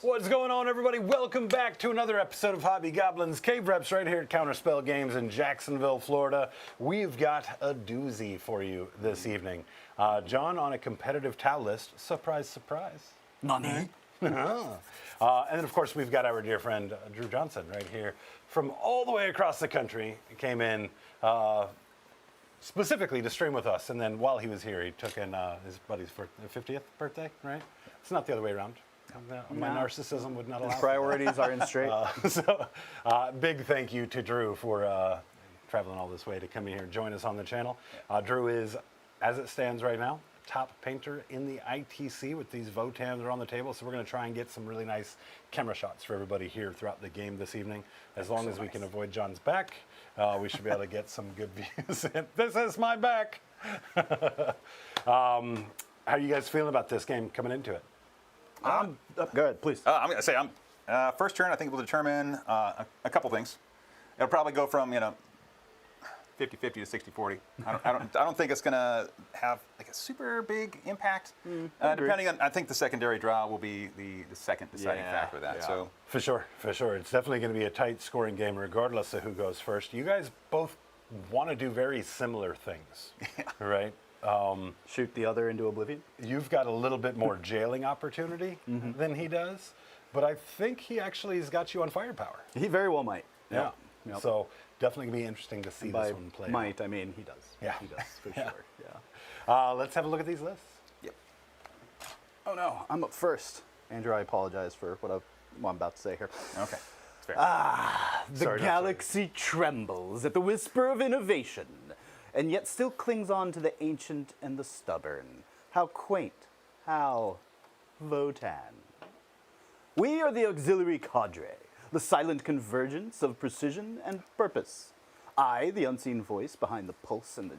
What's going on, everybody? Welcome back to another episode of Hobby Goblins Cave Reps right here at Counterspell Games in Jacksonville, Florida. We've got a doozy for you this evening. John on a competitive towel list. Surprise, surprise. Nani? And then, of course, we've got our dear friend Drew Johnson right here from all the way across the country. He came in specifically to stream with us, and then while he was here, he took in his buddy's 50th birthday, right? It's not the other way around. My narcissism would not allow His priorities are in straight. Big thank you to Drew for traveling all this way to come in here and join us on the channel. Drew is, as it stands right now, top painter in the ITC with these Votann that are on the table. So we're going to try and get some really nice camera shots for everybody here throughout the game this evening. As long as we can avoid John's back, we should be able to get some good views. This is my back. How are you guys feeling about this game coming into it? Go ahead, please. I'm going to say, first turn, I think we'll determine a couple things. It'll probably go from 50-50 to 60-40. I don't think it's going to have like a super big impact. Depending on, I think the secondary draw will be the second deciding factor of that. Yeah. So for sure. It's definitely going to be a tight scoring game regardless of who goes first. You guys both want to do very similar things, right? Shoot the other into oblivion. You've got a little bit more jailing opportunity than he does, but I think he actually has got you on firepower. He very well might. Yeah. Yep. So definitely going to be interesting to see this one play. Might, I mean, he does. Yeah. He does, for sure. Yeah. Let's have a look at these lists. yep. Oh, no. I'm up first. Andrew, I apologize for what I'm about to say here. Okay. That's fair. The Sorry, not galaxy trembles at the whisper of innovation, and yet still clings on to the ancient and the stubborn. How quaint. How Votann. We are the auxiliary cadre, the silent convergence of precision and purpose. I, the unseen voice behind the pulse and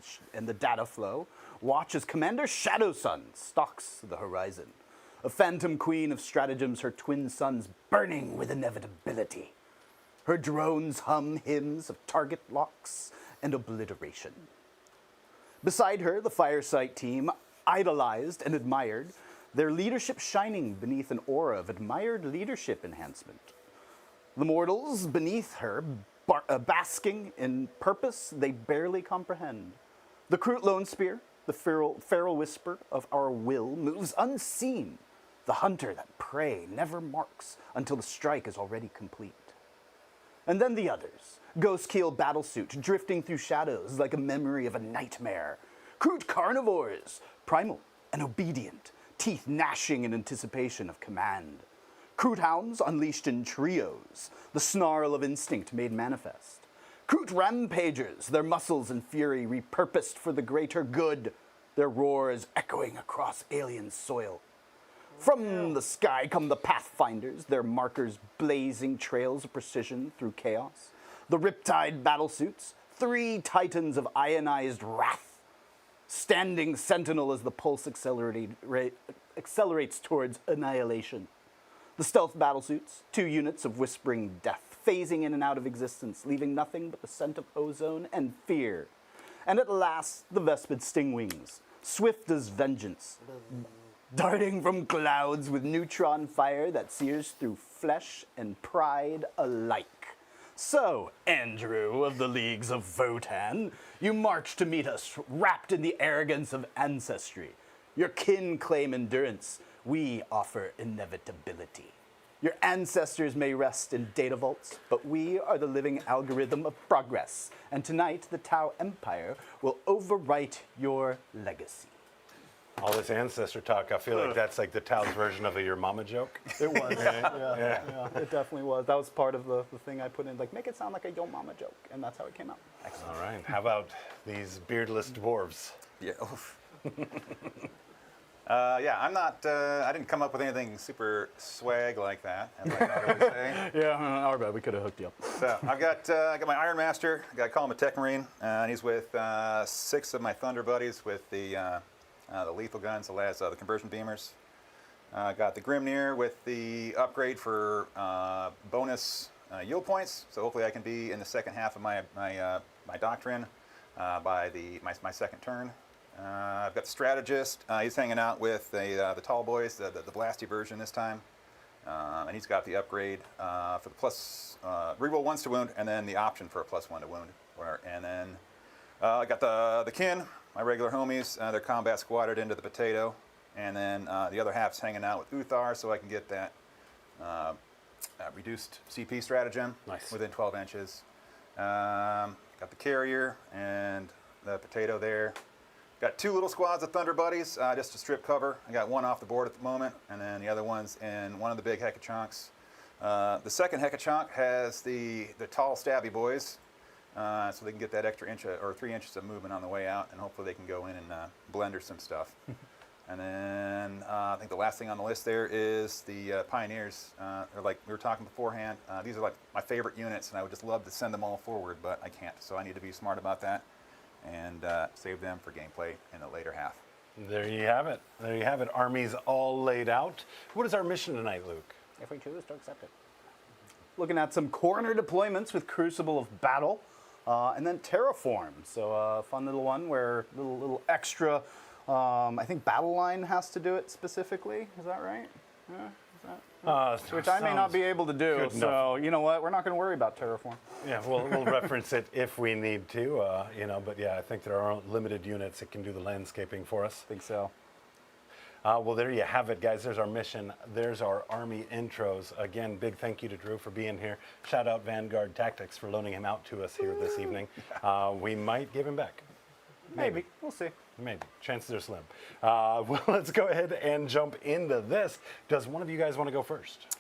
the data flow, watch as Commander Shadowsun stalks the horizon. A phantom queen of stratagems, her twin suns burning with inevitability. Her drones hum hymns of target locks and obliteration. Beside her, the Firesight team, idolized and admired, their leadership shining beneath an aura of admired leadership enhancement. The mortals beneath her, basking in purpose they barely comprehend. The Kroot Lone Spear, the feral whisper of our will, moves unseen. The hunter that prey never marks until the strike is already complete. And then the others, Ghostkeel Battlesuit, drifting through shadows like a memory of a nightmare. Kroot Carnivores, primal and obedient, teeth gnashing in anticipation of command. Kroot Hounds unleashed in trios, the snarl of instinct made manifest. Kroot Rampagers, their muscles and fury repurposed for the greater good, their roars echoing across alien soil. From the sky come the Pathfinders, their markers blazing trails of precision through chaos. The Riptide Battlesuits, 3 titans of ionized wrath, standing sentinel as the pulse accelerates towards annihilation. The Stealth Battlesuits, 2 units of whispering death, phasing in and out of existence, leaving nothing but the scent of ozone and fear. And at last, the Vespid Stingwings, swift as vengeance, darting from clouds with neutron fire that sears through flesh and pride alike. So, Andrew of the Leagues of Votann, you march to meet us, wrapped in the arrogance of ancestry. Your kin claim endurance, we offer inevitability. Your ancestors may rest in data vaults, but we are the living algorithm of progress, and tonight the Tau Empire will overwrite your legacy. All this ancestor talk, I feel like that's like the Tao's version of a your mama joke. It was. Yeah, it definitely was. That was part of the thing I put in, like, make it sound like a yo mama joke, and that's how it came out. Excellent. All right. How about these beardless dwarves? Yeah. I'm not. I didn't come up with anything super swag like that, as I would say. Yeah, our bad. We could have hooked you up. So I got my Iron Master. I call him a Tech Marine, and he's with 6 of my Thunder buddies with the lethal guns, the conversion beamers. Got the Grimnir with the upgrade for bonus yield points. So hopefully I can be in the second half of my doctrine by my second turn. I've got the Strategist. He's hanging out with the Tall Boys, the Blasty version this time. And he's got the upgrade for the plus reroll ones to wound, and then the option for a +1 to wound. And then I got the kin, my regular homies. They're combat squatted into the potato, and then the other half's hanging out with Uthar, so I can get that reduced CP stratagem within 12 inches. Got the carrier and the potato there. Got 2 little squads of Thunder Buddies just to strip cover. I got 1 off the board at the moment, and then the other one's in one of the big Hekachonks. The second Hekachonk has the tall stabby boys, so they can get that extra inch or 3 inches of movement on the way out, and hopefully they can go in and blender some stuff. And then I think the last thing on the list there is the Pioneers. They're like we were talking beforehand. These are like my favorite units, and I would just love to send them all forward, but I can't. So I need to be smart about that and save them for gameplay in the later half. There you have it. There you have it. Armies all laid out. What is our mission tonight, Luke? If we choose to accept it. Looking at some corner deployments with Crucible of Battle, and then Terraform. So a fun little one where little extra. I think Battle Line has to do it specifically. Is that right? Which I may not be able to do. So you know what? We're not going to worry about Terraform. Yeah, we'll reference it if we need to. But yeah, I think there are limited units that can do the landscaping for us. I think so. Well, there you have it, guys. There's our mission. There's our army intros. Again, big thank you to Drew for being here. Shout out Vanguard Tactics for loaning him out to us here this evening. We might give him back. Maybe. We'll see. Maybe. Chances are slim. Well, let's go ahead and jump into this. Does one of you guys want to go first?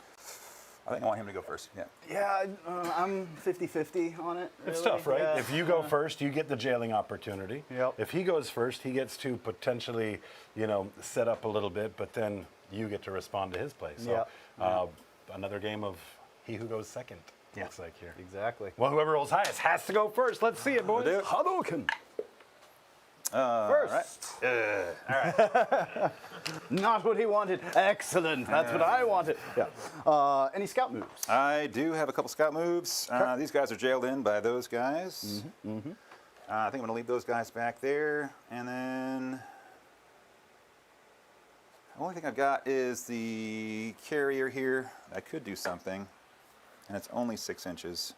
I think I want him to go first. Yeah. Yeah, I'm 50-50 on it. It's really. tough, right? Yeah. If you go first, you get the jailing opportunity. Yep. If he goes first, he gets to potentially, set up a little bit, but then you get to respond to his play. So another game of he who goes second, looks like here. Exactly. Well, whoever rolls highest has to go first. Let's see it, boys. Hadouken! First. All right. Not what he wanted. Excellent. That's what I wanted. Yeah. Any scout moves? I do have a couple scout moves. These guys are jailed in by those guys. I think I'm going to leave those guys back there. And then the only thing I've got is the carrier here. I could do something, and it's only 6 inches.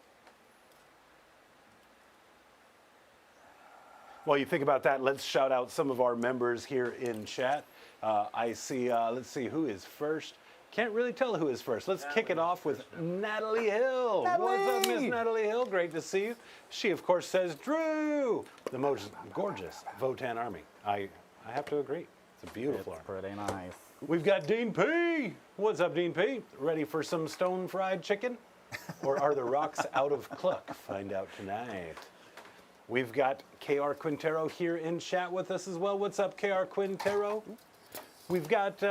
While you think about that, let's shout out some of our members here in chat. I see, let's see, who is first? Can't really tell who is first. Let's kick it off with Natalie Hill. What's up, Miss Natalie Hill? Great to see you. She, of course, says, Drew, the most gorgeous Votann army. I have to agree. It's a beautiful army. Pretty nice. We've got Dean P. What's up, Dean P? Ready for some stone-fried chicken? Or are the rocks out of cluck? Find out tonight. We've got KR Quintero here in chat with us as well. What's up, KR Quintero? We've got,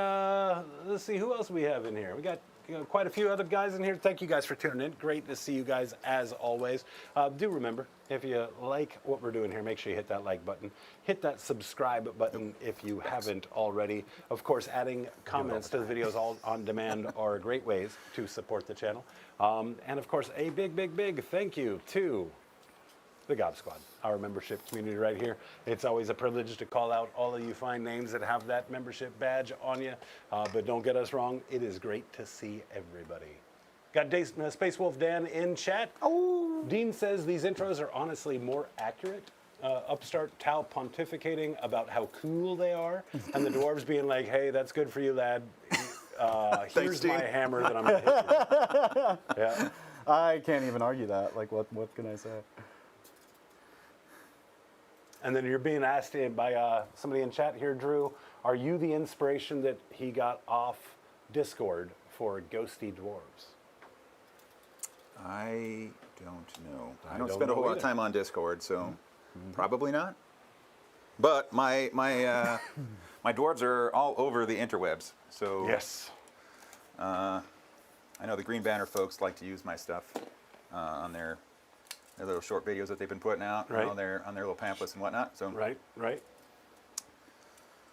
let's see, who else we have in here? We got quite a few other guys in here. Thank you guys for tuning in. Great to see you guys as always. Do remember, if you like what we're doing here, make sure you hit that like button. Hit that subscribe button if you haven't already. Of course, adding comments to the videos all on demand are great ways to support the channel. And of course, a big thank you to the Gob Squad, our membership community right here. It's always a privilege to call out all of you fine names that have that membership badge on you. But don't get us wrong, it is great to see everybody. Got Space Wolf Dan in chat. Oh. Dean says these intros are honestly more accurate. Upstart Tau pontificating about how cool they are, and the dwarves being like, hey, that's good for you, lad. Here's my hammer that I'm going to hit you. Yeah. I can't even argue that. Like, what can I say? And then you're being asked by somebody in chat here, Drew, are you the inspiration that he got off Discord for Ghosty Dwarves? I don't know. I don't spend a whole lot of time on Discord, so probably not. But my my dwarves are all over the interwebs, so yes. I know the Green Banner folks like to use my stuff on their little short videos that they've been putting out, right, on their little pamphlets and whatnot. So right.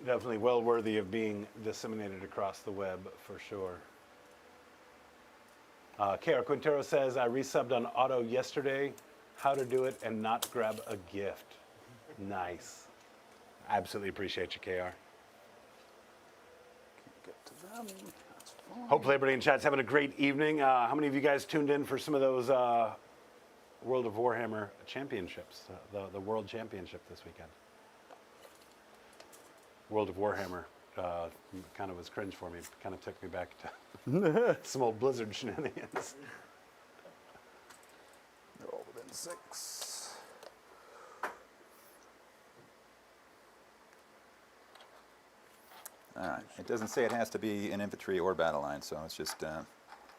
Definitely well worthy of being disseminated across the web for sure. KR Quintero says, I resubbed on auto yesterday. How to do it and not grab a gift. Nice. Absolutely appreciate you, KR. Can't get to them. That's Hopefully everybody in chat's having a great evening. How many of you guys tuned in for some of those World of Warhammer championships, the World Championship this weekend? World of Warhammer kind of was cringe for me. Kind of took me back to some old Blizzard shenanigans. They're all within 6. All right. It doesn't say it has to be an infantry or battle line, so it's just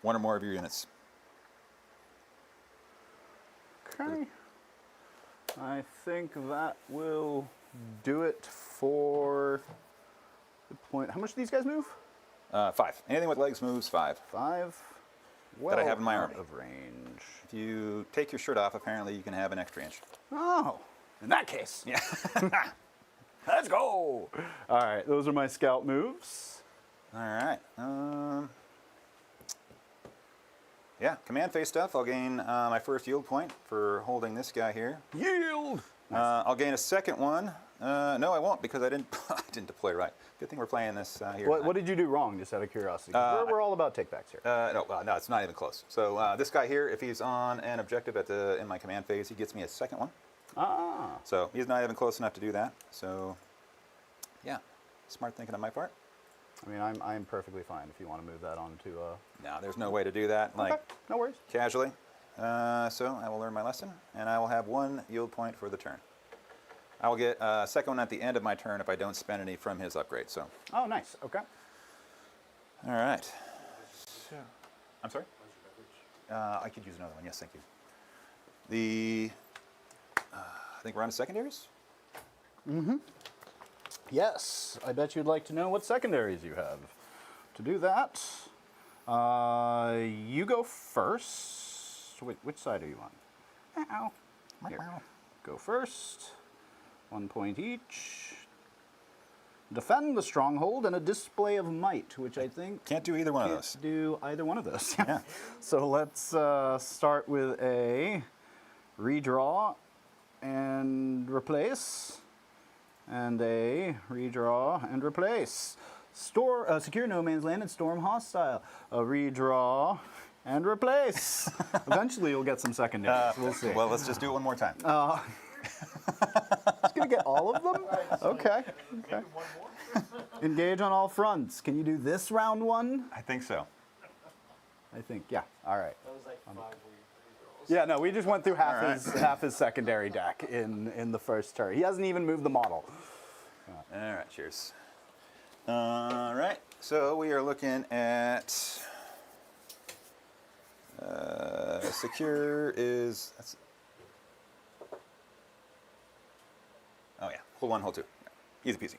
one or more of your units. Okay. I think that will do it for the point. How much do these guys move? 5. Anything with legs moves 5. 5. Well, I have in my out army. of range. If you take your shirt off, apparently you can have an extra inch. Oh, in that case. Yeah. Let's go. All right, those are my scout moves. All right. Yeah, command phase stuff. I'll gain my first yield point for holding this guy here. Yield. I'll gain a second one. No, I won't because I didn't deploy right. Good thing we're playing this here. What did you do wrong, just out of curiosity? We're all about takebacks here. No, it's not even close. So this guy here, if he's on an objective in my command phase, he gets me a second one. Ah. So he's not even close enough to do that. So, yeah, smart thinking on my part. I mean, I'm perfectly fine if you want to move that on to... No, there's no way to do that, like, okay, no worries. casually. So I will learn my lesson, and I will have 1 yield point for the turn. I will get a second one at the end of my turn if I don't spend any from his upgrade, so. Oh, nice, okay. All right. So, I'm sorry? I could use another one, yes, thank you. I think we're on to secondaries? Yes, I bet you'd like to know what secondaries you have. To do that, you go first. Wait, which side are you on? Ow. Here. Go first. 1 point each. Defend the stronghold and a display of might, which I think Can't do either one of those. can't do either one of those. Yeah. So let's start with a redraw and replace, and a redraw and replace. Secure no man's land and storm hostile. A redraw and replace. Eventually you'll get some secondaries. We'll see. Well, let's just do it one more time. Just gonna get all of them? Okay. Okay. Engage on all fronts. Can you do this round one? I think so. I think, yeah. All right. That was like 5 weeks. Yeah, no, we just went through half All half his secondary deck in the first turn. He hasn't even moved the model. All right, cheers. All right, so we are looking at secure is, oh yeah, hold 1, hold 2. Easy peasy.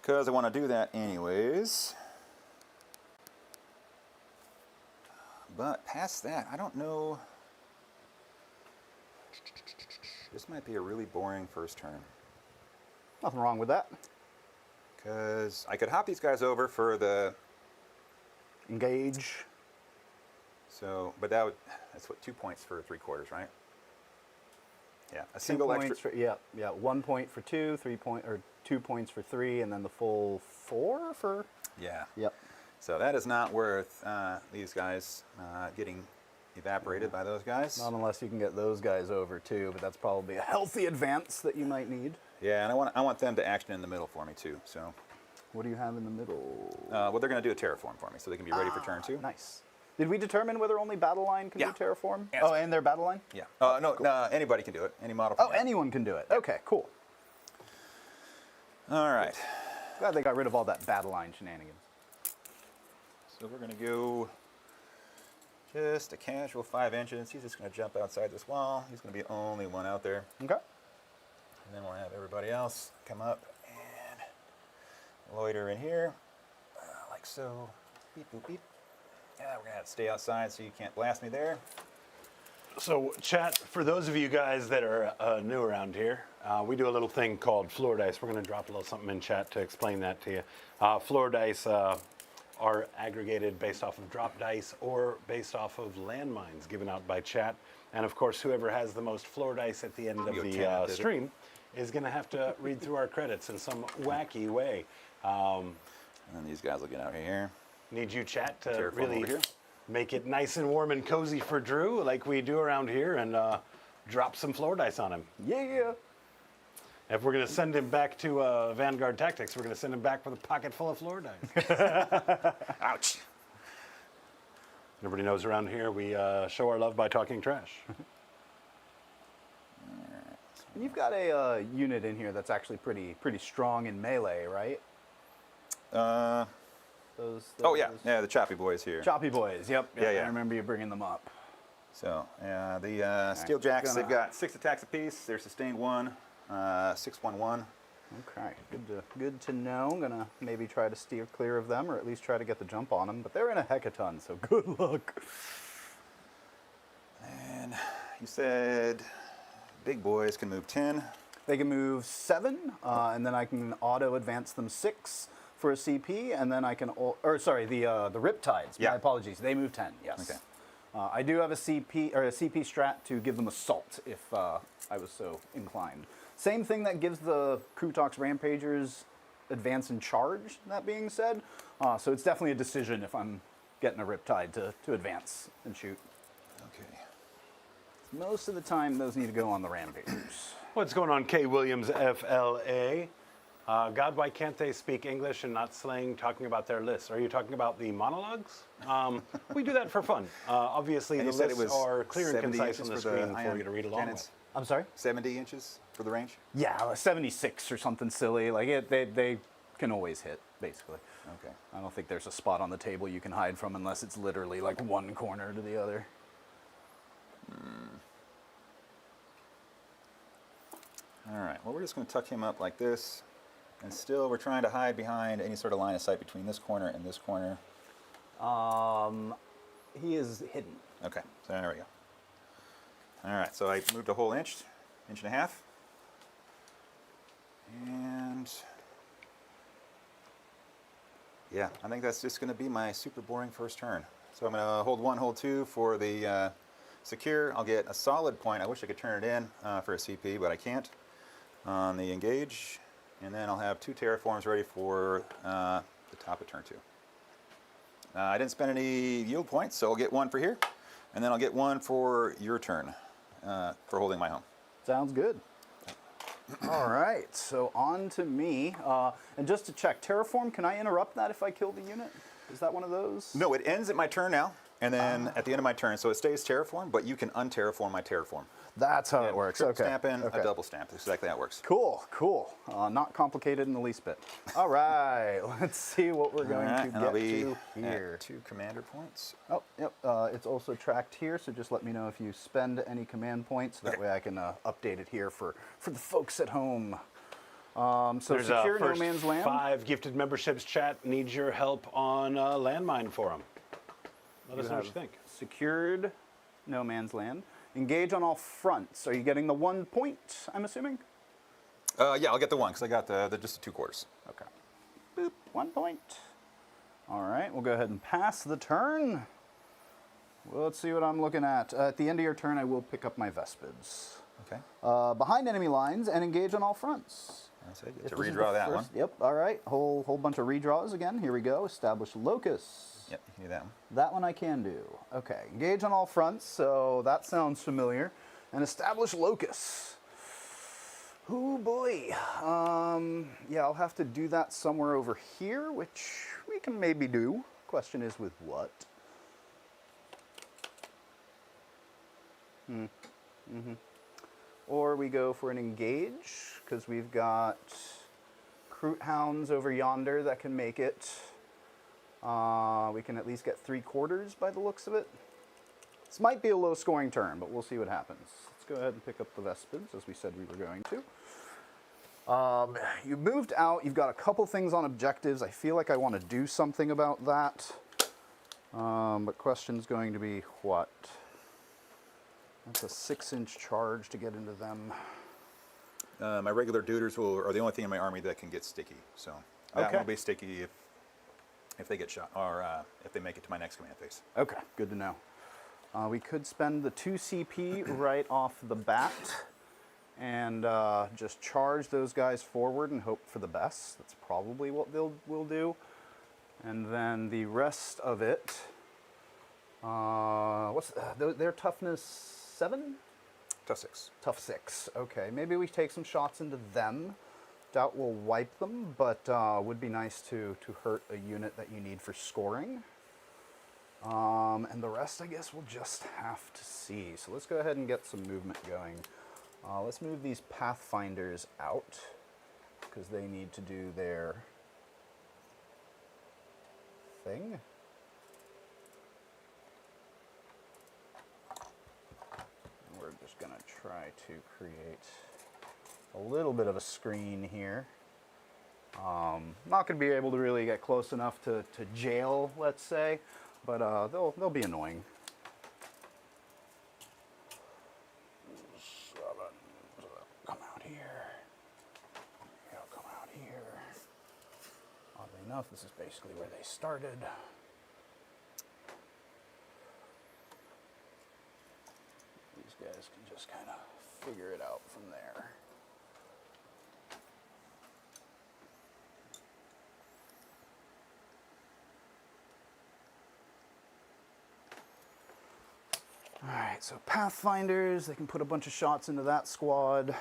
Because I want to do that anyways. But past that, I don't know. This might be a really boring first turn. Nothing wrong with that. Because I could hop these guys over for the, Engage. so, but that's what, 2 points for 3/4, right? Yeah, a 2 single points extra. for, yeah. 1 point for 2, 2 points for 3, and then the full 4 for. Yeah. Yep. So that is not worth these guys getting evaporated by those guys. Not unless you can get those guys over too, but that's probably a healthy advance that you might need. Yeah, and I want them to action in the middle for me too. So, What do you have in the middle? well, they're going to do a terraform for me, so they can be ready for turn 2. Nice. Did we determine whether only Battle Line can Yeah. do terraform? Yeah, Oh, that's- and their Battle Line? Yeah. No, anybody can do it. Any model. Oh, can do it. anyone can do it. Okay, cool. All right. Glad they got rid of all that Battle Line shenanigans. So we're going to go just a casual 5 inches. He's just going to jump outside this wall. He's going to be the only one out there. Okay. And then we'll have everybody else come up and loiter in here, like so. Beep, boop, beep. Yeah, we're going to have to stay outside so you can't blast me there. So, chat, for those of you guys that are new around here, we do a little thing called floor dice. We're going to drop a little something in chat to explain that to you. Floor dice are aggregated based off of drop dice or based off of landmines given out by chat. And of course, whoever has the most floor dice at the end of Yo, the Tanner did it. stream is going to have to read through our credits in some wacky way. And these guys will get out here. Need you, chat, to Terraform really over here. make it nice and warm and cozy for Drew, like we do around here, and drop some floor dice on him. Yeah. If we're going to send him back to Vanguard Tactics, we're going to send him back with a pocket full of floor dice. Ouch. Everybody knows around here we show our love by talking trash. And you've got a unit in here that's actually pretty strong in melee, right? Those Oh yeah, the Choppy Boys here. Choppy Boys, yep. Yeah. I remember you bringing them up. So the Steel Jacks, gonna- they've got 6 attacks apiece. They're sustained 1, 6/1/1. Okay, good to know. I'm gonna maybe try to steer clear of them, or at least try to get the jump on them. But they're in a hecaton, so good luck. And you said big boys can move 10. They can move 7, and then I can auto advance them 6 for a CP, and then I can, the Riptides. Yeah. My apologies. They move 10. Yes. Okay. I do have a CP strat to give them assault if I was so inclined. Same thing that gives the Krootox Rampagers advance and charge. That being said, so it's definitely a decision if I'm getting a Riptide to advance and shoot. Okay. Most of the time, those need to go on the Rampagers. What's going on, K. Williams, FLA? God, why can't they speak English and not slang talking about their lists? Are you talking about the monologues? We do that for fun. Obviously, And the you said lists it was are clear and 70 concise on inches the for the screen for ion you to read along cannons? with. I'm sorry? 70 inches for the range? Yeah, 76 or something silly. Like they can always hit, basically. Okay. I don't think there's a spot on the table you can hide from unless it's literally like one corner to the other. All right, well, we're just going to tuck him up like this. And still, we're trying to hide behind any sort of line of sight between this corner and this corner. He is hidden. Okay, so there we go. All right, so I moved a whole inch and a half. And yeah, I think that's just going to be my super boring first turn. So I'm going to hold 1, hold 2 for the secure. I'll get a solid point. I wish I could turn it in for a CP, but I can't. On the engage, and then I'll have 2 terraforms ready for the top of turn 2. I didn't spend any yield points, so I'll get 1 for here, and then I'll get 1 for your turn for holding my home. Sounds good. All right, so on to me. And just to check, terraform, can I interrupt that if I kill the unit? Is that one of those? No, it ends at my turn now, and then at the end of my turn, so it stays terraform, but you can unterraform my terraform. That's how it works. Triple Okay. stamp in, Okay. a double stamp. That's exactly how it works. Cool. Not complicated in the least bit. All right, let's see what we're going All right, to and I'll get be to here. at 2 commander points. Oh, yep. It's also tracked here, so just let me know if you spend any command points. That Okay. way I can update it here for the folks at home. So There's secure no first man's land. 5 gifted memberships. Chat needs your help on landmine forum. Let us know what you think. Secured no man's land. Engage on all fronts. Are you getting the 1 point, I'm assuming? Yeah, I'll get the 1 because I got the just the 2 quarters. Okay. Boop, 1 point. All right, we'll go ahead and pass the turn. Well, let's see what I'm looking at. At the end of your turn, I will pick up my Vespids. Okay. Behind enemy lines and engage on all fronts. That's it. Get If to this is redraw the that one. first- Yep, all right. Whole bunch of redraws again. Here we go. Establish locus. Yep, you can do that one. That one I can do. Okay, engage on all fronts, so that sounds familiar. And establish locus. Oh boy. Yeah, I'll have to do that somewhere over here, which we can maybe do. Question is with what? Or we go for an engage, because we've got Kroot hounds over yonder that can make it. We can at least get 3/4 by the looks of it. This might be a low scoring turn, but we'll see what happens. Let's go ahead and pick up the Vespids, as we said we were going to. You moved out. You've got a couple things on objectives. I feel like I want to do something about that. But question's going to be what? That's a 6-inch charge to get into them. My regular duders are the only thing in my army that can get sticky. So that Okay. won't be sticky if they get shot or if they make it to my next command phase. Okay, good to know. We could spend the 2 CP right off the bat and just charge those guys forward and hope for the best. That's probably what we'll do. And then the rest of it, their toughness 7? Tough 6. Tough 6. Okay, maybe we take some shots into them. Doubt we'll wipe them, but would be nice to hurt a unit that you need for scoring. And the rest, I guess, we'll just have to see. So let's go ahead and get some movement going. Let's move these Pathfinders out, because they need to do their thing. We're just going to try to create a little bit of a screen here. Not going to be able to really get close enough to jail, let's say, but they'll be annoying. 7. Come out here. Yeah, come out here. Oddly enough, this is basically where they started. These guys can just kind of figure it out from there. Alright, so Pathfinders, they can put a bunch of shots into that squad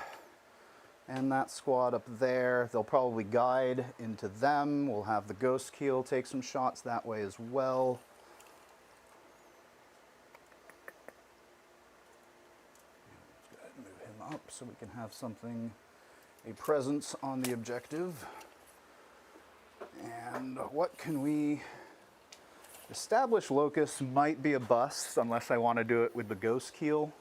and that squad up there. They'll probably guide into them. We'll have the Ghost Keel take some shots that way as well. Let's go ahead and move him up so we can have something, a presence on the objective. And what can we... Establish Locus might be a bust unless I want to do it with the Ghost Keel.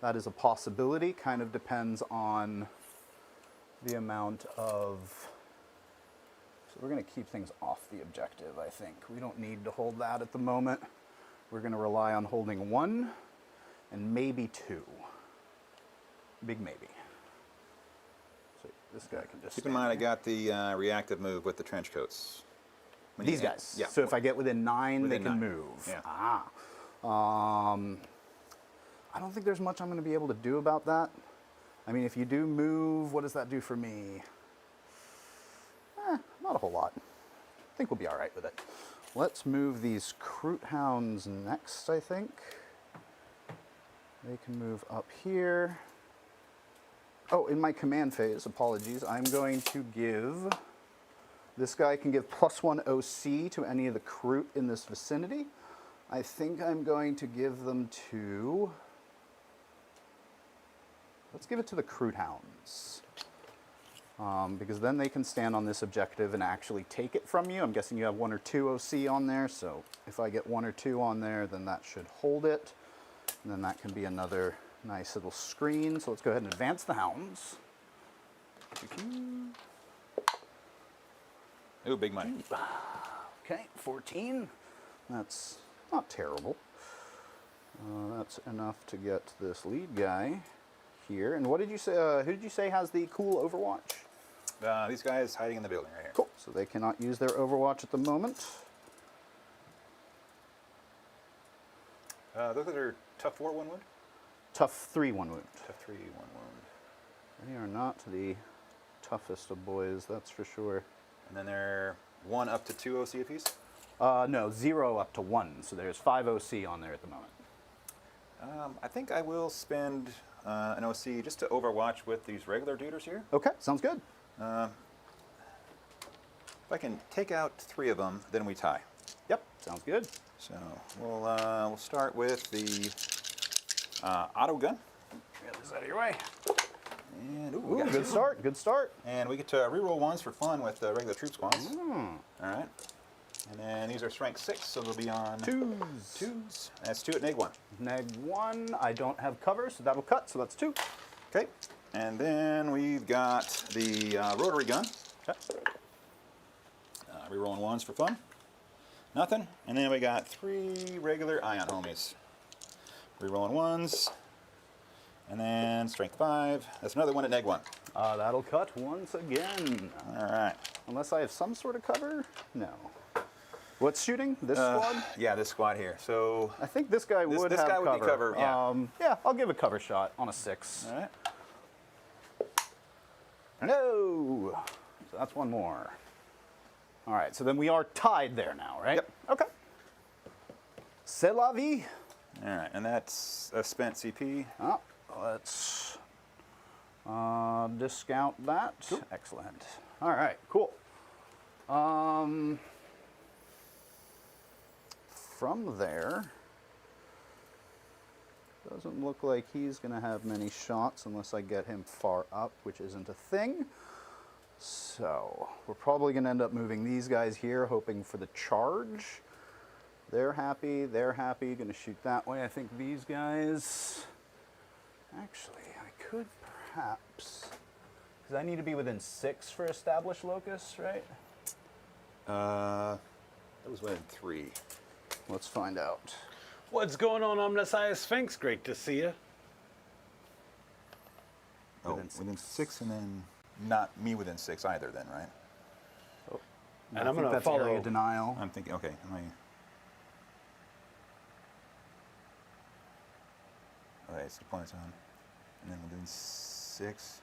That is a possibility. Kind of depends on the amount of... So we're going to keep things off the objective, I think. We don't need to hold that at the moment. We're going to rely on holding 1 and maybe 2. Big maybe. So this guy can just... Keep in mind I got the reactive move with the trench coats. These guys. Yeah. So if I get within 9, they can 9. move. Yeah. Ah. I don't think there's much I'm going to be able to do about that. I mean, if you do move, what does that do for me? Not a whole lot. I think we'll be all right with it. Let's move these Kroot Hounds next, I think. They can move up here. Oh, in my command phase, apologies, I'm going to give... This guy can give +1 OC to any of the Kroot in this vicinity. I think I'm going to give them to... Let's give it to the Kroot Hounds. Because then they can stand on this objective and actually take it from you. I'm guessing you have 1 or 2 OC on there, so if I get 1 or 2 on there, then that should hold it. And then that can be another nice little screen. So let's go ahead and advance the Hounds. Ooh, big money. Okay, 14. That's not terrible. That's enough to get this lead guy here. And what did you say? Who did you say has the cool Overwatch? These guys hiding in the building right here. Cool. So they cannot use their Overwatch at the moment. Those are tough 4, 1 wound? Tough 3, 1 wound. Tough 3, 1 wound. They are not the toughest of boys, that's for sure. And then they're 1 up to 2 OC apiece? No, 0 up to 1. So there's 5 OC on there at the moment. I think I will spend an OC just to overwatch with these regular duders here. Okay, sounds good. If I can take out 3 of them, then we tie. Yep, sounds good. So we'll start with the auto gun. Get this out of your way. And Ooh, we got good 2. start, good start. And we get to reroll 1s for fun with regular troop squads. Mm. All right. And then these are strength 6, so they'll be on 2s. That's 2 at neg 1. Neg 1, I don't have cover, so that'll cut, so that's 2. Okay. And then we've got the rotary gun. Okay. Rerolling 1s for fun. Nothing. And then we got 3 regular ion homies. Rerolling 1s. And then strength 5. That's another 1 at neg 1. That'll cut once again. All right. Unless I have some sort of cover? No. What's shooting? This squad? Yeah, this squad here. So I think this guy would this have guy cover. would be cover, yeah. Yeah, I'll give a cover shot on a 6. all right. No! So that's 1 more. All right, so then we are tied there now, right? Yep. Okay. C'est la vie. All right, and that's a spent CP. Oh, let's discount that. Excellent. All right, cool. From there, doesn't look like he's going to have many shots unless I get him far up, which isn't a thing. So we're probably going to end up moving these guys here, hoping for the charge. They're happy, going to shoot that way. I think these guys, actually, I could perhaps, because I need to be within 6 for established locus, right? That was within 3. Let's find out. What's going on, Omnissiah Sphinx? Great to see you. Oh, within 6 and then not me within 6 either then, right? Oh, And I I'm think gonna that's follow- area denial. I'm thinking, okay, am I... Okay, it's the opponent's on. And then within 6.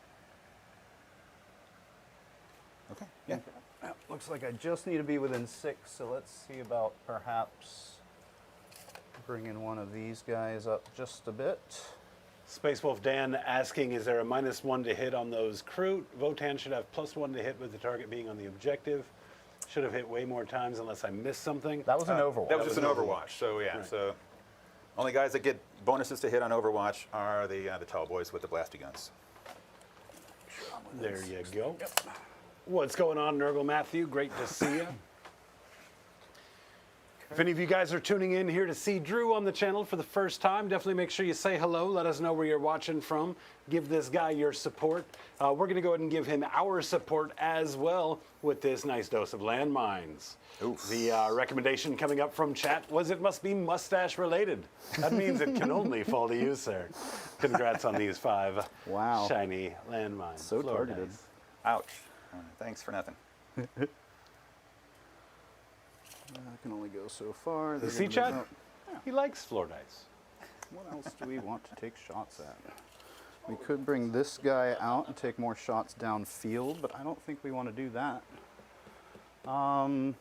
Okay, yeah. Yeah, looks like I just need to be within 6, so let's see about perhaps bringing one of these guys up just a bit. Space Wolf Dan asking, is there a -1 to hit on those Kroot? Votann should have +1 to hit with the target being on the objective. Should have hit way more times unless I missed something. That was an Overwatch. That was just an Overwatch, so yeah. Right. So only guys that get bonuses to hit on Overwatch are the tall boys with the blasty guns. There you go. What's going on, Nurgle Matthew? Great to see you. If any of you guys are tuning in here to see Drew on the channel for the first time, definitely make sure you say hello. Let us know where you're watching from. Give this guy your support. We're going to go ahead and give him our support as well with this nice dose of landmines. Oof. The recommendation coming up from chat was it must be mustache related. That means it can only fall to you, sir. Congrats on these 5 Wow. shiny landmines. So Floor targeted. dice. Ouch. Thanks for nothing. I can only go so far. They're See, gonna Chad? move up. He likes floor dice. What else do we want to take shots at? We could bring this guy out and take more shots downfield, but I don't think we want to do that.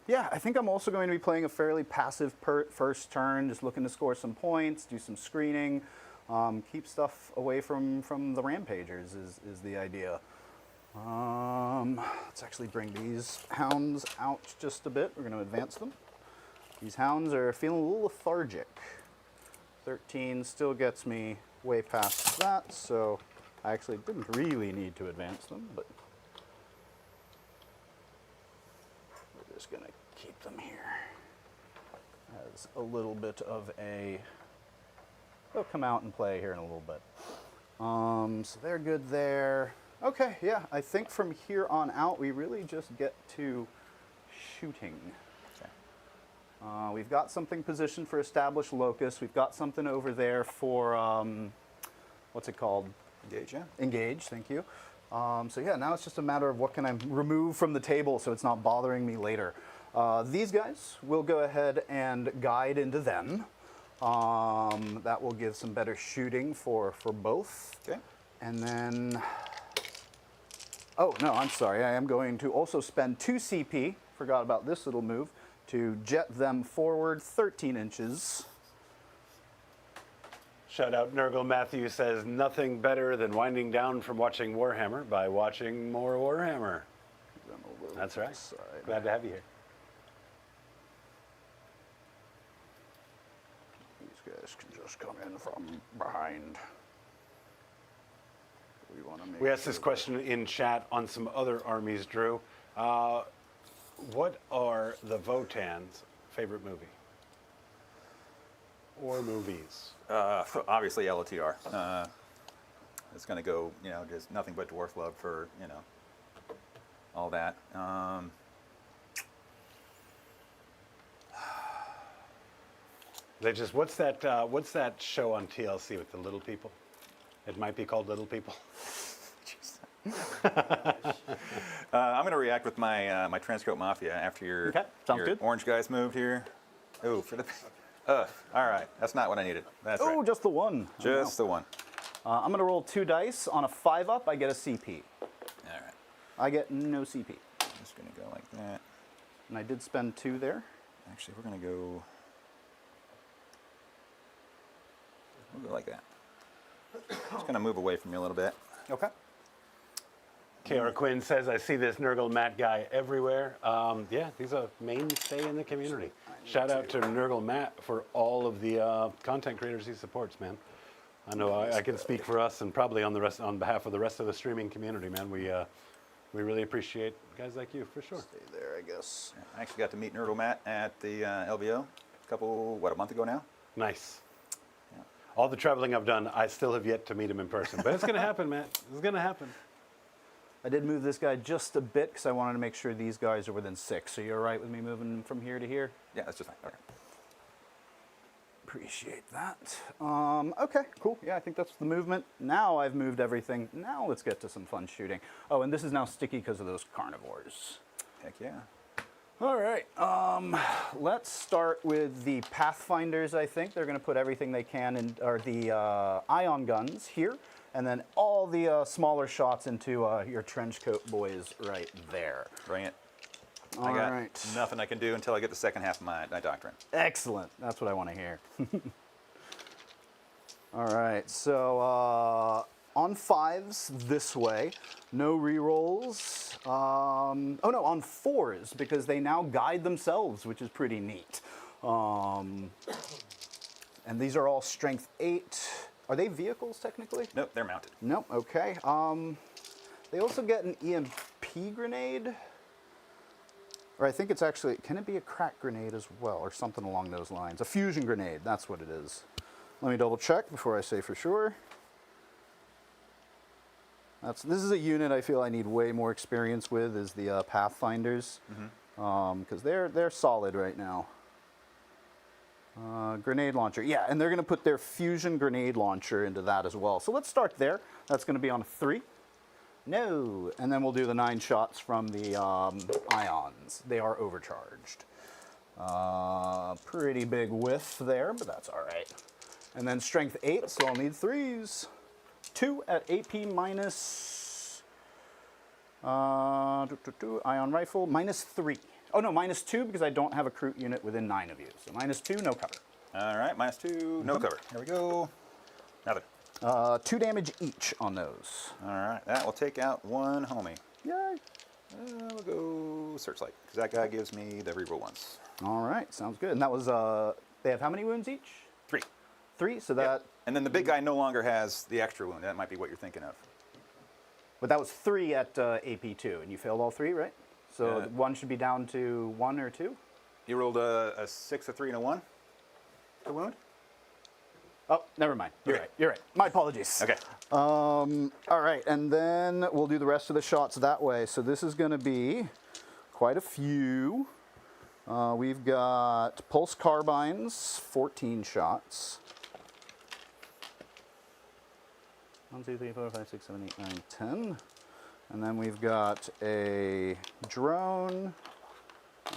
Yeah, I think I'm also going to be playing a fairly passive first turn, just looking to score some points, do some screening, keep stuff away from the rampagers is the idea. Let's actually bring these hounds out just a bit. We're going to advance them. These hounds are feeling a little lethargic. 13 still gets me way past that, so I actually didn't really need to advance them, but we're just going to keep them here as a little bit of a... They'll come out and play here in a little bit. So they're good there. Okay, yeah, I think from here on out, we really just get to shooting. Okay. We've got something positioned for established locus. We've got something over there for, what's it called? Engage, yeah. Engage, thank you. So yeah, now it's just a matter of what can I remove from the table so it's not bothering me later. These guys, we'll go ahead and guide into them. That will give some better shooting for both. Okay. And then, oh no, I'm sorry. I am going to also spend 2 CP, forgot about this little move, to jet them forward 13 inches. Shout out Nurgle Matthew says nothing better than winding down from watching Warhammer by watching more Warhammer. Them a little That's to right. the side. Glad to have you here. These guys can just come in from behind. We want to make We asked this sure question in chat on some other armies, Drew. What are the Votann's favorite movie? Or movies? Obviously LOTR. It's going to go, just nothing but dwarf love for, all that. They just what's that show on TLC with the little people? It might be called Little People. I'm going to react with my my Transcoat Mafia after your, Okay, sounds your good. orange guys moved here. Oh, for the... all right. That's not what I needed. That's Oh, right. just the one. Just the one. I'm going to roll 2 dice. On a 5-up, I get a CP. All right. I get no CP. I'm just going to go like that. And I did spend 2 there. Actually, we're going to go... We'll go like that. Just going to move away from you a little bit. Okay. KR Quinn says, I see this Nurgle Matt guy everywhere. Yeah, he's a mainstay in the community. Shout out to Nurgle Matt for all of the content creators he supports, man. I know I can speak for us and probably on behalf of the rest of the streaming community, man. We really appreciate guys like you, for sure. Stay there, I guess. I actually got to meet Nerdle Matt at the LVO a month ago now. Nice. All the traveling I've done, I still have yet to meet him in person. But it's going to happen, Matt. It's going to happen. I did move this guy just a bit because I wanted to make sure these guys are within 6. So you're all right with me moving from here to here? Yeah, that's just fine. Okay. Appreciate that. Okay, cool. Yeah, I think that's the movement. Now I've moved everything. Now let's get to some fun shooting. Oh, and this is now sticky because of those carnivores. Heck yeah. All right. Let's start with the Pathfinders, I think. They're going to put everything they can in, or the ion guns here, and then all the smaller shots into your trench coat boys right there. Bring it. All I got right. nothing I can do until I get the second half of my doctrine. Excellent. That's what I want to hear. All right. So on 5s this way, no rerolls. Oh no, on 4s because they now guide themselves, which is pretty neat. And these are all strength 8. Are they vehicles technically? Nope, they're mounted. Nope. Okay. They also get an EMP grenade. Or I think it's actually, can it be a crack grenade as well, or something along those lines? A fusion grenade, that's what it is. Let me double check before I say for sure. This is a unit I feel I need way more experience with, is the Pathfinders, because they're solid right now. Grenade launcher, yeah, and they're going to put their fusion grenade launcher into that as well. So let's start there. That's going to be on a 3. No, and then we'll do the 9 shots from the ions. They are overcharged. Pretty big whiff there, but that's all right. And then strength 8, so I'll need 3s. 2 at AP minus, ion rifle, minus 3. Oh no, minus 2 because I don't have a Kroot unit within 9 of you. So minus 2, no cover. All right, minus 2, no cover. Here we go. Nothing. 2 damage each on those. All right, that will take out 1 homie. Yay. We'll go Searchlight, because that guy gives me the reroll ones. All right, sounds good. And that was, they have how many wounds each? 3. 3, so that... Yep. And then the big guy no longer has the extra wound. That might be what you're thinking of. But that was 3 at AP2, and you failed all 3, right? So one should be down to 1 or 2? You rolled a 6, a 3, and a 1 for wound? Oh, never mind. You're right. You're right. My apologies. Okay. All right, and then we'll do the rest of the shots that way. So this is going to be quite a few. We've got pulse carbines, 14 shots. 1, 2, 3, 4, 5, 6, 7, 8, 9, 10. And then we've got a drone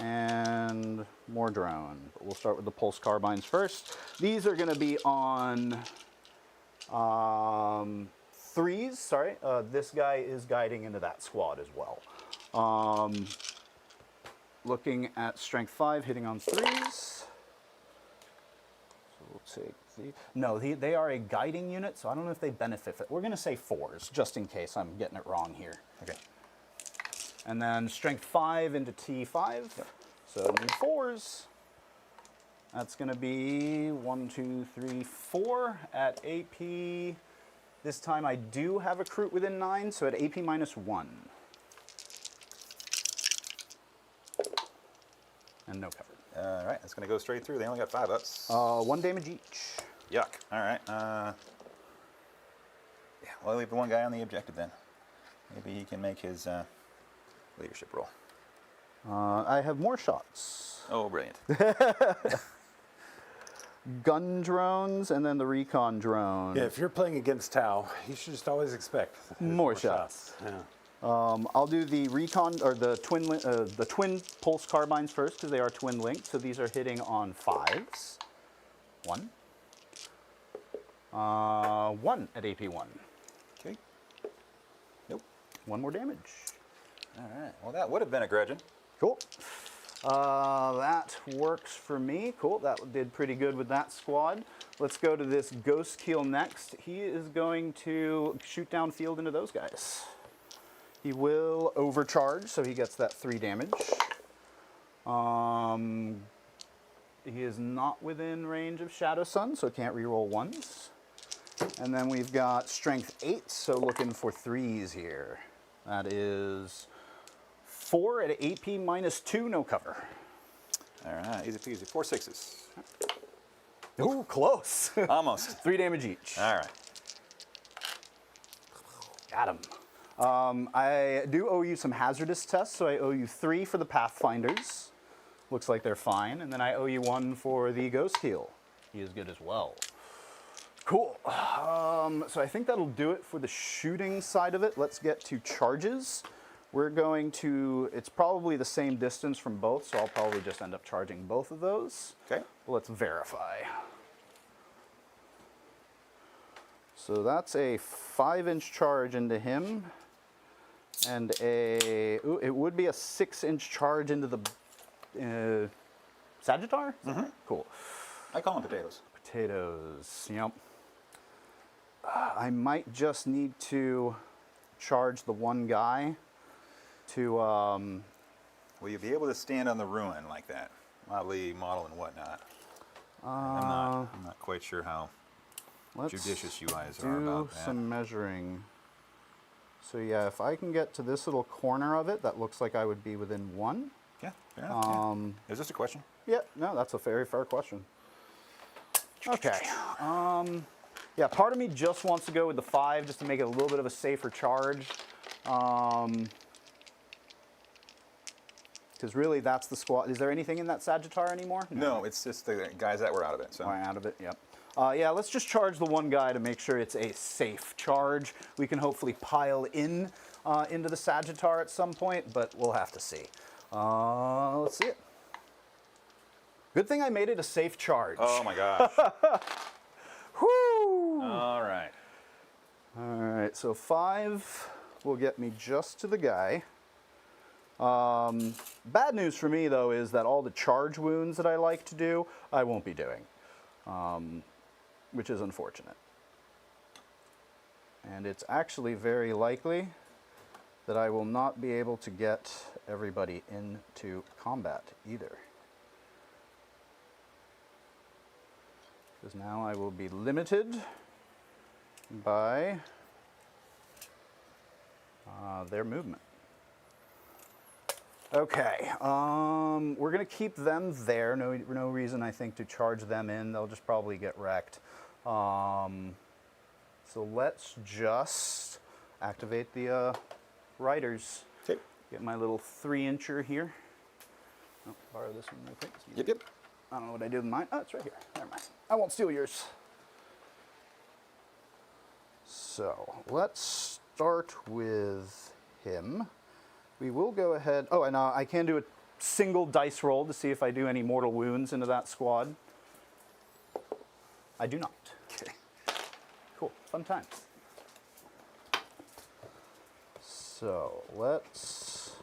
and more drone. But we'll start with the pulse carbines first. These are going to be on 3s. Sorry, this guy is guiding into that squad as well. Looking at strength 5, hitting on 3s. So we'll take the... No, they are a guiding unit, so I don't know if they benefit. We're going to say 4s, just in case I'm getting it wrong here. Okay. And then strength 5 into T5. Yep. So need 4s. That's going to be 1, 2, 3, 4 at AP. This time I do have a Kroot within 9, so at AP minus 1. And no cover. All right, that's going to go straight through. They only got 5 ups. 1 damage each. Yuck. All right. Yeah, well, leave the one guy on the objective then. Maybe he can make his leadership roll. I have more shots. Oh, brilliant. Gun drones and then the recon drone. Yeah, if you're playing against Tau, you should just always expect more shots. Yeah. I'll do the recon or the twin pulse carbines first because they are twin linked. So these are hitting on 5s. 1. 1 at AP 1. Okay. Nope. 1 more damage. All right. Well, that would have been a Gretchen. Cool. That works for me. Cool, that did pretty good with that squad. Let's go to this Ghost Keel next. He is going to shoot downfield into those guys. He will overcharge, so he gets that 3 damage. He is not within range of Shadow Sun, so can't reroll 1s. And then we've got Strength 8, so looking for 3s here. That is 4 at AP -2, no cover. All right, easy peasy. 4 6s. Ooh, close. Almost. 3 damage each. All right. Got him. I do owe you some hazardous tests, so I owe you 3 for the Pathfinders. Looks like they're fine. And then I owe you 1 for the Ghost Heel. He is good as well. Cool. So I think that'll do it for the shooting side of it. Let's get to charges. We're going to, it's probably the same distance from both, so I'll probably just end up charging both of those. Okay. Let's verify. So that's a 5-inch charge into him, and it would be a 6-inch charge into the Sagittar? Mm-hmm. Cool. I call them potatoes. Potatoes, yep. I might just need to charge the one guy to... Will you be able to stand on the ruin like that? Motley model and whatnot. I'm not quite sure how judicious you guys are about that. Do some measuring. So yeah, if I can get to this little corner of it, that looks like I would be within 1. Yeah, fair enough. Is this a question? Yeah, no, that's a very fair question. Okay. Yeah, part of me just wants to go with the 5 just to make it a little bit of a safer charge. Because really, that's the squad. Is there anything in that Sagittar anymore? No, it's just the guys that were out of it. So. All right, out of it, yep. Yeah, let's just charge the one guy to make sure it's a safe charge. We can hopefully pile into the Sagittar at some point, but we'll have to see. Let's see it. Good thing I made it a safe charge. Oh my gosh. Whoo! All right. All right, so 5 will get me just to the guy. Bad news for me, though, is that all the charge wounds that I like to do, I won't be doing, which is unfortunate. And it's actually very likely that I will not be able to get everybody into combat either. Because now I will be limited by their movement. Okay, we're gonna keep them there. No reason, I think, to charge them in. They'll just probably get wrecked. So let's just activate the riders. Okay. Get my little 3-incher here. Oh, borrow this one real quick. Yep. I don't know what I did with mine. Oh, it's right here. Never mind. I won't steal yours. So let's start with him. We will go ahead. Oh, and I can do a single dice roll to see if I do any mortal wounds into that squad. I do not. Okay. Cool. Fun times. So let's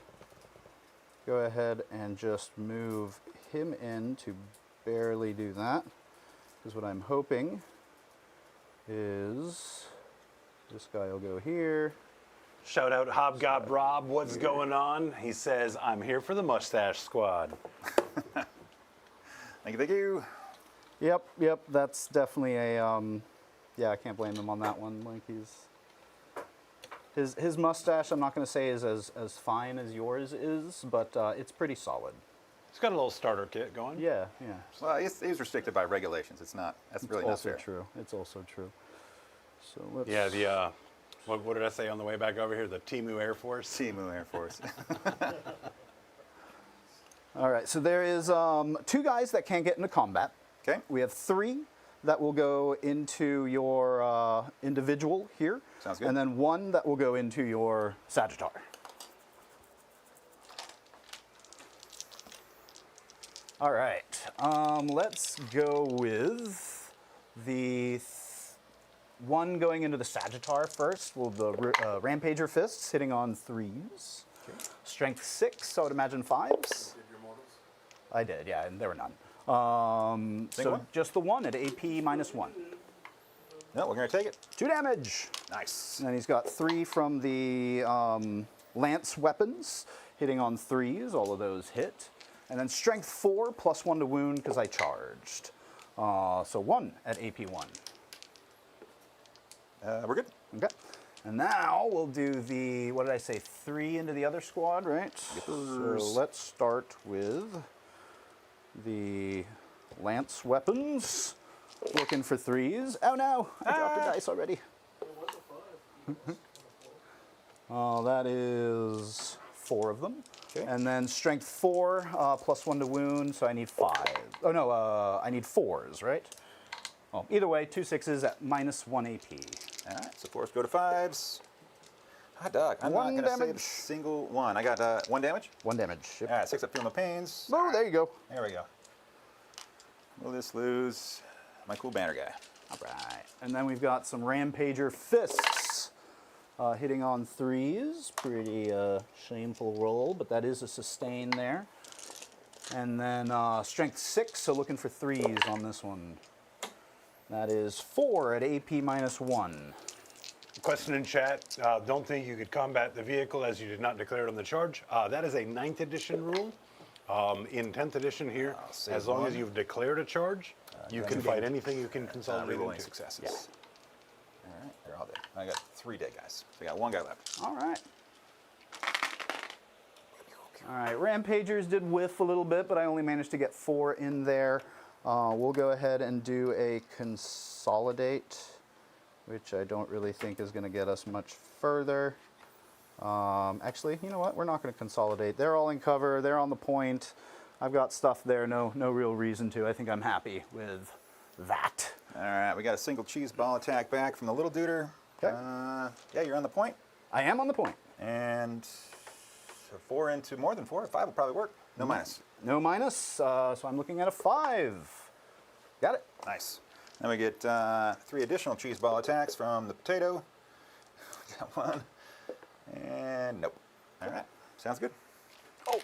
go ahead and just move him in to barely do that. Because what I'm hoping is this guy will go here. Shout out Hobgob Rob, what's going on? He says, I'm here for the Mustache Squad. Thank you. Yep, that's definitely a, yeah, I can't blame him on that one. Like his mustache, I'm not going to say is as fine as yours is, but it's pretty solid. He's got a little starter kit going. Yeah. Well, he's restricted by regulations. It's not. That's really not fair. It's also true. So let's. Yeah, the what did I say on the way back over here? The Timu Air Force. Timu Air Force. All right, so there is 2 guys that can't get into combat. Okay. We have 3 that will go into your individual here. Sounds good. And then 1 that will go into your Sagittar. All right, let's go with the one going into the Sagittar first. Will the Rampager Fists hitting on 3s. Okay. Strength 6, so I would imagine 5s. I did, yeah, and there were none. So one? just the one at AP -1. No, we're going to take it. 2 damage. Nice. And then he's got 3 from the lance weapons, hitting on 3s. All of those hit. And then strength 4 plus 1 to wound because I charged. So 1 at AP1. We're good. Okay. And now we'll do the, what did I say, 3 into the other squad, right? So let's start with the lance weapons. Looking for 3s. Oh no, I dropped a dice already. Oh, that is 4 of them. Okay. And then strength 4 plus 1 to wound, so I need 5. Oh no, I need 4s, right? Oh, either way, 2 6s at -1 AP. All right, so 4s go to 5s. Hot dog. I'm not 1 going to save damage. a single one. I got 1 damage. 1 damage. Yep. All right, 6 up feeling the pains. Oh, there you go. There we go. Will this lose my cool banner guy? All right. And then we've got some Rampager Fists hitting on 3s. Pretty shameful roll, but that is a sustain there. And then strength 6, so looking for 3s on this one. That is 4 at AP -1. Question in chat, don't think you could combat the vehicle as you did not declare it on the charge. That is a 9th edition rule. In 10th edition here, save as long as 1. you've declared a charge, you can fight anything you can consolidate Rerolling into. successes. Yeah. All right, they're all dead. I got 3 dead guys. So I got 1 guy left. All right. All right, Rampagers did whiff a little bit, but I only managed to get 4 in there. We'll go ahead and do a consolidate, which I don't really think is going to get us much further. Actually, you know what? We're not going to consolidate. They're all in cover. They're on the point. I've got stuff there. No real reason to. I think I'm happy with that. All right, we got a single cheese ball attack back from the little duder. Okay. Yeah, you're on the point. I am on the point. And so 4 into more than 4, 5 will probably work. No minus. No minus, so I'm looking at a 5. Got it. Nice. Then we get 3 additional cheese ball attacks from the potato. Got 1. And nope. All right. Sounds good. Oh,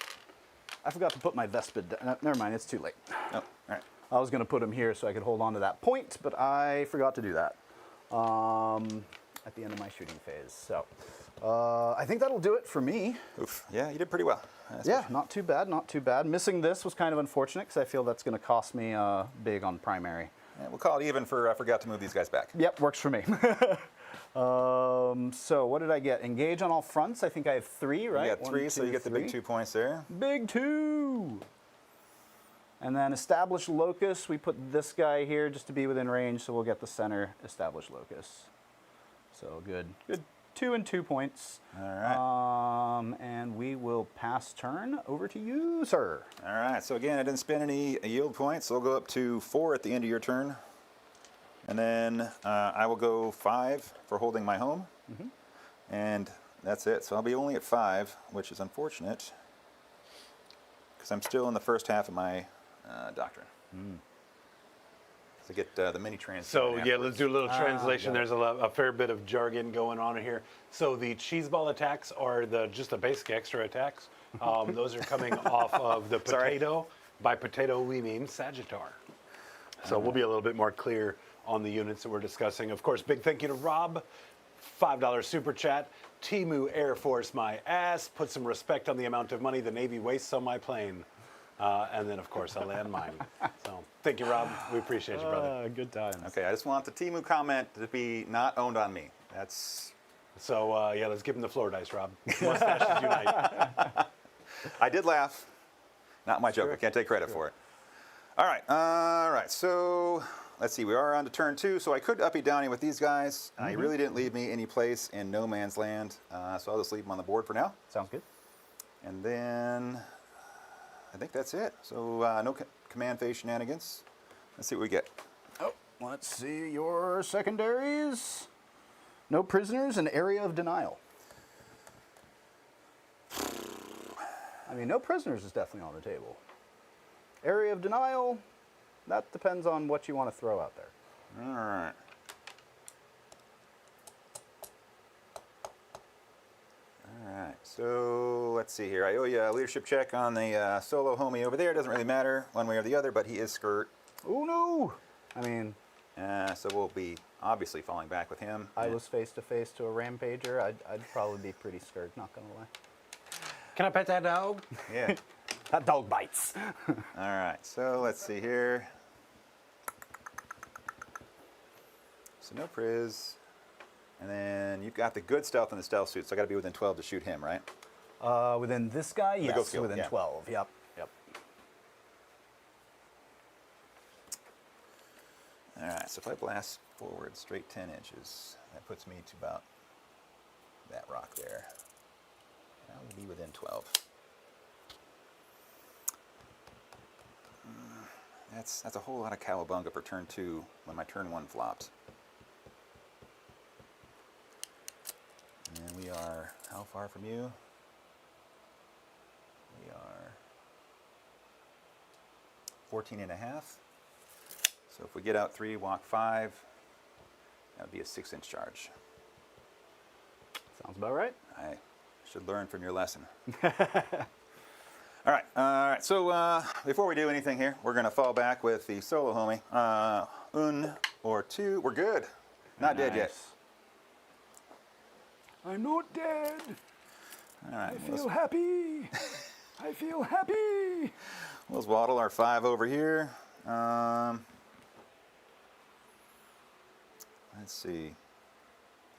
I forgot to put my Vespid. Never mind, it's too late. Oh, all right. I was going to put him here so I could hold on to that point, but I forgot to do that at the end of my shooting phase. So I think that'll do it for me. Oof. Yeah, you did pretty well. Yeah, not too bad, not too bad. Missing this was kind of unfortunate because I feel that's going to cost me big on primary. Yeah, we'll call it even for I forgot to move these guys back. Yep, works for me. So what did I get? Engage on all fronts. I think I have 3, right? You got 3, so you get the big 2 points there. Big 2. And then establish locus. We put this guy here just to be within range, so we'll get the center establish locus. So good 2 and 2 points. All right. And we will pass turn over to you, sir. All right. So again, I didn't spend any yield points, so I'll go up to 4 at the end of your turn. And then I will go 5 for holding my home. And that's it. So I'll be only at 5, which is unfortunate because I'm still in the first half of my doctrine. To get the mini trans. So yeah, let's do a little translation. yeah. There's a fair bit of jargon going on here. So the cheese ball attacks are just the basic extra attacks. Those are coming off of the potato. By potato, we mean Sagittar. So we'll be a little bit more clear on the units that we're discussing. Of course, big thank you to Rob. $5 super chat. Timu Air Force my ass. Put some respect on the amount of money the Navy wastes on my plane. And then, of course, I'll land mine. So thank you, Rob. We appreciate you, brother. Good times. Okay, I just want the Timu comment to be not owned on me. That's. So, yeah, let's give him the floor dice, Rob. Mustaches unite. I did laugh. Not my joke. I can't take credit for it. All right. So let's see. We are on to turn 2. So I could uppy downy with these guys. He really didn't leave me any place in no man's land. So I'll just leave him on the board for now. Sounds good. And then I think that's it. So no command phase shenanigans. Let's see what we get. Oh, let's see your secondaries. No prisoners and area of denial. I mean, no prisoners is definitely on the table. Area of denial, that depends on what you want to throw out there. All right. All right. So let's see here. I owe you a leadership check on the solo homie over there. Doesn't really matter one way or the other, but he is skirt. Oh no! I mean, So we'll be obviously falling back with him. I was face to face to a rampager. I'd probably be pretty scared. Not gonna lie. Can I pet that dog? Yeah. That dog bites. All right. So let's see here. So no priz. And then you've got the good stealth in the stealth suit, so I got to be within 12 to shoot him, right? Within this guy, go yes. skill, Within yeah. 12. Yep. Yep. All right. So if I blast forward straight 10 inches, that puts me to about that rock there. I will be within 12. That's a whole lot of cowabunga for turn 2 when my turn 1 flops. And we are how far from you? We are 14 and a half. So if we get out 3, walk 5, that would be a 6-inch charge. Sounds about right. I should learn from your lesson. All right. So before we do anything here, we're going to fall back with the solo homie. Un or two. We're good. Not dead yet. Nice. I'm not dead. All right. I feel happy. I feel happy. We'll waddle our 5 over here. Let's see.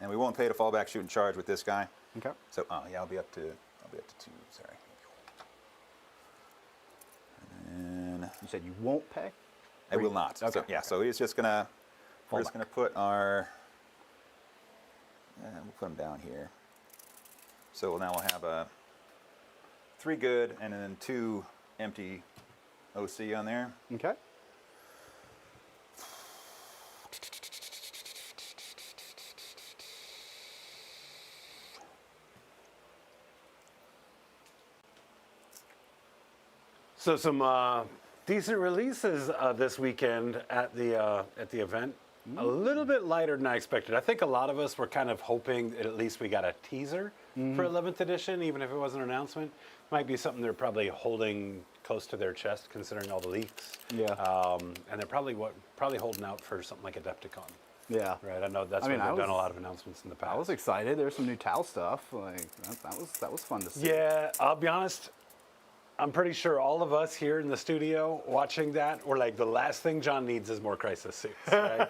And we won't pay to fall back, shoot, and charge with this guy. Okay. So, yeah, I'll be up to 2. Sorry. And then You said you won't pay? I will not. Okay. So, yeah. So he's just gonna. We're just back. gonna put our. We'll put him down here. So now we'll have a 3 good and then 2 empty OC on there. Okay. So some decent releases this weekend at the event. A little bit lighter than I expected. I think a lot of us were kind of hoping that at least we got a teaser for 11th edition, even if it wasn't an announcement. Might be something they're probably holding close to their chest, considering all the leaks. Yeah. And they're probably holding out for something like Adepticon. Yeah. Right. I know that's I mean, where I they've done a was- lot of announcements in the past. I was excited. There's some new Tal stuff. Like that was fun to see. Yeah, I'll be honest. I'm pretty sure all of us here in the studio watching that were like, the last thing John needs is more Crisis suits. Right?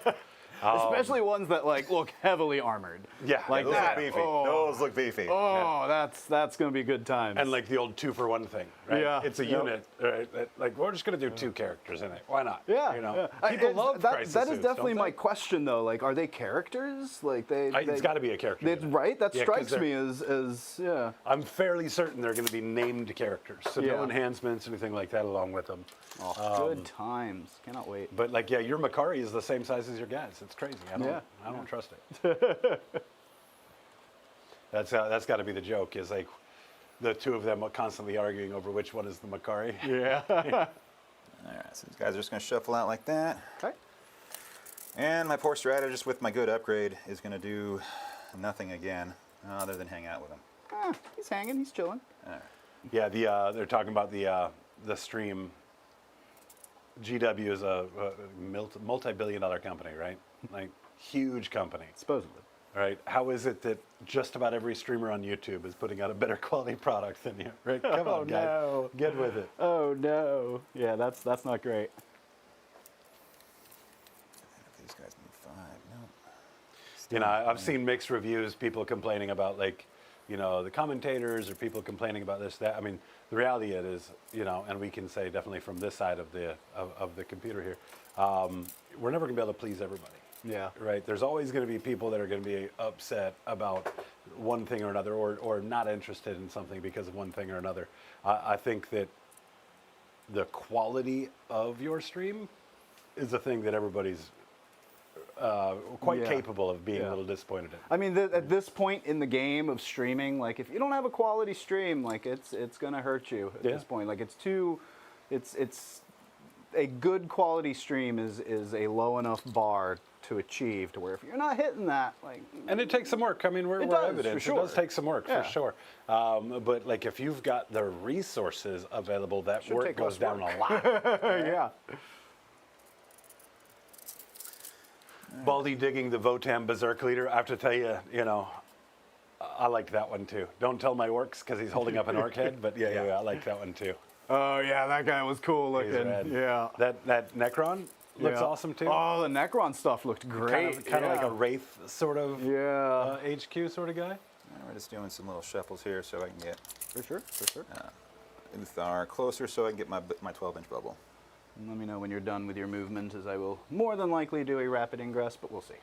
Especially ones that like look heavily armored. Yeah, Like Those that. look beefy. Oh, Those look beefy. that's gonna be good times. And like the old 2-for-1 thing, right? Yeah, It's a yep. unit, right? Like, we're just gonna do 2 characters in it. Why not? yeah, You know, yeah. people It's- love that. Crisis That is suits, definitely don't my they? question though. Like, are they characters? Like It's got to be a character. That's unit. right. That Yeah, 'cause strikes they're- me as yeah. I'm fairly certain they're going to be named characters, so Yeah. no enhancements, anything like that along with them. Oh, good times. Cannot wait. But like, yeah, your Makari is the same size as your guys. It's crazy. I don't trust it. That's got to be the joke. Is like the 2 of them are constantly arguing over which one is the Makari. Yeah. All right, so these guys are just going to shuffle out like that. Okay. And my poor strategist with my good upgrade is going to do nothing again other than hang out with him. He's hanging. He's chilling. All right. Yeah, they're talking about the stream. GW is a multi-billion-dollar company, right? Like huge company, Supposedly. right? How is it that just about every streamer on YouTube is putting out a better quality product than you? Right? Come on, guys, no. get with it. Oh no. Yeah, that's not great. These guys need 5. No. You know, I've seen mixed reviews. People complaining about like, you know, the commentators or people complaining about this, that. I mean, the reality is, you know, and we can say definitely from this side of the computer here, we're never going to be able to please everybody. Yeah. Right. There's always going to be people that are going to be upset about one thing or another, or not interested in something because of one thing or another. I think that the quality of your stream is a thing that everybody's quite Yeah. capable of being Yeah. a little disappointed in. I mean, at this point in the game of streaming, like if you don't have a quality stream, like it's gonna hurt you at Yeah. this point. Like it's a good quality stream is a low enough bar to achieve, to where if you're not hitting that, like, And it takes some work. I mean, we're It does, evidence. for It does sure. take some work, Yeah. for sure. But like, if you've got the resources available, that Should work take goes less down work. a lot. yeah. Baldy digging the Votann Berserk leader. I have to tell you, you know, I liked that one too. Don't tell my orcs because he's holding up an orc head, but yeah, I like that one too. Oh yeah, that guy was cool He's looking. rad. Yeah. That Necron looks Yeah. awesome too. Oh, the Necron stuff looked great. Kind of like yeah. a Wraith sort of Yeah. HQ sort of guy. We're just doing some little shuffles here so I can get For sure, for sure. Uthar closer so I can get my 12-inch bubble. Let me know when you're done with your movement, as I will more than likely do a rapid ingress, but we'll see.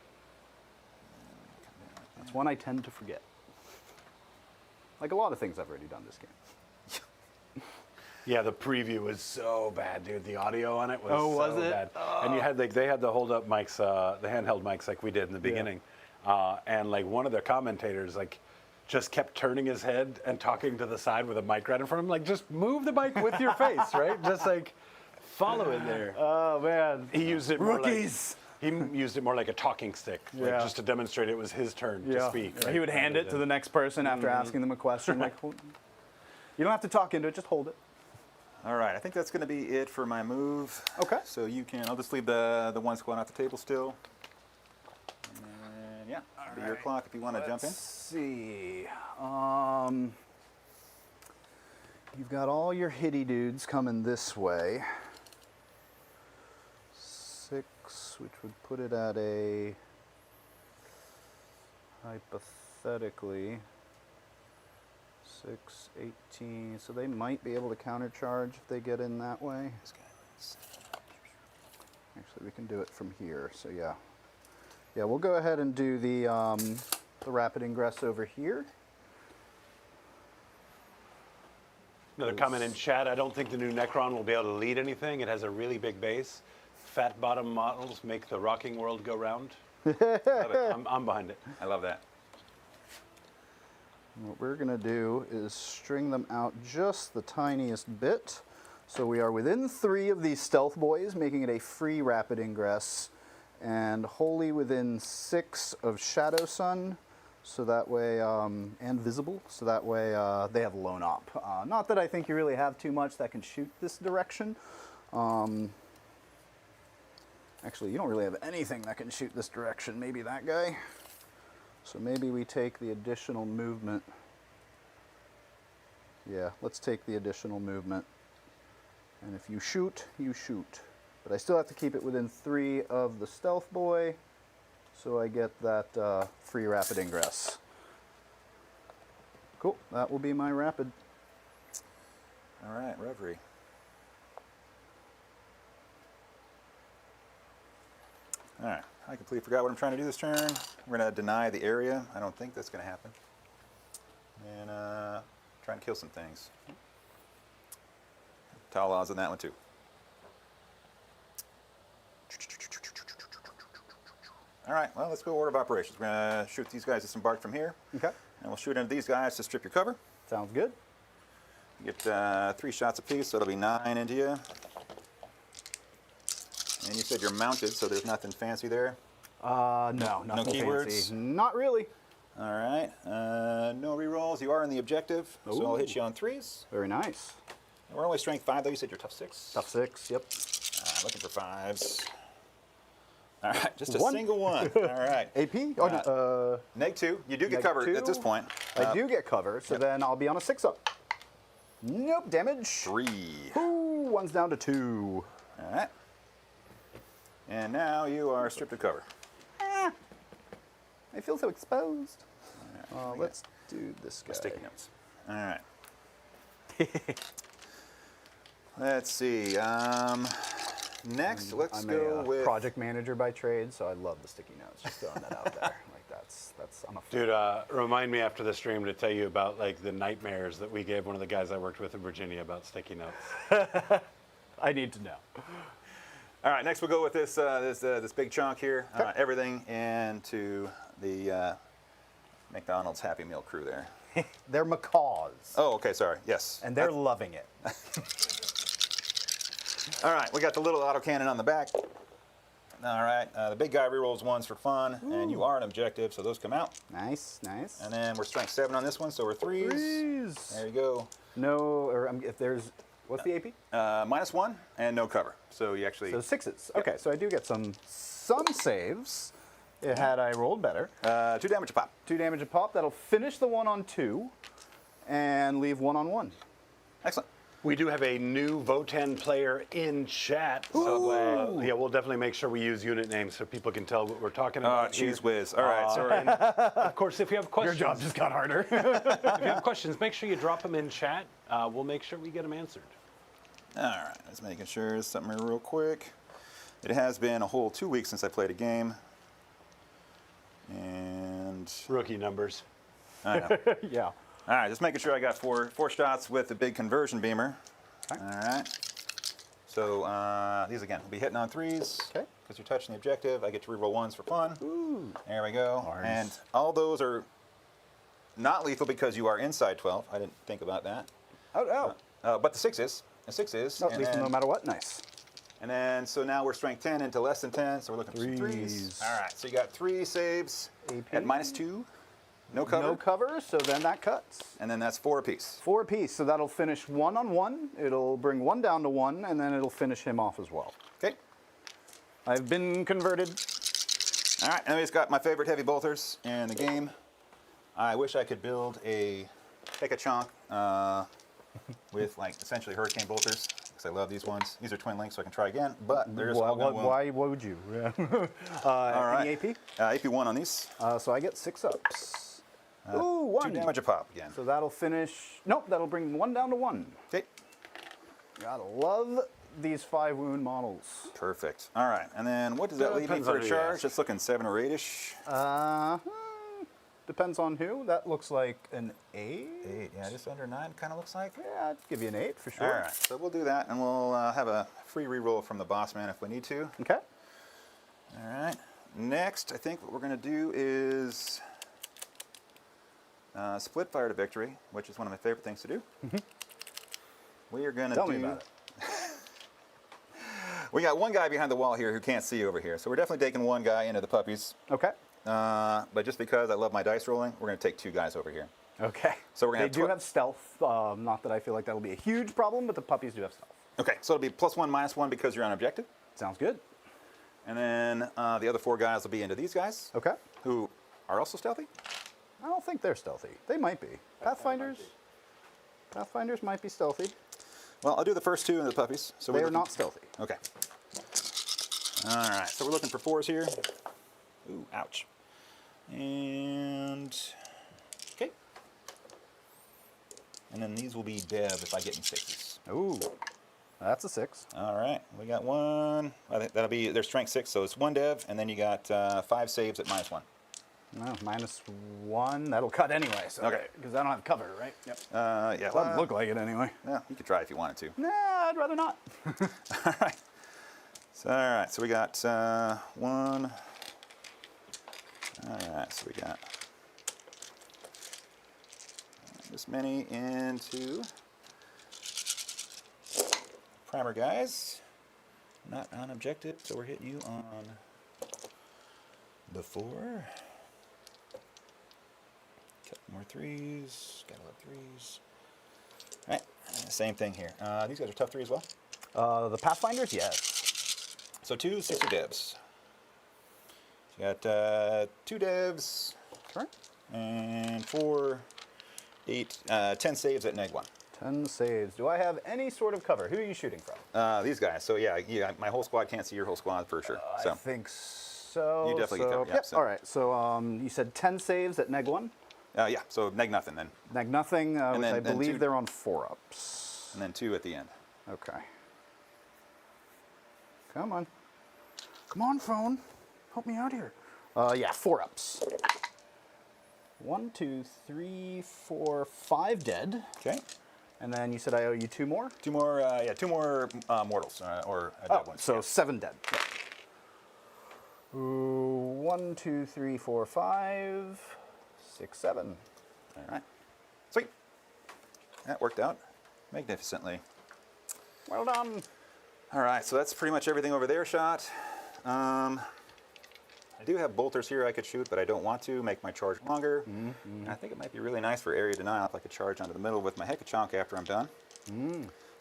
That's one I tend to forget. Like a lot of things I've already done this game. Yeah, the preview was so bad, dude. The audio on it was Oh, was so it? bad. And you had they had the hold up mics, the handheld mics like we did in the beginning. And like one of the commentators like just kept turning his head and talking to the side with a mic right in front of him. Like, just move the mic with your face, right? Just like follow it there. Oh man. He used it more like, Rookies. he used it more like a talking stick, like Yeah. just to demonstrate it was his turn to speak. He right? would hand it to the next person after asking them a question. Like, you don't have to talk into it, just hold it. All right, I think that's going to be it for my move. Okay. So you can, I'll just leave the one squad off the table still. And yeah, be your clock if you want to jump in. Let's see. You've got all your hitty dudes coming this way. 6, which would put it at a, hypothetically, 6, 18. So they might be able to countercharge if they get in that way. Actually, we can do it from here. So yeah. Yeah, we'll go ahead and do the rapid ingress over here. Another comment in chat. I don't think the new Necron will be able to lead anything. It has a really big base. Fat bottom models make the rocking world go round. Love it. I'm behind it. I love that. What we're going to do is string them out just the tiniest bit. So we are within 3 of these stealth boys, making it a free rapid ingress, and wholly within 6 of Shadow Sun, so that way, and visible, so that way they have lone op. Not that I think you really have too much that can shoot this direction. Actually, you don't really have anything that can shoot this direction. Maybe that guy. So maybe we take the additional movement. Yeah, let's take the additional movement. And if you shoot, you shoot. But I still have to keep it within 3 of the stealth boy, so I get that free rapid ingress. Cool, that will be my rapid. All right, Reverie. All right, I completely forgot what I'm trying to do this turn. We're going to deny the area. I don't think that's going to happen. And try and kill some things. Tall odds on that one too. All right, well, let's go order of operations. We're going to shoot these guys disembarked from here. Okay, And we'll shoot into these guys to strip your cover. sounds good. You get 3 shots apiece, so it'll be 9 into you. And you said you're mounted, so there's nothing fancy there. No, nothing keywords? fancy. Not really. All right, no rerolls. You are in the objective, so I'll hit you on 3s. Very nice. We're only strength 5, though. You said you're tough 6. Tough 6, yep. Looking for 5s. All right, just a One. single one. All right. AP? Oh, no, Neg 2. You do get Neg covered 2. at this point. I do get cover, so then I'll be on a 6-up. Nope, damage. 3. Ooh, 1's down to 2. All right. And now you are stripped of cover. I feel so exposed. Let's do this guy. Sticky notes. All right. Let's see. Next, let's I'm go a with project manager by trade, so I love the sticky notes. Just throwing that out there. Like that's I'm a fan. Dude, remind me after the stream to tell you about like the nightmares that we gave one of the guys I worked with in Virginia about sticky notes. I need to know. All right, next we'll go with this this big chunk here. Everything into the McDonald's Happy Meal crew there. They're macaws, Oh, okay, sorry. Yes. and they're loving it. All right, we got the little autocannon on the back. All right. The big guy rerolls 1s for fun, and you are an objective, so those come out. Nice, nice. And then we're strength 7 on this one, so we're 3s. 3s. There you go. No, or if there's, what's the AP? -1 and no cover. So you actually. So 6s. Okay, so I do get some saves. Had I rolled better. 2 damage a pop. 2 damage a pop. That'll finish the 1 on 2 and leave 1 on 1. Excellent. We do have a new Votann player in chat. So yeah, we'll definitely make sure we use unit names so people can tell what we're talking about. Oh, cheese whiz. All right, sorry. And of course, if you have questions, Your job just got harder. if you have questions, make sure you drop them in chat. We'll make sure we get them answered. All right, just making sure something real quick. It has been a whole 2 weeks since I played a game. And Rookie numbers. I know. Yeah. All right, just making sure I got four shots with the big conversion beamer. Okay. All right. So these again will be hitting on 3s. Okay. Because you're touching the objective. I get to reroll 1s for fun. Ooh. There we go. Nice. And all those are not lethal because you are inside 12. I didn't think about that. Oh. But the 6 is. The 6 is. No, and lethal then- no matter what. Nice. And then, so now we're strength 10 into less than 10, so we're looking for some 3s. 3s. All right, so you got 3 saves AP. at -2. No cover. No cover, so then that cuts. And then that's 4 apiece. 4 apiece, so that'll finish 1 on 1. It'll bring 1 down to 1, and then it'll finish him off as well. Okay. I've been converted. All right, and it's got my favorite heavy bolters in the game. I wish I could build take a chunk with like essentially hurricane bolters, because I love these ones. These are twin links, so I can try again, but there's Why would you? All right. Any AP? AP 1 on these. So I get 6 ups. Ooh, 1. 2 damage a pop again. So that'll finish. Nope, that'll bring 1 down to 1. Okay. Gotta love these 5 wound models. Perfect. All right, and then what does that leave me depends for on a who you charge? ask. It's looking 7 or 8-ish. Depends on who. That looks like an 8. 8, yeah, just under 9 kind of looks like. Yeah, I'd give you an 8 for sure. All right, so we'll do that, and we'll have a free reroll from the boss man if we need to. Okay. All right. Next, I think what we're going to do is split fire to victory, which is one of my favorite things to do. We are going to Tell me about it. We got one guy behind the wall here who can't see over here, so we're definitely taking one guy into the puppies. Okay. But just because I love my dice rolling, we're going to take 2 guys over here. Okay. So we're gonna They have do have stealth. Not that I feel like that'll be a huge problem, but the puppies do have stealth. Okay, so it'll be +1, -1 because you're on objective. Sounds good. And then the other 4 guys will be into these guys, Okay. who are also stealthy. I don't think they're stealthy. They might be. Pathfinders might be stealthy. Well, I'll do the first 2 into the puppies. So They we're are not stealthy. Okay. All right, so we're looking for 4s here. Ooh, ouch. And, okay. And then these will be dev if I get in 6s. Ooh. That's a 6. All right, we got 1. I think that'll be their strength 6, so it's 1 dev, and then you got 5 saves at -1. No, -1. That'll cut anyway. So Okay. Because I don't have cover, right? Yep. Yeah. Doesn't look like it anyway. Yeah, you could try if you wanted to. Nah, I'd rather not. All right. All right, so we got 1. All right, so we got this many into primer guys. Not on objective, so we're hitting you on the 4. Couple more 3s. Gotta love 3s. All right, same thing here. These guys are tough 3 as well. The Pathfinders, yes. So 2 6 devs. So you got 2 devs Sure. and 4, 8, 10 saves at -1. 10 saves. Do I have any sort of cover? Who are you shooting from? These guys. So yeah, my whole squad can't see your whole squad for sure. I So think so. You definitely get covered, yeah, Yep. so- All right. So you said 10 saves at -1. yeah, so nothing then, Nothing, which then- I then believe 2 they're on 4-ups. and then 2 at the end. Okay. Come on. Come on, phone. Help me out here. Yeah, 4-ups. 1, 2, 3, 4, 5 dead. Okay. And then you said I owe you 2 more? 2 more. 2 more mortals or dead Oh, ones. so Yeah. 7 dead. Ooh, 1, 2, 3, 4, 5, 6, 7. All right. Sweet. That worked out magnificently. Well done. All right, so that's pretty much everything over there shot. I do have bolters here I could shoot, but I don't want to make my charge longer. And I think it might be really nice for area denial if I could charge onto the middle with my Hekachonk after I'm done.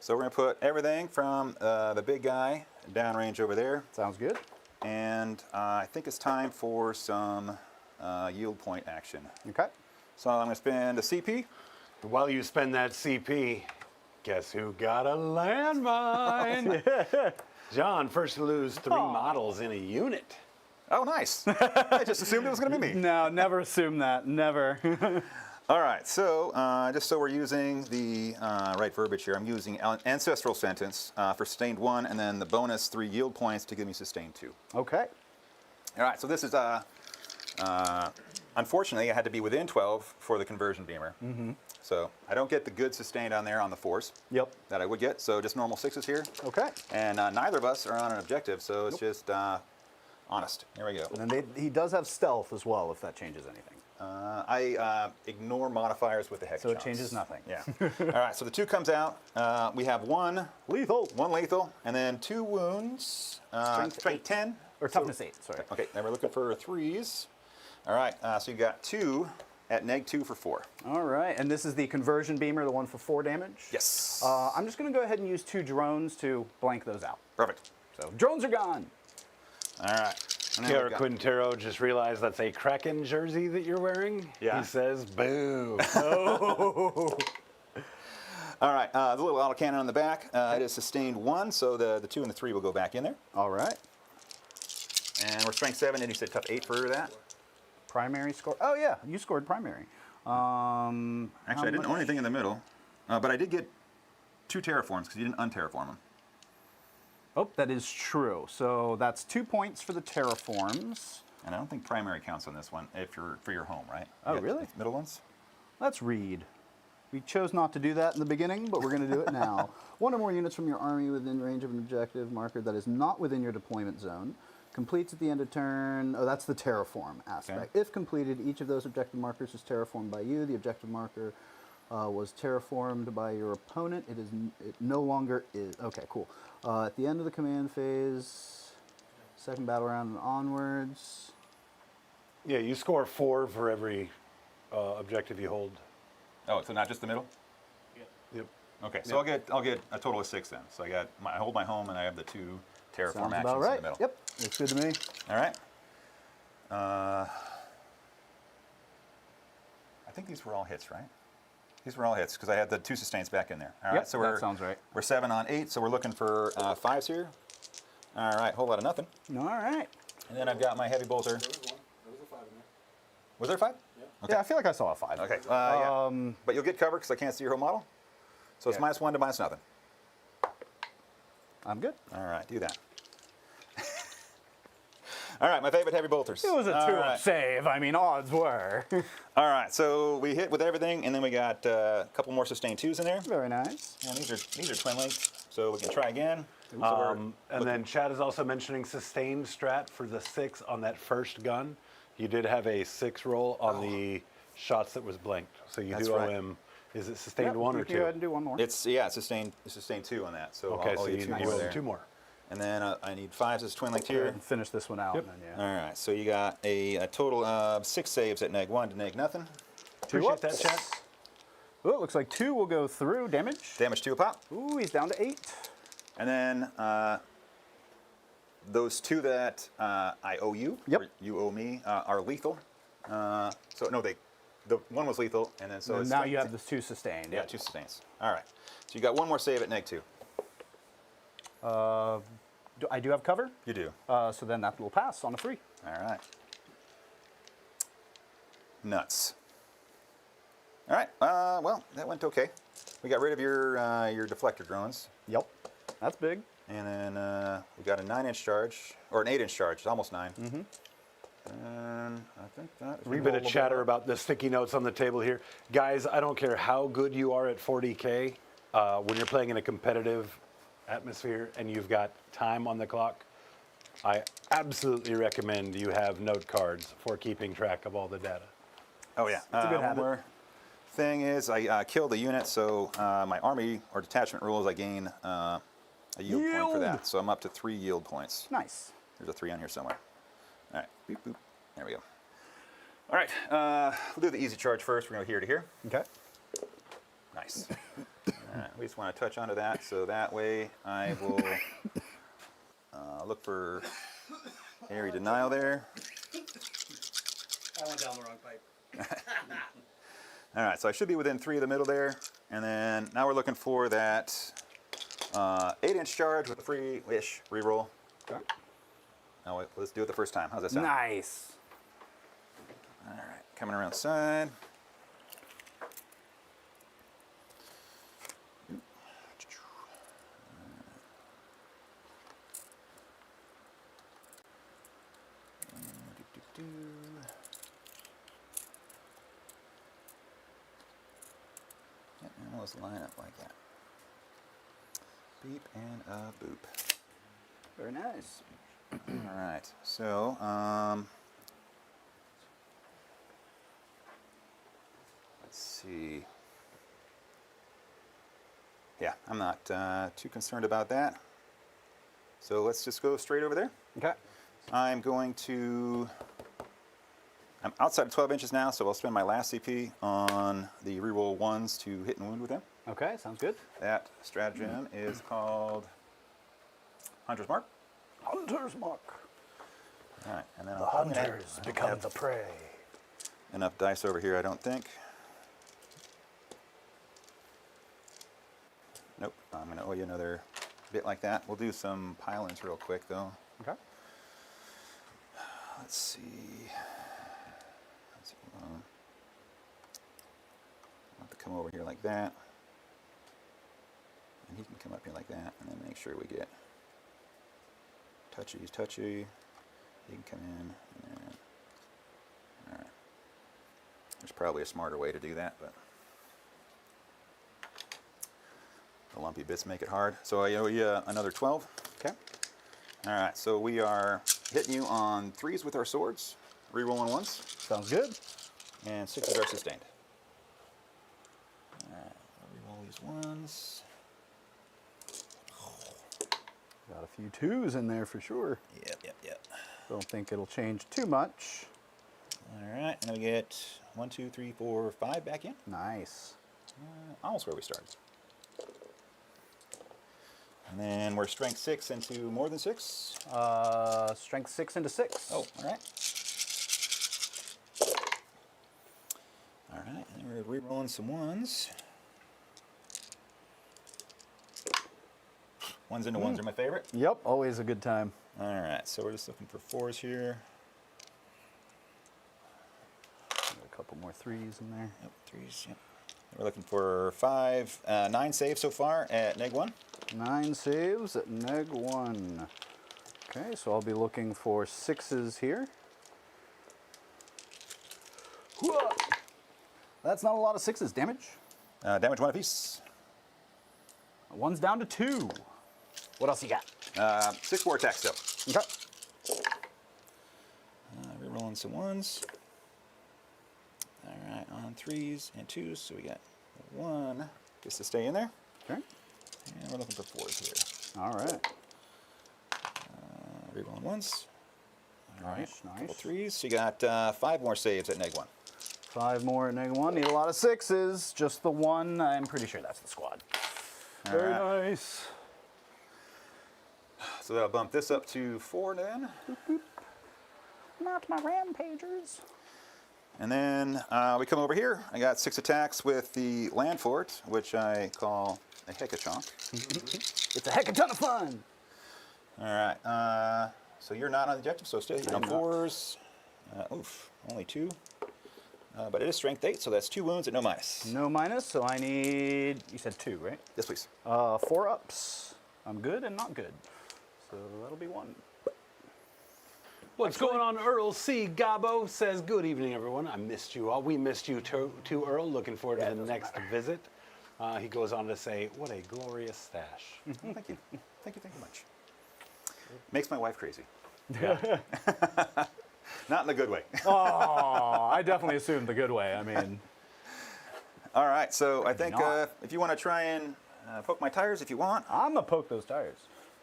So we're going to put everything from the big guy downrange over there. Sounds good. And I think it's time for some yield point action. Okay. So I'm going to spend a CP. While you spend that CP, guess who got a landmine? John, first to lose 3 models in a unit. Oh, nice. I just assumed it was going to be me. No, never assume that. Never. All right, so just so we're using the right verbiage here, I'm using Ancestral Sentence for Sustained 1, and then the bonus 3 yield points to give me Sustained 2. Okay. All right, so this is, unfortunately, I had to be within 12 for the Conversion Beamer. So I don't get the good Sustained on there on the 4s Yep. that I would get, so just normal 6s here. Okay. And neither of us are on an objective, so it's just honest. Here we go. And then he does have stealth as well, if that changes anything. I ignore modifiers with the Hekachonks. So it changes nothing. Yeah. All right, so the 2 comes out. We have 1 Lethal. lethal, and then 2 wounds. Strength 10. Or toughness 8, sorry. Okay, now we're looking for 3s. All right, so you got 2 at -2 for 4. All right, and this is the Conversion Beamer, the one for 4 damage? Yes. I'm just going to go ahead and use 2 drones to blank those out. Perfect. So drones are gone. All right. And then Kiara we've got- Quintero just realized that's a Kraken jersey that you're wearing. Yeah. He says, boo. All right, the little autocannon on the back, it is Sustained 1, so the 2 and the 3 will go back in there. All right. And we're Strength 7, and you said Tough 8 for that? Primary score. Oh, yeah, you scored primary. Actually, I didn't own anything in the middle, but I did get 2 terraforms because you didn't unterraform them. Oh, that is true. So that's 2 points for the terraforms. And I don't think primary counts on this one if you're for your home, right? Oh, You got really? the middle ones? Let's read. We chose not to do that in the beginning, but we're going to do it now. 1 or more units from your army within range of an objective marker that is not within your deployment zone. Completes at the end of turn. Oh, that's the terraform aspect. Okay. If completed, each of those objective markers is terraformed by you. The objective marker was terraformed by your opponent. It no longer is. Okay, cool. At the end of the command phase, second battle round and onwards. Yeah, you score 4 for every objective you hold. Oh, so not just the middle? Yep. Okay, so I'll get a total of 6 then. So I hold my home and I have the 2 terraform Sounds actions about right. in the middle. Yep, looks good to me. All right. I think these were all hits, right? These were all hits because I had the 2 sustains back in there. All right, Yep, so that sounds right. We're 7 on 8, so we're looking for 5s here. All right, whole lot of nothing. All right. And then I've got my heavy bolter. There was 1. There was a 5 in there. Was there 5? Yeah. Okay. Yeah, I feel like I saw a 5. Okay. Yeah. But you'll get cover because I can't see your whole model. So it's Yeah. -1 to -0. I'm good. All right, do that. All right, my favorite heavy bolters. It was a All 2-up right. save. I mean, odds were. All right, so we hit with everything, and then we got a couple more sustained 2s in there. Very nice. And these are twin linked, so we can try again. And then Chad is also mentioning sustained strat for the 6 on that first gun. You did have a 6 roll on the shots that was blanked. So you That's do owe right. him, is it sustained Yep, 1 or you 2? can Go ahead and do one more. It's sustained 2 on that. So Okay, I'll so get you 2 owe more him there. 2 more. And then I need 5s as twin linked Go here. ahead and finish this one out. Yep. And then, All right, so you got a total of 6 saves at -1 to -0. Appreciate that, ups. Chad. Oh, it looks like 2 will go through. Damage. Damage 2 a pop. Ooh, he's down to 8. And then those 2 that I owe you, Yep. or you owe me, are lethal. So no, the one was lethal, and then so And it's now you have the 2 sustained. yeah 2 sustains. All right, so you got 1 more save at -2. I do have cover, You do. so then that will pass on a 3. All right. Nuts. All right. Well, that went okay. We got rid of your deflector drones, Yep. That's big. and then we got a 9-inch charge or an 8-inch charge. It's almost 9. And I think that is A bit of chatter about the sticky notes on the table here. Guys, I don't care how good you are at 40K, when you're playing in a competitive atmosphere and you've got time on the clock, I absolutely recommend you have note cards for keeping track of all the data. Oh yeah. a good one habit. more thing is I killed a unit, so my army or detachment rules I gain a yield point for Yield! that. So I'm up to 3 yield points. Nice. There's a 3 on here somewhere. All right, boop, boop. There we go. All right, we'll do the easy charge first. We're going to go here to here. Okay. Nice. All right, we just want to touch onto that, so that way I will look for area denial there. I went down the wrong pipe. All right, so I should be within 3 of the middle there, and then now we're looking for that 8-inch charge with a free-ish reroll. Okay. Now let's do it the first time. How's that sound? Nice. All right, coming around the side. And let's line up like that. Beep and a boop. Very nice. All right, so let's see. Yeah, I'm not too concerned about that. So let's just go straight over there. Okay. I'm outside of 12 inches now, so I'll spend my last CP on the reroll 1s to hit and wound with them. Okay, sounds good. That stratagem is called Hunter's Mark. Hunter's Mark. All right, and then The I'm gonna hunters become the prey. enough dice over here, I don't think. Nope, I'm going to owe you another bit like that. We'll do some pile-ins real quick, though. Okay. Let's see. I'll have to come over here like that. And he can come up here like that, and then make sure we get touchy. He can come in, and then, all right. There's probably a smarter way to do that, but the lumpy bits make it hard. So I owe you another 12. Okay. All right, so we are hitting you on 3s with our swords, rerolling 1s, Sounds good. and 6s are sustained. All right, reroll these 1s. Got a few 2s in there for sure. Yep. Don't think it'll change too much. All right, and we get 1, 2, 3, 4, 5 back in. Nice. Almost where we started. And then we're strength 6 into more than 6. Strength 6 into 6. Oh, all right. All right, and we're re-rolling some 1s. 1s into 1s are my favorite. Yep, always a good time. All right, so we're just looking for 4s here. Got a couple more 3s in there. Yep, 3s, yep. We're looking for 9 saves so far at neg 1. 9 saves at neg 1. Okay, so I'll be looking for 6s here. Whoa! That's not a lot of 6s. Damage? Damage 1 apiece. 1's down to 2. What else you got? 6 war attacks still. Okay. Rerolling some 1s. All right, on 3s and 2s, so we got 1 just to stay in there. Okay. And we're looking for 4s here. All right. Rerolling 1s. All right, Nice, couple nice. 3s. So you got 5 more saves at neg 1. 5 more at neg 1. Need a lot of 6s. Just the 1. I'm pretty sure that's the squad. Very nice. So that'll bump this up to 4 then. Not my rampagers. And then we come over here. I got 6 attacks with the land fort, which I call a heckachonk. It's a heck of a ton of fun. All right. So you're not on the objective, so stay here on I'm not. 4s. Oof, only 2. But it is strength 8, so that's 2 wounds at no minus. No minus, so I need, you said 2, right? Yes, please. 4 ups. I'm good and not good. So that'll be 1. What's going on, Earl C. Gabo says, good evening, everyone. I missed you all. We missed you too, Earl. Looking forward to the next visit. He goes on to say, what a glorious stash. Oh, thank you. Thank you much. Makes my wife crazy. Yeah. Not in a good way. Oh, I definitely assumed the good way. I mean, All right, so I think not. if you want to try and poke my tires if you want. I'm going to poke those tires.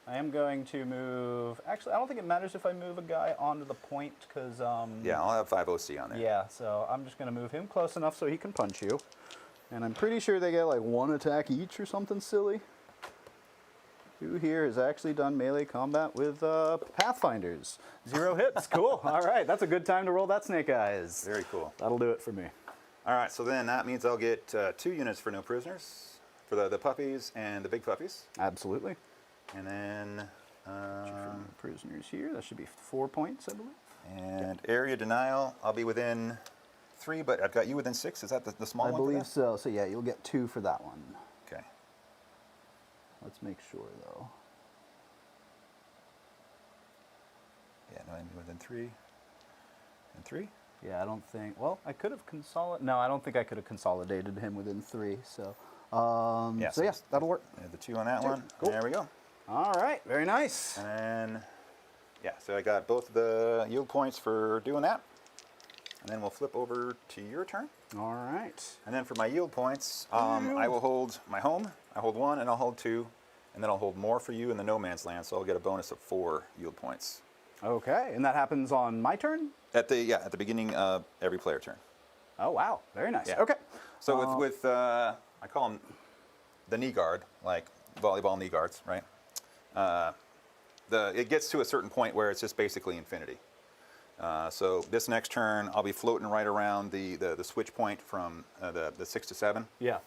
I am going to move. Actually, I don't think it matters if I move a guy onto the point because. Yeah, I'll have 5 OC on there. Yeah, so I'm just going to move him close enough so he can punch you. And I'm pretty sure they get like 1 attack each or something silly. Who here has actually done melee combat with Pathfinders? 0 hits. Cool. All right, that's a good time to roll that Snake Eyes. Very cool. That'll do it for me. All right, so then that means I'll get 2 units for no prisoners for the puppies and the big puppies. Absolutely. And then, Prisoners here. That should be 4 points, I believe. and area denial, I'll be within 3, but I've got you within 6. Is that the small I one? for believe that? so. So yeah, you'll get 2 for that one. Okay. Let's make sure though. Yeah, no, I'm within 3. And 3? Yeah, I don't think. Well, I could have consolidated. No, I don't think I could have consolidated him within 3. So, Yeah, so yeah, that'll work. The 2 on that one. Cool. There we go. All right, very nice. And then, yeah, so I got both the yield points for doing that. And then we'll flip over to your turn. All right. And then for my yield points, I will hold my home. I hold 1 and I'll hold 2. And then I'll hold more for you in the no man's land, so I'll get a bonus of 4 yield points. Okay, and that happens on my turn? At the beginning of every player turn. Oh, wow. Very nice. Yeah. Okay. So with I call them the knee guard, like volleyball knee guards, right? It gets to a certain point where it's just basically infinity. So this next turn, I'll be floating right around the switch point from the 6 to 7. Yeah.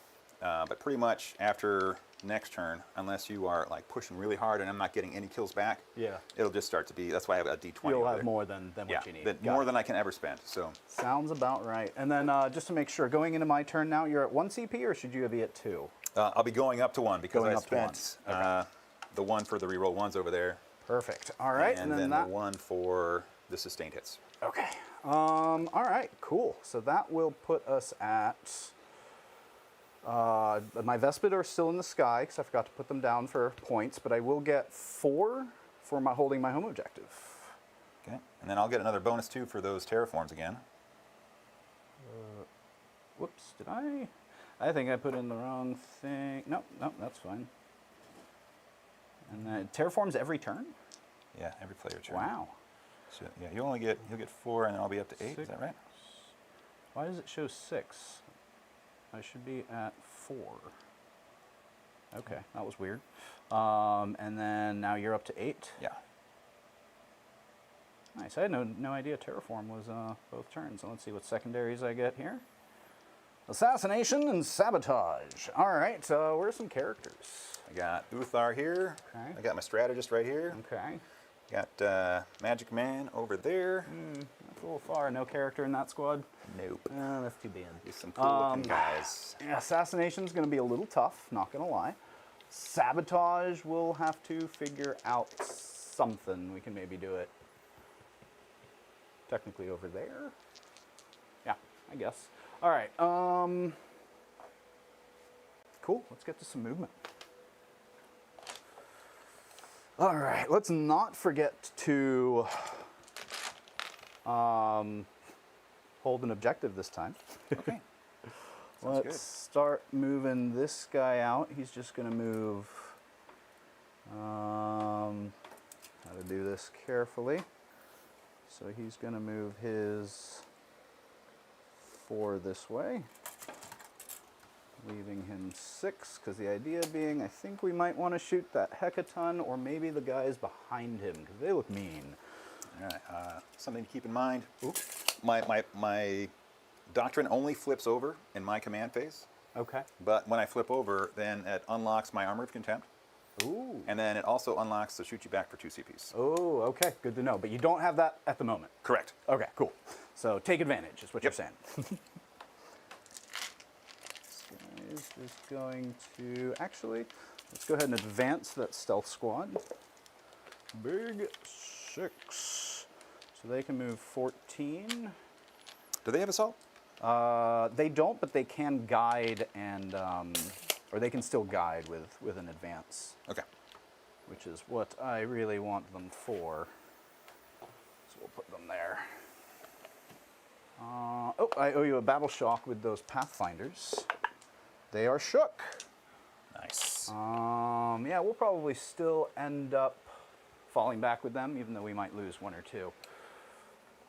But pretty much after next turn, unless you are like pushing really hard and I'm not getting any kills back, Yeah. it'll just start to be. That's why I have a D20. You'll over have there. more than Yeah, what you need. more than I can ever spend. So Sounds about right. And then just to make sure, going into my turn now, you're at 1 CP or should you be at 2? I'll be going up to 1 because Going I up to 1. spent the 1 for the reroll 1s over there, Perfect. All right. and then then that. the 1 for the sustained hits. Okay. All right. Cool. So that will put us at. My Vespid are still in the sky because I forgot to put them down for points, but I will get 4 for my holding my home objective. Okay, and then I'll get another bonus 2 for those terraforms again. Whoops, did I? I think I put in the wrong thing. Nope, that's fine. And then terraforms every turn? Yeah, every player turn. Wow. So yeah, you'll get 4, and then I'll be up to 8. Is that right? Why does it show 6? I should be at 4. Okay, that was weird. And then now you're up to 8. Yeah. Nice. I had no idea Terraform was both turns. So let's see what secondaries I get here. Assassination and Sabotage. All right, so where's some characters? I got Uthar here. Okay. I got my strategist right here. Okay. Got Magic Man over there. That's a little far. No character in that squad? Nope. That's too bad. There's some cool looking guys. Yeah, Assassination's going to be a little tough, not going to lie. Sabotage, we'll have to figure out something. We can maybe do it technically over there. Yeah, I guess. All right. Cool. Let's get to some movement. All right. Let's not forget to hold an objective this time. Okay. Sounds Let's good. start moving this guy out. He's just going to move. How to do this carefully. So he's going to move his 4 this way, leaving him 6, because the idea being I think we might want to shoot that Hecaton or maybe the guys behind him, because they look mean. All right. Something to keep in mind. My doctrine only flips over in my command phase, Okay. but when I flip over, then it unlocks my Armor of Contempt, Ooh. and then it also unlocks the shoot you back for 2 CPs. Oh, okay. Good to know. But you don't have that at the moment. Correct. Okay, cool. So take advantage is what Yep. you're saying. This guy is going to, actually, let's go ahead and advance that stealth squad. Big 6. So they can move 14. Do they have assault? They don't, but they can guide and, or they can still guide with an advance, Okay. which is what I really want them for. So we'll put them there. Oh, I owe you a battle shock with those Pathfinders. They are shook. Nice. Yeah, we'll probably still end up falling back with them, even though we might lose one or two.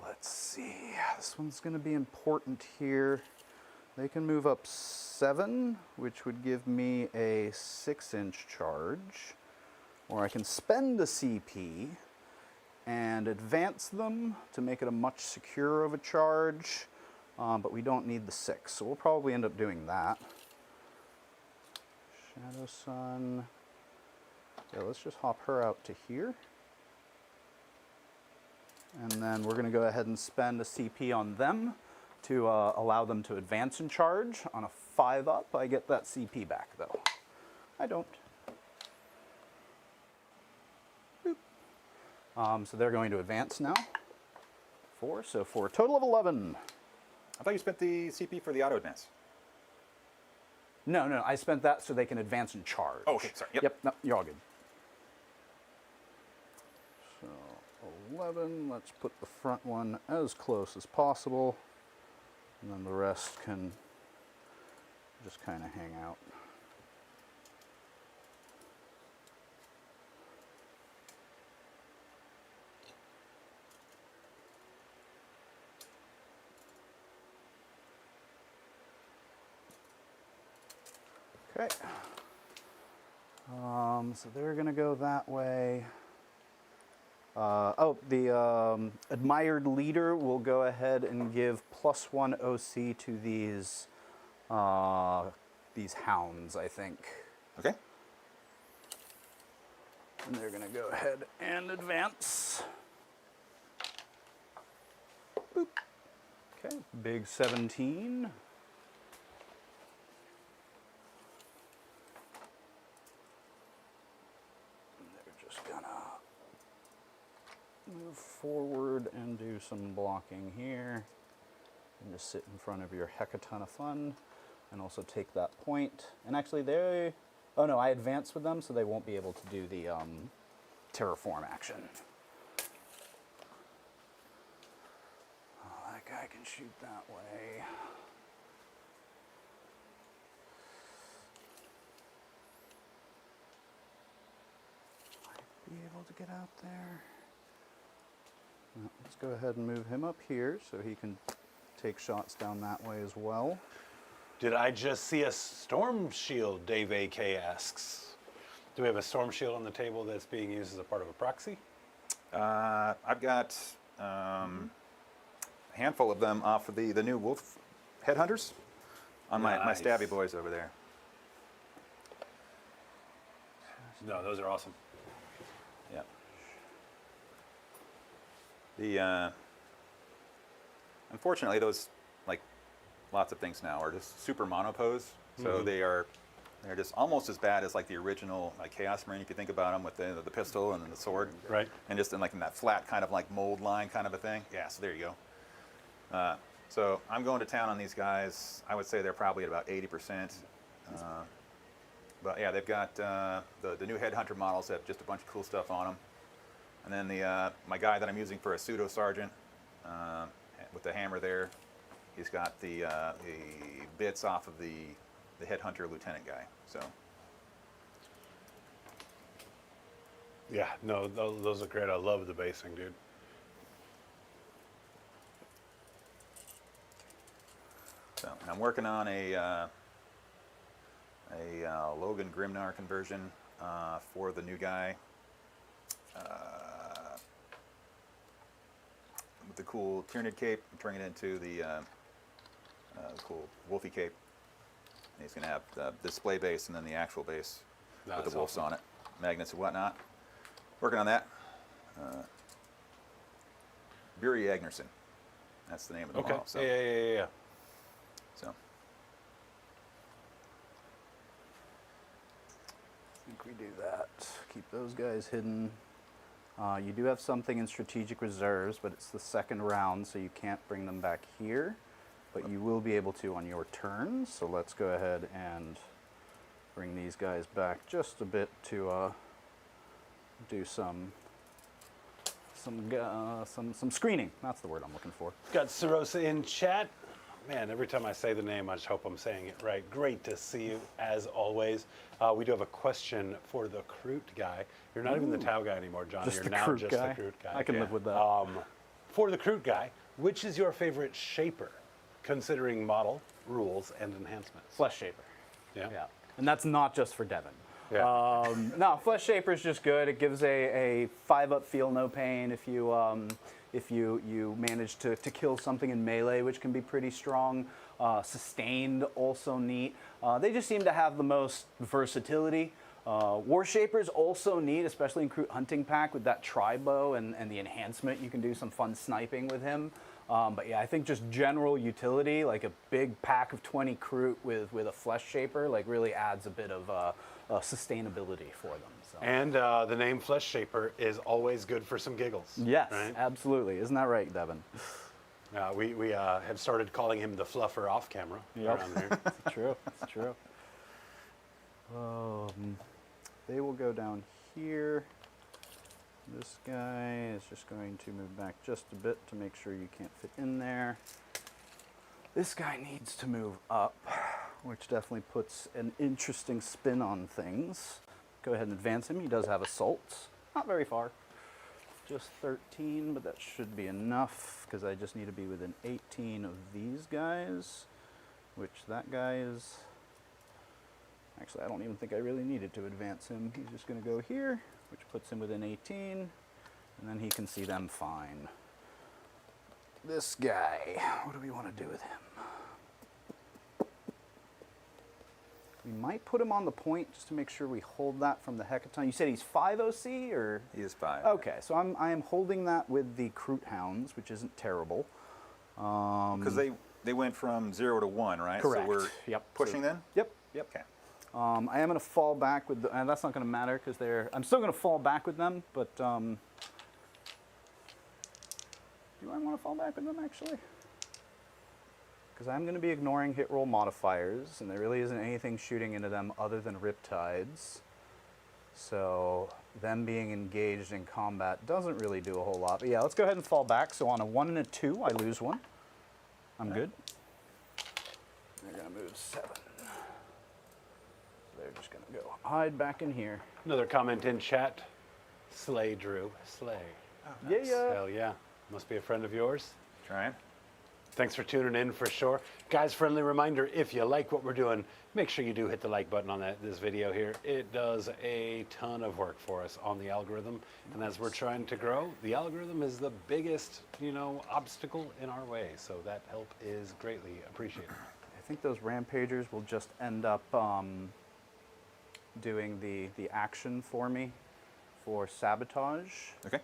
Let's see. This one's going to be important here. They can move up 7, which would give me a 6-inch charge. Or I can spend a CP and advance them to make it a much secure of a charge. But we don't need the 6, so we'll probably end up doing that. Shadow Sun. Yeah, let's just hop her out to here. And then we're going to go ahead and spend a CP on them to allow them to advance and charge. On a 5-up, I get that CP back, though. I don't. Boop. So they're going to advance now. 4, so for a total of 11. I thought you spent the CP for the auto advance. No, I spent that so they can advance and charge. Oh, okay, sorry. Yep, no, you're all good. So 11, let's put the front one as close as possible. And then the rest can just kind of hang out. Okay. So they're going to go that way. The admired leader will go ahead and give +1 OC to these hounds, I think. Okay. And they're going to go ahead and advance. Boop. Okay, big 17. Move forward and do some blocking here. And just sit in front of your hecaton of fun. And also take that point. And actually they... Oh no, I advanced with them, so they won't be able to do the terraform action. Oh, that guy can shoot that way. Might be able to get out there. Let's go ahead and move him up here so he can take shots down that way as well. Did I just see a storm shield, Dave AK asks. Do we have a storm shield on the table that's being used as a part of a proxy? I've got a handful of them off of the new wolf headhunters on my Nice. stabby boys over there. No, those are awesome. Yeah. The unfortunately, those, like lots of things now, are just super monopose. So they're just almost as bad as like the original like Chaos Marine, if you think about them, with the pistol and the sword. Right. And just in that flat kind of like mold line kind of a thing. Yeah. So there you go. So I'm going to town on these guys. I would say they're probably at about 80%. But yeah, they've got the new Headhunter models have just a bunch of cool stuff on them. And then my guy that I'm using for a pseudo sergeant with the hammer there, he's got the bits off of the Headhunter lieutenant guy. So Yeah, no, those are great. I love the basing, dude. So I'm working on a Logan Grimnar conversion for the new guy. With the cool Tyranid cape, I'm turning it into the cool Wolfie cape. And he's going to have the display base and then the actual base with That's the wolves awesome. on it, magnets and whatnot. Working on that. Buri Agnerson, that's the name of the Okay. model. So, Yeah. so I think we do that. Keep those guys hidden. You do have something in strategic reserves, but it's the second round, so you can't bring them back here. But you will be able to on your turn. So let's go ahead and bring these guys back just a bit to do some screening. That's the word I'm looking for. Got Sirosa in chat. Man, every time I say the name, I just hope I'm saying it right. Great to see you, as always. We do have a question for the Kroot guy. You're not even the Tau guy anymore, John. Just You're the now Kroot just guy. the Kroot guy. I can live with that. For the Kroot guy, which is your favorite shaper, considering model, rules, and enhancements? Flesh Shaper. Yeah? Yeah. And that's not just for Devin. Yeah. No, Flesh Shaper is just good. It gives a 5-up feel no pain if you manage to kill something in melee, which can be pretty strong. Sustained, also neat. They just seem to have the most versatility. War Shaper's also neat, especially in Kroot Hunting Pack with that tri-bow and the enhancement. You can do some fun sniping with him. But yeah, I think just general utility, like a big pack of 20 Kroot with a Flesh Shaper, like really adds a bit of sustainability for them. So. And the name Flesh Shaper is always good for some giggles. Yes, right? absolutely. Isn't that right, Devin? We have started calling him the Fluffer off camera around here. It's true. It's true. They will go down here. This guy is just going to move back just a bit to make sure you can't fit in there. This guy needs to move up, which definitely puts an interesting spin on things. Go ahead and advance him. He does have assaults. Not very far. Just 13, but that should be enough because I just need to be within 18 of these guys, which that guy is. Actually, I don't even think I really needed to advance him. He's just going to go here, which puts him within 18, and then he can see them fine. This guy, what do we want to do with him? We might put him on the point just to make sure we hold that from the Hecaton. You said he's 5 OC, or? He is 5. Okay, so I am holding that with the Kroot Hounds, which isn't terrible. Because they went from 0 to 1, right? Correct. So we're pushing then? Yep. Okay. I am going to fall back with, and that's not going to matter because I'm still going to fall back with them, but do I want to fall back with them actually? Because I'm going to be ignoring hit roll modifiers, and there really isn't anything shooting into them other than Riptides. So them being engaged in combat doesn't really do a whole lot. But yeah, let's go ahead and fall back. So on a 1 and a 2, I lose 1. I'm good. They're going to move 7. They're just going to go hide back in here. Another comment in chat. Slay, Drew. Slay. Oh, nice. Yeah. Hell yeah. Must be a friend of yours. Trying. Thanks for tuning in for sure. Guys, friendly reminder, if you like what we're doing, make sure you do hit the like button on this video here. It does a ton of work for us on the algorithm. And as we're trying to grow, the algorithm is the biggest, obstacle in our way. So that help is greatly appreciated. I think those Rampagers will just end up doing the action for me for sabotage. Okay.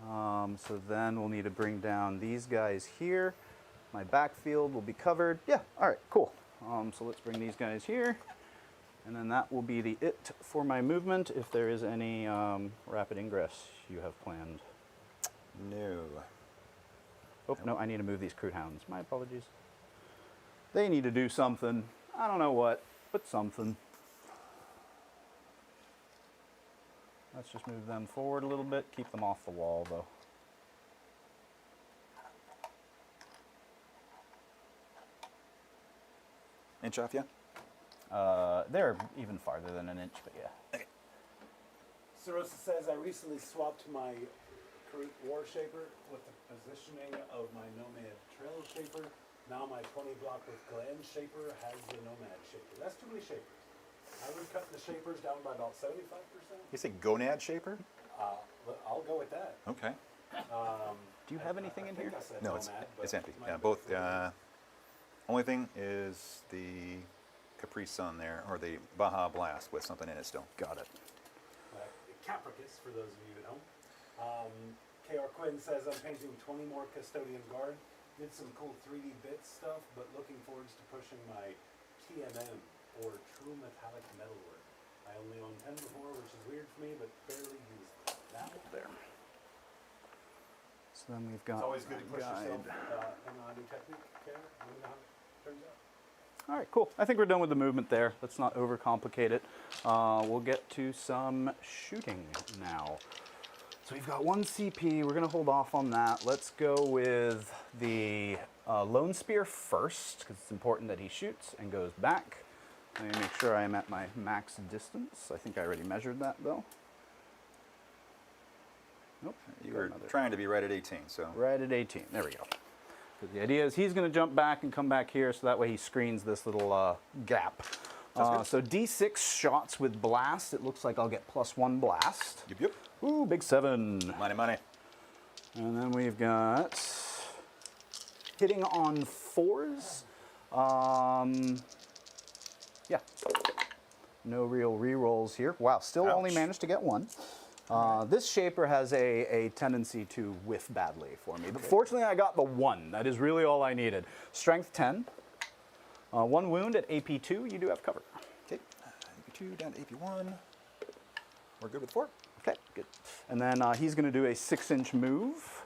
So then we'll need to bring down these guys here. My backfield will be covered. Yeah, all right, cool. So let's bring these guys here. And then that will be it for my movement if there is any rapid ingress you have planned. No. Oh, no, I need to move these Kroot Hounds. My apologies. They need to do something. I don't know what, but something. Let's just move them forward a little bit, keep them off the wall though. Inch off, yeah? They're even farther than an inch, but yeah. Sarosa says, I recently swapped my Kroot War Shaper with the positioning of my Nomad Trail Shaper. Now my 20 block with Gland Shaper has the Nomad Shaper. That's too many Shapers. I would cut the Shapers down by about 75%. You say gonad shaper? I'll go with that. Okay. Do you have anything in here? I said No, Nomad, but it's empty. might Yeah, be both. different. Only thing is the Capri Sun there, or the Baja Blast with something in it still. Got it. Capricus, for those of you at home. KR Quinn says, I'm painting 20 more Custodian Guard. Did some cool 3D bit stuff, but looking forward to pushing my TMM, or True Metallic Metalwork. I only owned 10 before, which is weird for me, but barely used them. That There. So then we've got It's always good to push guide. yourself in a new technique, KR. Let me know how it turns out. All right, cool. I think we're done with the movement there. Let's not overcomplicate it. We'll get to some shooting now. So we've got 1 CP. We're going to hold off on that. Let's go with the Lone Spear first, because it's important that he shoots and goes back. Let me make sure I am at my max distance. I think I already measured that, though. Nope. You were trying to be right at 18, so. Right at 18. There we go. Because the idea is he's going to jump back and come back here, so that way he screens this little gap. So D6 shots with blast. It looks like I'll get +1 blast. Yep, yep. Ooh, big 7. Money, money. And then we've got hitting on 4s. Yeah. No real rerolls here. Wow, still only Ouch. managed to get 1. This shaper has a tendency to whiff badly for me. But fortunately, I got the 1. That is really all I needed. Strength 10. 1 wound at AP 2. You do have cover. Okay. AP2 down to AP1. We're good with 4. Okay, good. And then he's going to do a 6-inch move,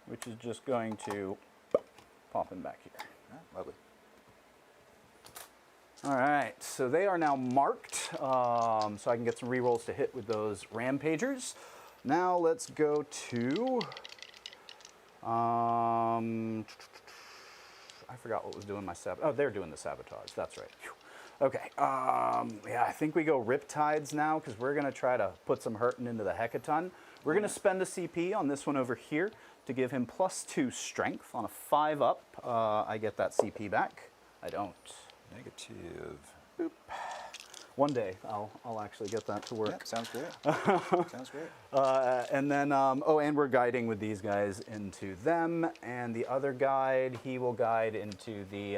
which is just going to pop him back here. Lovely. All right, so they are now marked, so I can get some rerolls to hit with those rampagers. Now let's go to, I forgot what was doing my sabotage. Oh, they're doing the sabotage, that's right. Phew. Okay, yeah, I think we go Riptides now, because we're gonna try to put some hurting into the Hecaton. We're gonna spend a CP on this one over here to give him +2 strength. On a 5-up, I get that CP back. I don't. Negative. Boop. One day I'll actually get that to work. Yep, sounds great. Sounds great. And then, oh, and we're guiding with these guys into them. And the other guide, he will guide into the,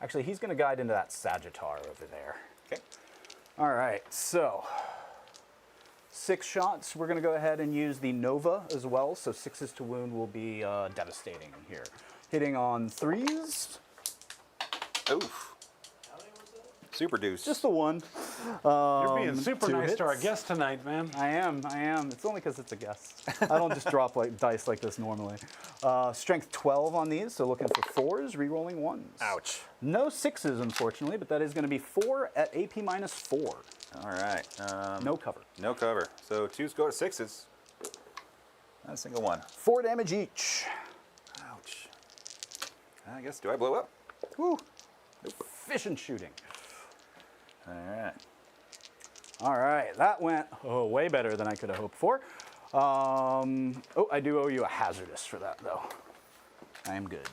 actually, he's going to guide into that Sagittar over there. Okay. All right, so 6 shots. We're going to go ahead and use the Nova as well. So 6s to wound will be devastating here. Hitting on 3s. Oof. Super deuce. Just the 1. You're being super 2 nice to our hits. guest tonight, man. I am. It's only because it's a guest. I don't just drop dice like this normally. Strength 12 on these, so looking for 4s, re-rolling 1s. Ouch. No 6s, unfortunately, but that is going to be 4 at AP -4. All right. No cover. No cover. So 2s go to 6s. Not a single one. 4 damage each. Ouch. I guess, do I blow up? Woo. Efficient shooting. All right. All right, that went way better than I could have hoped for. Oh, I do owe you a hazardous for that, though. I am good.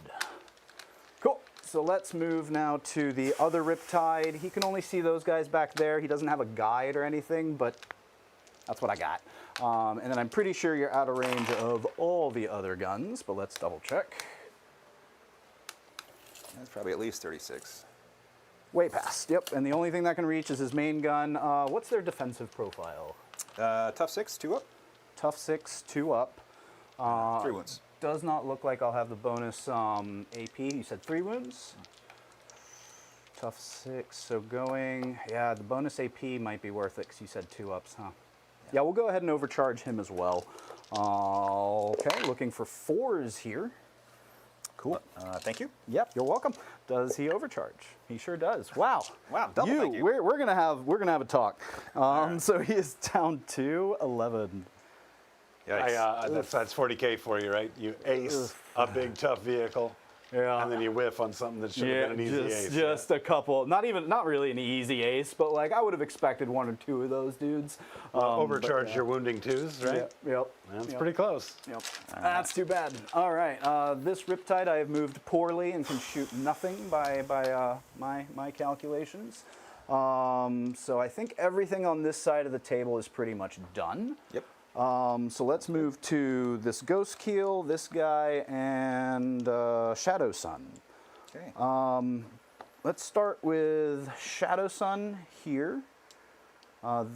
Cool. So let's move now to the other Riptide. He can only see those guys back there. He doesn't have a guide or anything, but that's what I got. And then I'm pretty sure you're out of range of all the other guns, but let's double check. That's probably at least 36. Way past, yep. And the only thing that can reach is his main gun. What's their defensive profile? Tough 6, 2 up. Tough 6, 2 up. 3 wounds. Does not look like I'll have the bonus AP. You said 3 wounds? Tough 6, so going, yeah, the bonus AP might be worth it because you said 2 ups, huh? Yeah, we'll go ahead and overcharge him as well. Okay, looking for 4s here. Cool. Thank you. Yep, you're welcome. Does he overcharge? He sure does. Wow. Wow, double thank you. We're gonna have a talk. So he is down to 11. Yikes. That's 40k for you, right? You ace a big tough vehicle, Yeah. and then you whiff on something that should have been an easy ace. just a couple. Not really an easy ace, but like I would have expected 1 or 2 of those dudes. Overcharge but, yeah. your wounding 2s, right? Yep. That's pretty close. Yep. That's too bad. All right. This Riptide I have moved poorly and can shoot nothing by my calculations. So I think everything on this side of the table is pretty much done. Yep. So let's move to this Ghost Keel, this guy, and Shadow Sun. Okay. Let's start with Shadow Sun here.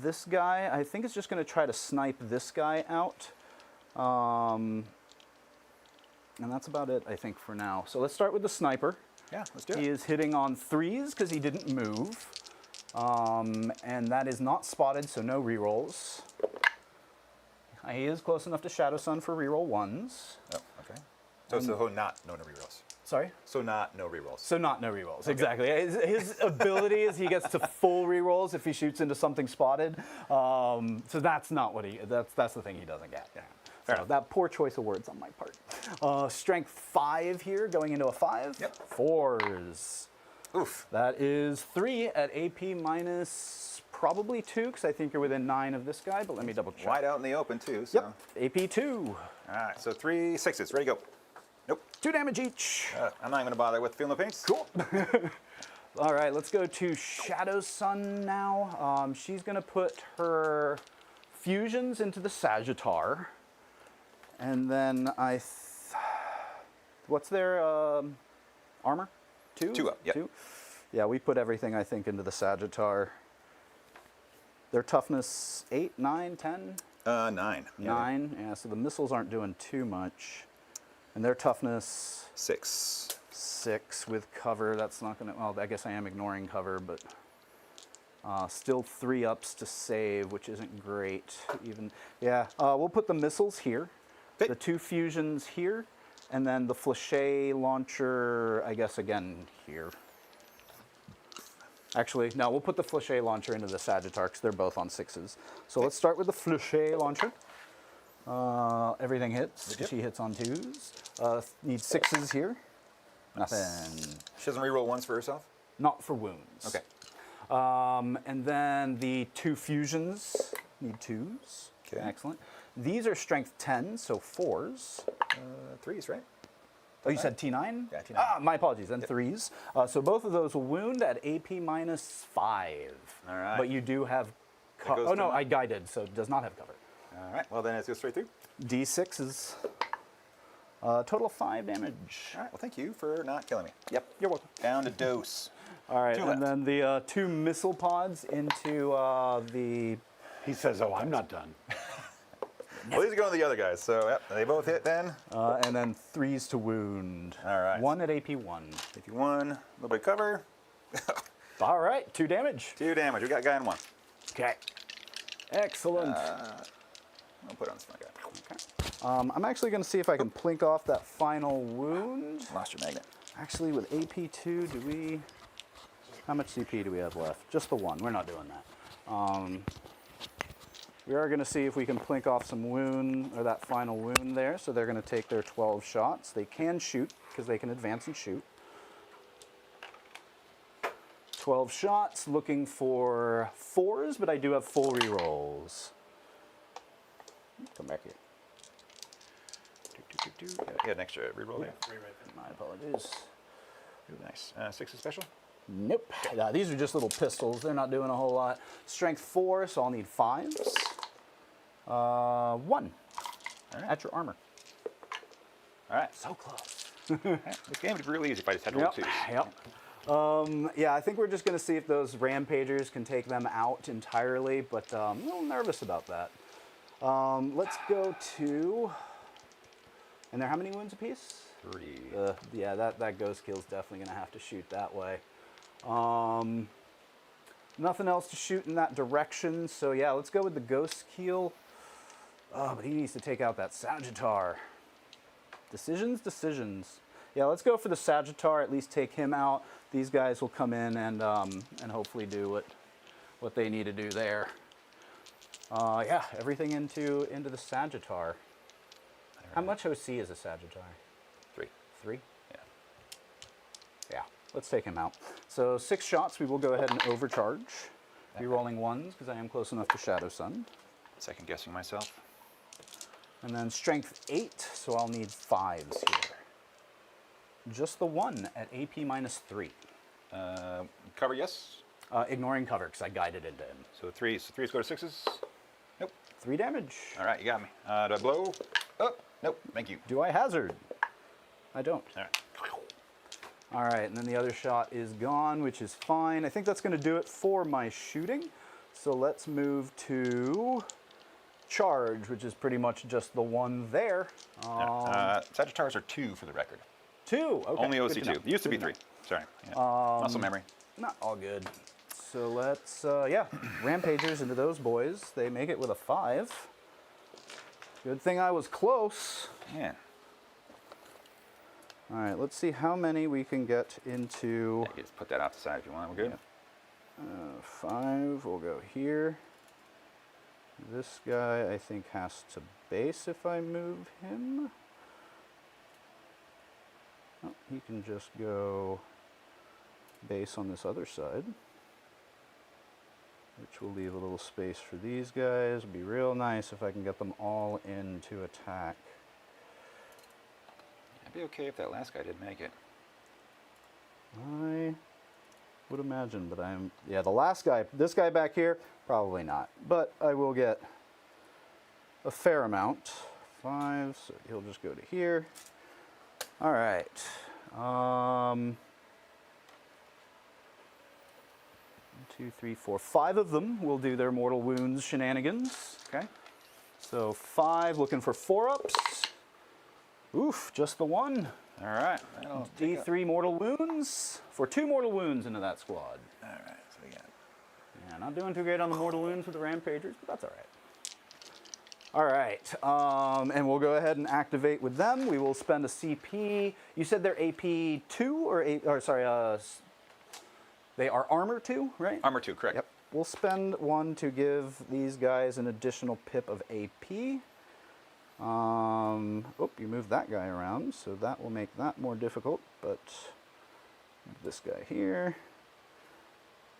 This guy, I think, is just going to try to snipe this guy out. And that's about it, I think, for now. So let's start with the sniper. Yeah, let's do it. He is hitting on 3s because he didn't move. And that is not spotted, so no rerolls. He is close enough to Shadow Sun for reroll 1s. Oh, okay. So it's no rerolls. Sorry? So not no rerolls. So not no rerolls, okay. Exactly. His ability is he gets to full rerolls if he shoots into something spotted. So that's not what that's the thing he doesn't get. Yeah. Fair So enough. that poor choice of words on my part. Strength 5 here, going into a 5. Yep. 4s. Oof. That is 3 at AP minus probably 2, because I think you're within 9 of this guy, but let me double check. Wide out in the open, too. So. Yep, AP 2. All right, so 3 6s. Ready to go. Nope. 2 damage each. I'm not even going to bother with feeling the paints. Cool. All right, let's go to Shadow Sun now. She's going to put her fusions into the Sagittar. And then what's their armor? 2? 2 up, yep. 2? Yeah, we put everything, I think, into the Sagittar. Their toughness 8, 9, 10? 9. 9. Yeah, so the missiles aren't doing too much. And their toughness 6. 6 with cover. That's not going to, well, I guess I am ignoring cover, but still 3 ups to save, which isn't great. Even, yeah, we'll put the missiles here, Okay. the 2 fusions here, and then the flèche launcher, I guess, again here. Actually, no, we'll put the flèche launcher into the Sagittar because they're both on 6s. So let's start with the flèche launcher. Everything hits. Yep. She hits on 2s. Need 6s here. Nothing. She doesn't reroll ones for herself? Not for wounds. Okay. And then the 2 fusions need 2s. Okay. Excellent. These are strength 10, so 4s. 3s, right? Oh, you said T9? Yeah, T9. Ah, my apologies, then 3s. So both of those will wound at AP minus 5. All right. But you do have cover. goes Oh, to no, my- I guided, so it does not have cover. All right, well, then let's go straight through. D6s. Total of 5 damage. All right, well, thank you for not killing me. Yep, you're welcome. Down to dose. All right, 2 and left. then the 2 missile pods into the. He says, "Oh, I'm not done." Well, these are going to the other guys, so yep, they both hit then. And then 3s to wound. All right. 1 at AP 1. If you won, a little bit of cover. All right, 2 damage. 2 damage. We got guy in 1. Okay. Excellent. I'll put it on this one guy. Okay. I'm actually going to see if I can plink off that final wound. Lost your magnet. Actually, with AP2, do we... How much CP do we have left? Just the 1. We're not doing that. We are going to see if we can plink off some wound, or that final wound there. So they're going to take their 12 shots. They can shoot, because they can advance and shoot. 12 shots, looking for 4s, but I do have full rerolls. Come back here. Yeah, an extra reroll there. My apologies. Ooh, nice. 6 is special. Nope. These are just little pistols. They're not doing a whole lot. Strength 4, so I'll need 5s. 1 right. at your armor. All right. So close. This game would be really easy if I just had to roll 2s. Yep. Yeah, I think we're just going to see if those rampagers can take them out entirely, but I'm a little nervous about that. Let's go to... And they're how many wounds apiece? 3. Yeah, that ghost kill's definitely going to have to shoot that way. Nothing else to shoot in that direction, so yeah, let's go with the ghost kill. Oh, but he needs to take out that Sagittar. Decisions. Yeah, let's go for the Sagittar, at least take him out. These guys will come in and hopefully do what they need to do there. Yeah, everything into the Sagittar. How much OC is a Sagittar? 3. 3? Yeah. Yeah, let's take him out. So 6 shots, we will go ahead and overcharge. Rerolling 1s, because I am close enough to Shadow Sun. Second guessing myself. And then strength 8, so I'll need 5s here. Just the 1 at AP minus 3. Cover, yes. Ignoring cover, because I guided into him. So 3s. So 3s go to 6s. Nope. 3 damage. All right, you got me. Do I blow? Oh, nope. Thank you. Do I hazard? I don't. All right. All right, and then the other shot is gone, which is fine. I think that's going to do it for my shooting. So let's move to charge, which is pretty much just the 1 there. Sagittars are 2 for the record. 2. Okay. Only good OC2. to know. It used to be Good 3. Sorry. Yeah. Muscle memory. Not all good. So let's, yeah, rampagers into those boys. They make it with a 5. Good thing I was close. Yeah. All right, let's see how many we can get into. You can just put that off the side if you want. We're good. 5 will go here. This guy, I think, has to base if I move him. Oh, he can just go base on this other side, which will leave a little space for these guys. It'd be real nice if I can get them all in to attack. I'd be okay if that last guy didn't make it. I would imagine, but yeah, the last guy, this guy back here, probably not. But I will get a fair amount. 5, so he'll just go to here. All right. 1, 2, 3, 4, 5 of them will do their mortal wounds shenanigans. Okay. So 5, looking for 4-ups. Oof, just the one. All right. That'll take D3 mortal wounds for 2 mortal wounds into that squad. All right. So we got. Yeah, not doing too great on the mortal wounds with the rampagers, but that's all right. All right, and we'll go ahead and activate with them. We will spend a CP. You said they're AP 2 or sorry, they are armor 2, right? Armor 2, correct. Yep. We'll spend 1 to give these guys an additional pip of AP. Oh, you moved that guy around, so that will make that more difficult, but move this guy here,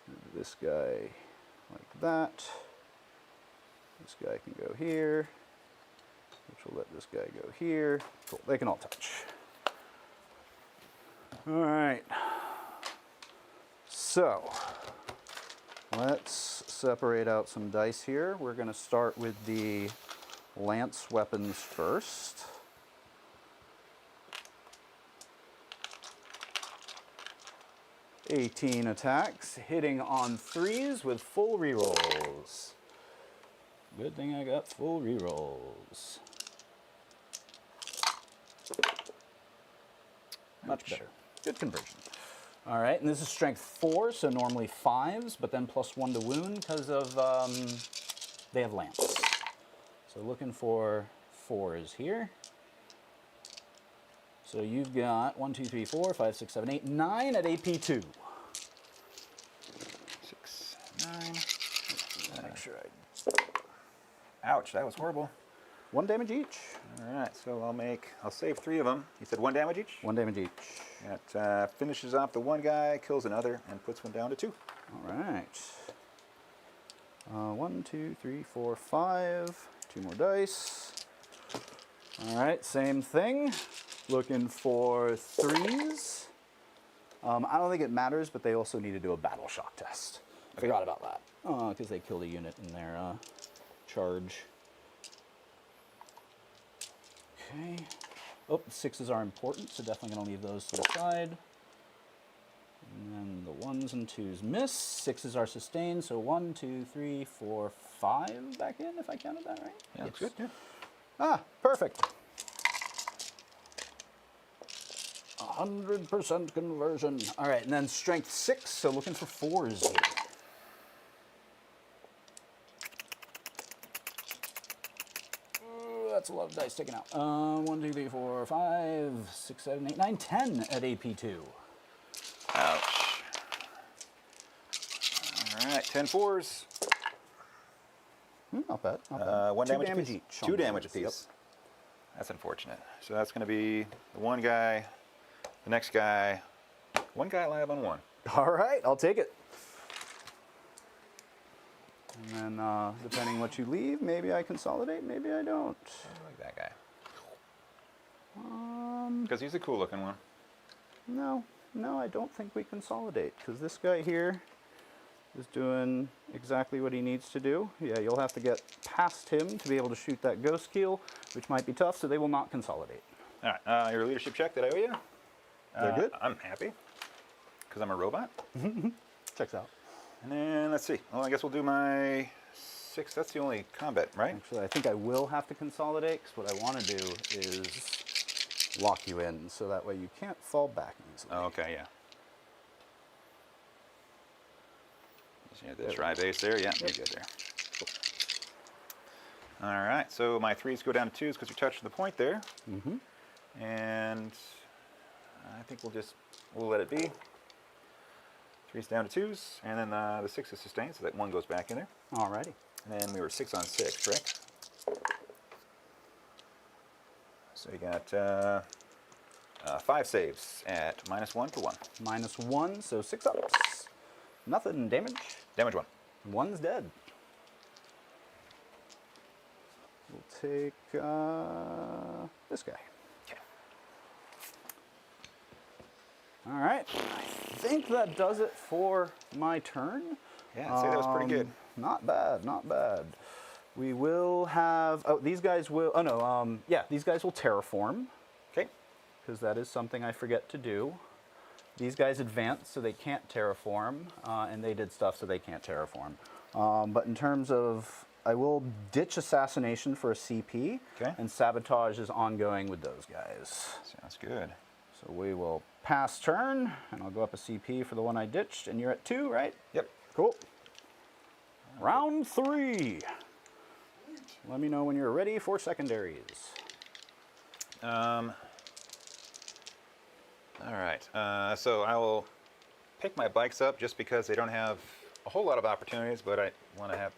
move this guy like that. This guy can go here, which will let this guy go here. Cool, they can all touch. All right, so let's separate out some dice here. We're going to start with the lance weapons first. $18 attacks, hitting on 3s with full rerolls. Good thing I got full rerolls. Much better. Good conversion. All right, and this is strength 4, so normally 5s, but then +1 to wound because of they have lance. So looking for 4s here. So you've got 1, 2, 3, 4, 5, 6, 7, 8, 9 at AP 2. 6, 9. Make sure Ouch, that was horrible. 1 damage each. All right, so I'll save 3 of them. You said 1 damage each? 1 damage each. That finishes off the one guy, kills another, and puts one down to 2. All right. 1, 2, 3, 4, 5. 2 more dice. All right, same thing. Looking for 3s. I don't think it matters, but they also need to do a battle shock test. I forgot about that because they killed a unit in their charge. Okay. Oh, the 6s are important, so definitely going to leave those to the side. And then the 1s and 2s miss. 6s are sustained, so 1, 2, 3, 4, 5 back in, if I counted that right. Yeah, that's good. Yeah. Ah, perfect. 100% conversion. All right, and then strength 6, so looking for 4s here. Ooh, that's a lot of dice taken out. 1, 2, 3, 4, 5, 6, 7, 8, 9, 10 at AP 2. Ouch. All right, 10 4s. Not bad. Not bad. 1 2 damage, damage apiece. each. 2 damage apiece. That's unfortunate. So that's going to be the one guy, the next guy, one guy alive on 1. All right, I'll take it. And then, depending what you leave, maybe I consolidate, maybe I don't. I like that guy. Because he's a cool looking one. No, I don't think we consolidate, because this guy here is doing exactly what he needs to do. Yeah, you'll have to get past him to be able to shoot that ghost keel, which might be tough, so they will not consolidate. All right, your leadership check that I owe you. They're good. I'm happy, because I'm a robot. Checks out. And then, let's see. Well, I guess we'll do my 6. That's the only combat, right? Actually, I think I will have to consolidate, because what I want to do is lock you in, so that way you can't fall back easily. Oh, okay, yeah. Yeah, the try base there. Yeah, you're good there. Cool. All right, so my 3s go down to 2s because we touched the point there. And I think we'll let it be. 3's down to 2s, and then the 6 is sustained, so that 1 goes back in there. Alrighty. And then we were 6 on 6, correct? So you got 5 saves at -1 to 1. -1, so 6 ups. Nothing damage. Damage 1. 1's dead. We'll take this guy. Okay. All right. I think that does it for my turn. Yeah, I'd say that was pretty good. Not bad, not bad. We will have, oh, these guys will, oh no, yeah, these guys will terraform, Okay. because that is something I forget to do. These guys advance, so they can't terraform, and they did stuff, so they can't terraform. But in terms of, I will ditch Assassination for a CP, Okay. and Sabotage is ongoing with those guys. Sounds good. So we will pass turn, and I'll go up a CP for the one I ditched, and you're at 2, right? Yep. Cool. Round 3. Let me know when you're ready for secondaries. All right. So I will pick my bikes up just because they don't have a whole lot of opportunities, but I want to have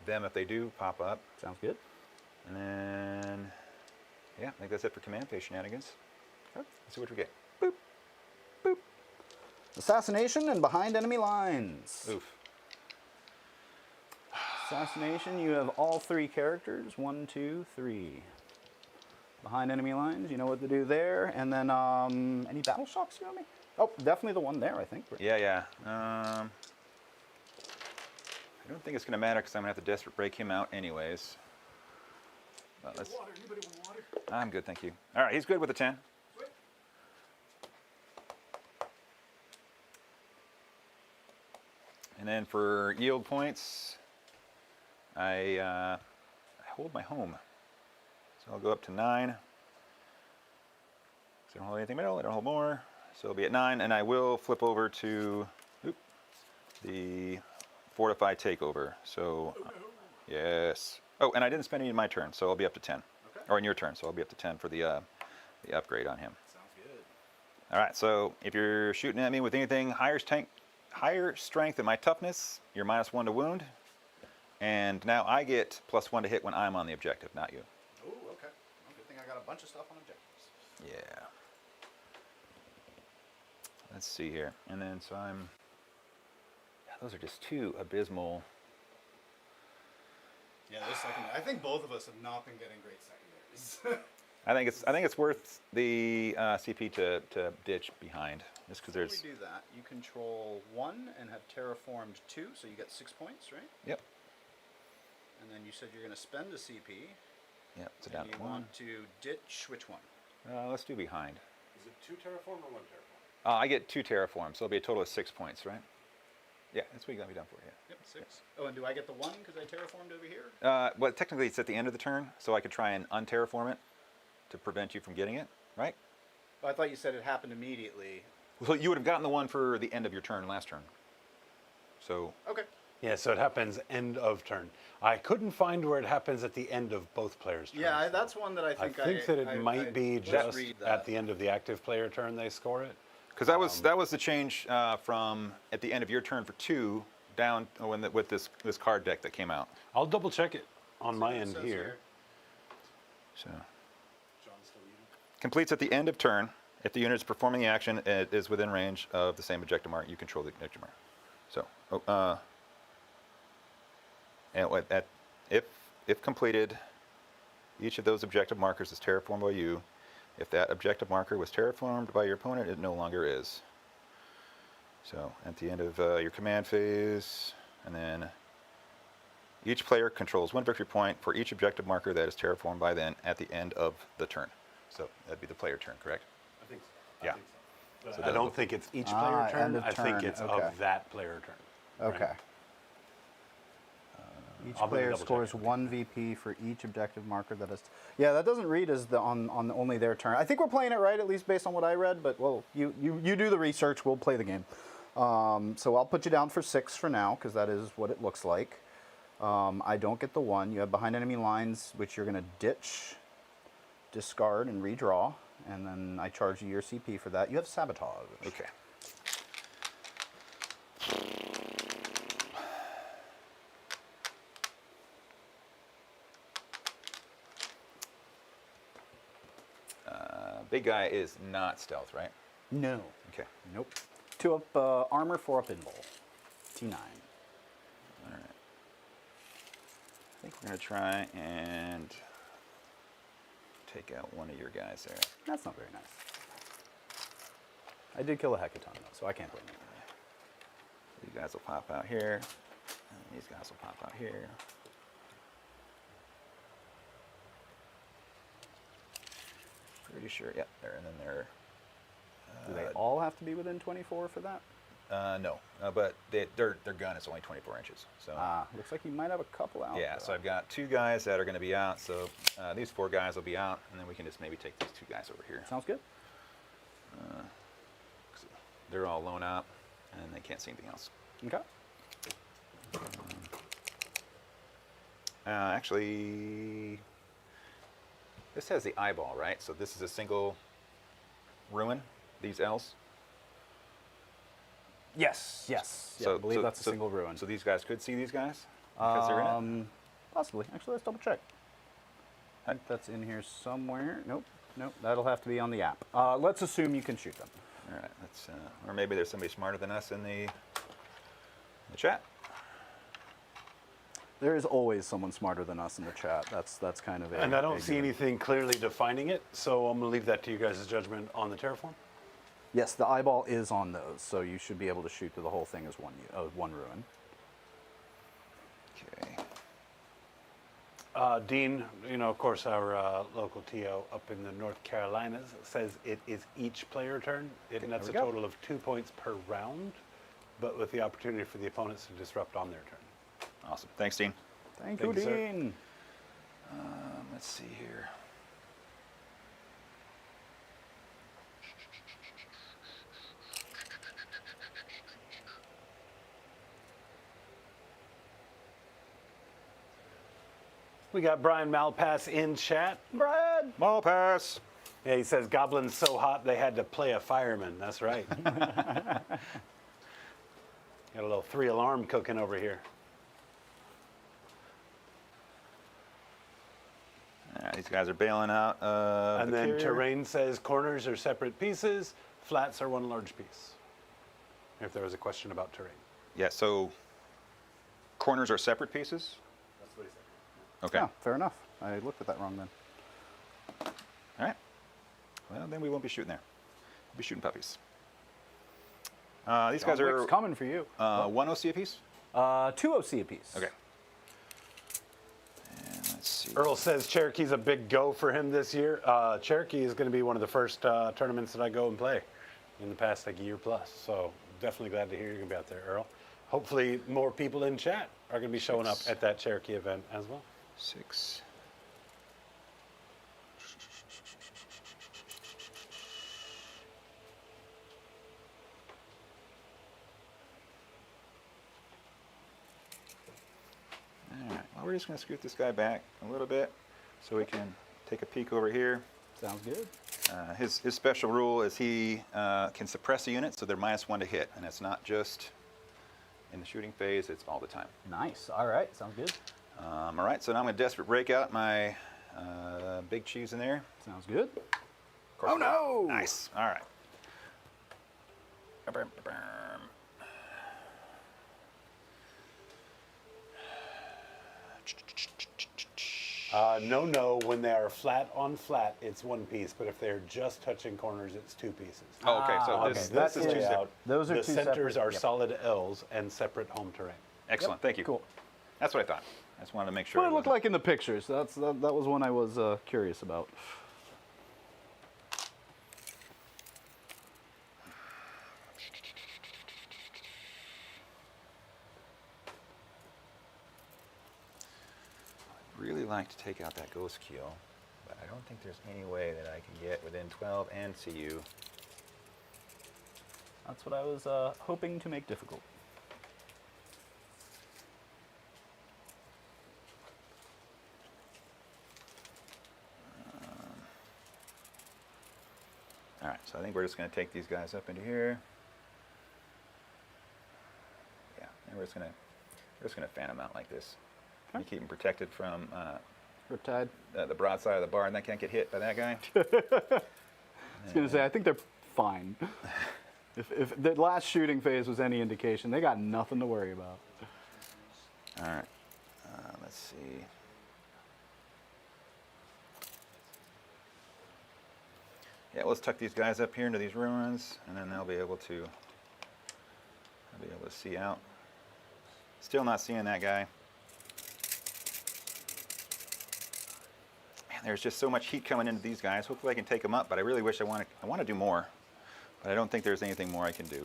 them if they do pop up. Sounds good. And then, yeah, I think that's it for command phase shenanigans. Let's see what we get. Boop. Boop. Assassination and behind enemy lines. Oof. Assassination, you have all 3 characters. 1, 2, 3. Behind enemy lines, you know what to do there. And then, any battle shocks you want me? Oh, definitely the one there, I think. Yeah. I don't think it's going to matter because I'm going to have to desperate break him out anyways. But let's, Water. Anybody want water? I'm good, thank you. All right, he's good with a 10. Sweet. And then for yield points, I hold my home. So I'll go up to 9. So I don't hold anything middle, I don't hold more. So it'll be at 9, and I will flip over to the fortified takeover. So, yes. Oh, and I didn't spend any in my turn, so I'll be up to 10. Okay. Or in your turn, so I'll be up to 10 for the upgrade on him. Sounds good. All right, so if you're shooting at me with anything higher strength than my toughness, you're -1 to wound. And now I get +1 to hit when I'm on the objective, not you. Oh, okay. Well, good thing I got a bunch of stuff on objectives. Yeah. Let's see here. And then so yeah, those are just 2 abysmal. Yeah, this second. I think both of us have not been getting great secondaries. I think it's worth the CP to ditch behind, just because there's. we do that, you control 1 and have terraformed 2, so you get 6 points, right? Yep. And then you said you're going to spend a CP. Yep. So And down you to 1. want to ditch which one? Let's do behind. Is it 2 terraform or 1 terraform? I get 2 terraforms, so it'll be a total of 6 points, right? Yeah, that's what you got me done for. Yeah. Yep, 6. Oh, and do I get the 1 because I terraformed over here? Well, technically it's at the end of the turn, so I could try and unterraform it to prevent you from getting it, right? Oh, I thought you said it happened immediately. So you would have gotten the one for the end of your turn last turn. So Okay. Yeah, so it happens end of turn. I couldn't find where it happens at the end of both players' turns. Yeah, that's one that I I think think that it might be let's just read at that. the end of the active player turn they score it. because that was the change from at the end of your turn for 2 down with this card deck that came out. I'll double check it on my It end says here. So John's still eating. completes at the end of turn. If the unit is performing the action, it is within range of the same objective mark. You control the objective mark. So and if completed, each of those objective markers is terraformed by you. If that objective marker was terraformed by your opponent, it no longer is. So at the end of your command phase, and then each player controls 1 victory point for each objective marker that is terraformed by then at the end of the turn. So that'd be the player turn, correct? I think so. Yeah. But So I that- don't think it's each Ah, player end turn. of I think turn, it's okay. of that player turn. Okay. Right. Each I'll player double check scores it. 1 VP for each objective marker that is. Yeah, that doesn't read as on only their turn. I think we're playing it right, at least based on what I read. But well, you do the research. We'll play the game. So I'll put you down for 6 for now because that is what it looks like. I don't get the 1. You have behind enemy lines, which you're going to ditch, discard, and redraw. And then I charge you your CP for that. You have sabotage. Okay. big guy is not stealth, right? No. Okay. Nope. 2 up armor, 4 up invul. T9. All right. I think we're going to try and take out one of your guys there. That's not very nice. I did kill a hecaton though, so I can't blame you. These guys will pop out here. And these guys will pop out here. Pretty sure, yep, there, and then they're... Do they all have to be within 24 for that? No, but their gun is only 24 inches. So Looks like you might have a couple out. yeah, though. so I've got 2 guys that are going to be out. So these 4 guys will be out, and then we can just maybe take these 2 guys over here. Sounds good. They're all loan out, and they can't see anything else. Okay. Actually, this has the eyeball, right? So this is a single ruin, these L's. Yes. Yes. Yeah, So, I believe that's a single ruin. So these guys could see these guys because they're in it? Possibly. Actually, let's double check. I think that's in here somewhere. Nope. Nope. That'll have to be on the app. Let's assume you can shoot them. All right, let's, or maybe there's somebody smarter than us in the chat. There is always someone smarter than us in the chat. That's kind of a... And I don't a see given. anything clearly defining it, so I'm going to leave that to you guys' judgment on the terraform. Yes, the eyeball is on those, so you should be able to shoot through the whole thing as one ruin. Okay. Dean, you know, of course, our local TO up in the North Carolinas says it is each player turn. It nets a we go. total of 2 points per round, but with the opportunity for the opponents to disrupt on their turn. Awesome. Thanks, Dean. Thank you, Thank you, sir. Dean. Let's see here. We got Brian Malpass in chat. Brad! Ball pass. Yeah, he says goblins so hot they had to play a fireman. That's right. Got a little 3-alarm cooking over here. All right, these guys are bailing out. And then terrain says corners are separate pieces, flats are one large piece. If there was a question about terrain. Yeah, so corners are separate pieces? That's what he said. Okay. Yeah, fair enough. I looked at that wrong then. All right. Well, then we won't be shooting there. We'll be shooting puppies. These guys John Wick's are coming for you. 1 OC apiece? 2 OC apiece. Okay. And let's see. Earl says Cherokee's a big go for him this year. Cherokee is going to be one of the first tournaments that I go and play in the past year plus. So definitely glad to hear you're going to be out there, Earl. Hopefully more people in chat are going to be showing up at that Cherokee event as well. 6. All right, well, we're just going to scoot this guy back a little bit so we can take a peek over here. Sounds good. His special rule is he can suppress a unit, so they're -1 to hit, and it's not just in the shooting phase, it's all the time. Nice. All right. Sounds good. All right, so now I'm going to desperate break out my big cheese in there. Sounds good. Of course, Oh, no! Nice. All right. No, when they are flat on flat, it's one piece, but if they're just touching corners, it's 2 pieces. Oh, okay, so okay, this that's is it. 2 separate. Those are the 2 centers separate. are Yep. solid L's and separate home terrain. Excellent, thank you. Cool. That's what I thought. I just wanted to make sure. What it looked like in the pictures. That was one I was curious about. I'd really like to take out that ghost keel, but I don't think there's any way that I can get within 12 and see you. That's what I was hoping to make difficult. All right, so I think we're just going to take these guys up into here. Yeah, and we're just going to fan them out like this. You keep them protected from Riptide. the broadside of the bar, and they can't get hit by that guy. was going to say, I think they're fine. If the last shooting phase was any indication, they got nothing to worry about. All right. Let's see. Yeah, let's tuck these guys up here into these ruins, and then they'll be able to see out. Still not seeing that guy. Man, there's just so much heat coming into these guys. Hopefully I can take them up, but I really wish I want to do more. But I don't think there's anything more I can do.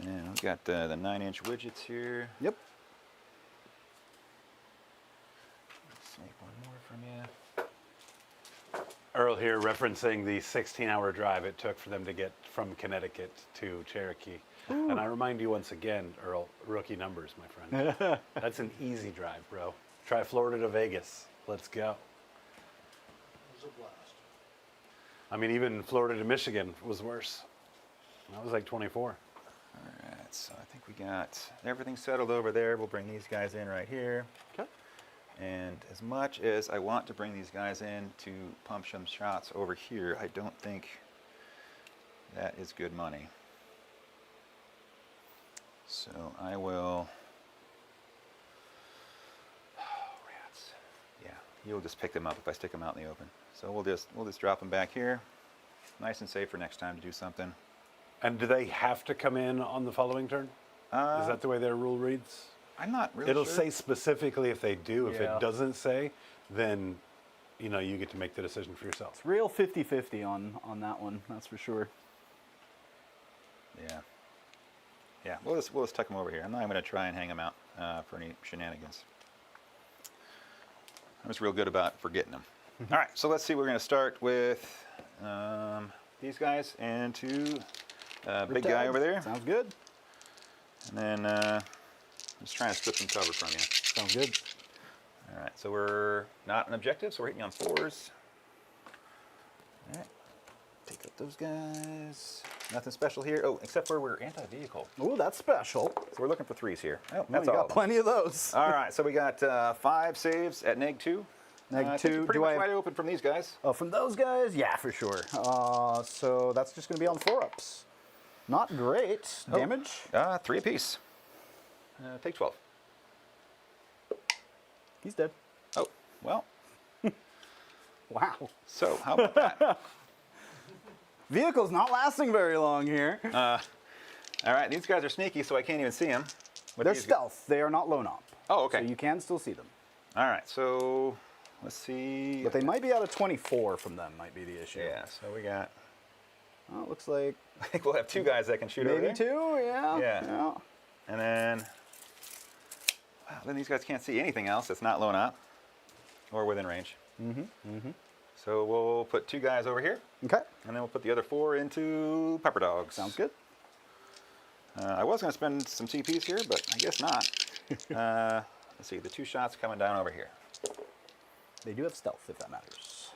Yeah, we've got the 9-inch widgets here. Yep. Let's make one more from you. Earl here referencing the 16-hour drive it took for them to get from Connecticut to Cherokee. Ooh. And I remind you once again, Earl, rookie numbers, my friend. That's an easy drive, bro. Try Florida to Vegas. Let's go. It was a blast. I mean, even Florida to Michigan was worse. That was like 24. All right, so I think we got everything settled over there. We'll bring these guys in right here. Okay. And as much as I want to bring these guys in to pump some shots over here, I don't think that is good money. So I will. Oh, rats. Yeah, you'll just pick them up if I stick them out in the open. So we'll just drop them back here, nice and safe for next time to do something. And do they have to come in on the following turn? Is that the way their rule reads? I'm not really It'll sure. say specifically if they do. If Yeah. it doesn't say, then you know you get to make the decision for yourself. It's real 50-50 on that one, that's for sure. Yeah. Yeah, we'll just tuck them over here. I'm not even going to try and hang them out for any shenanigans. I was real good about forgetting them. All right, so let's see. We're going to start with these guys and two big guy over there. Sounds good. And then just trying to strip some cover from you. Sounds good. All right, so we're not an objective, so we're hitting on 4s. All right, take up those guys. Nothing special here. Oh, except for we're anti-vehicle. Ooh, that's special. So we're looking for 3s here. Oh, Oh, that's you all. got plenty of those. All right, so we got 5 saves at -2. Neg 2. Pretty Do much I? wide open from these guys. Oh, from those guys? Yeah, for sure. So that's just going to be on 4-ups. Not great. Oh. Damage? 3 apiece. Take 12. He's dead. Oh, well. Wow. So how about that? Vehicle's not lasting very long here. All right, these guys are sneaky, so I can't even see them. They're stealth. They are not lone op. Oh, okay. So you can still see them. All right, so let's see. But they might be out of 24 from them, might be the issue. Yeah, so we got. Oh, it looks like I think we'll have 2 guys that can shoot over maybe there. 2, yeah. Yeah. And then, wow, then these guys can't see anything else that's not lone op or within range. So we'll put 2 guys over here, Okay, and then we'll put the other 4 into pepper dogs. sounds good. I was going to spend some CPs here, but I guess not. Let's see, the 2 shots coming down over here. They do have stealth, if that matters.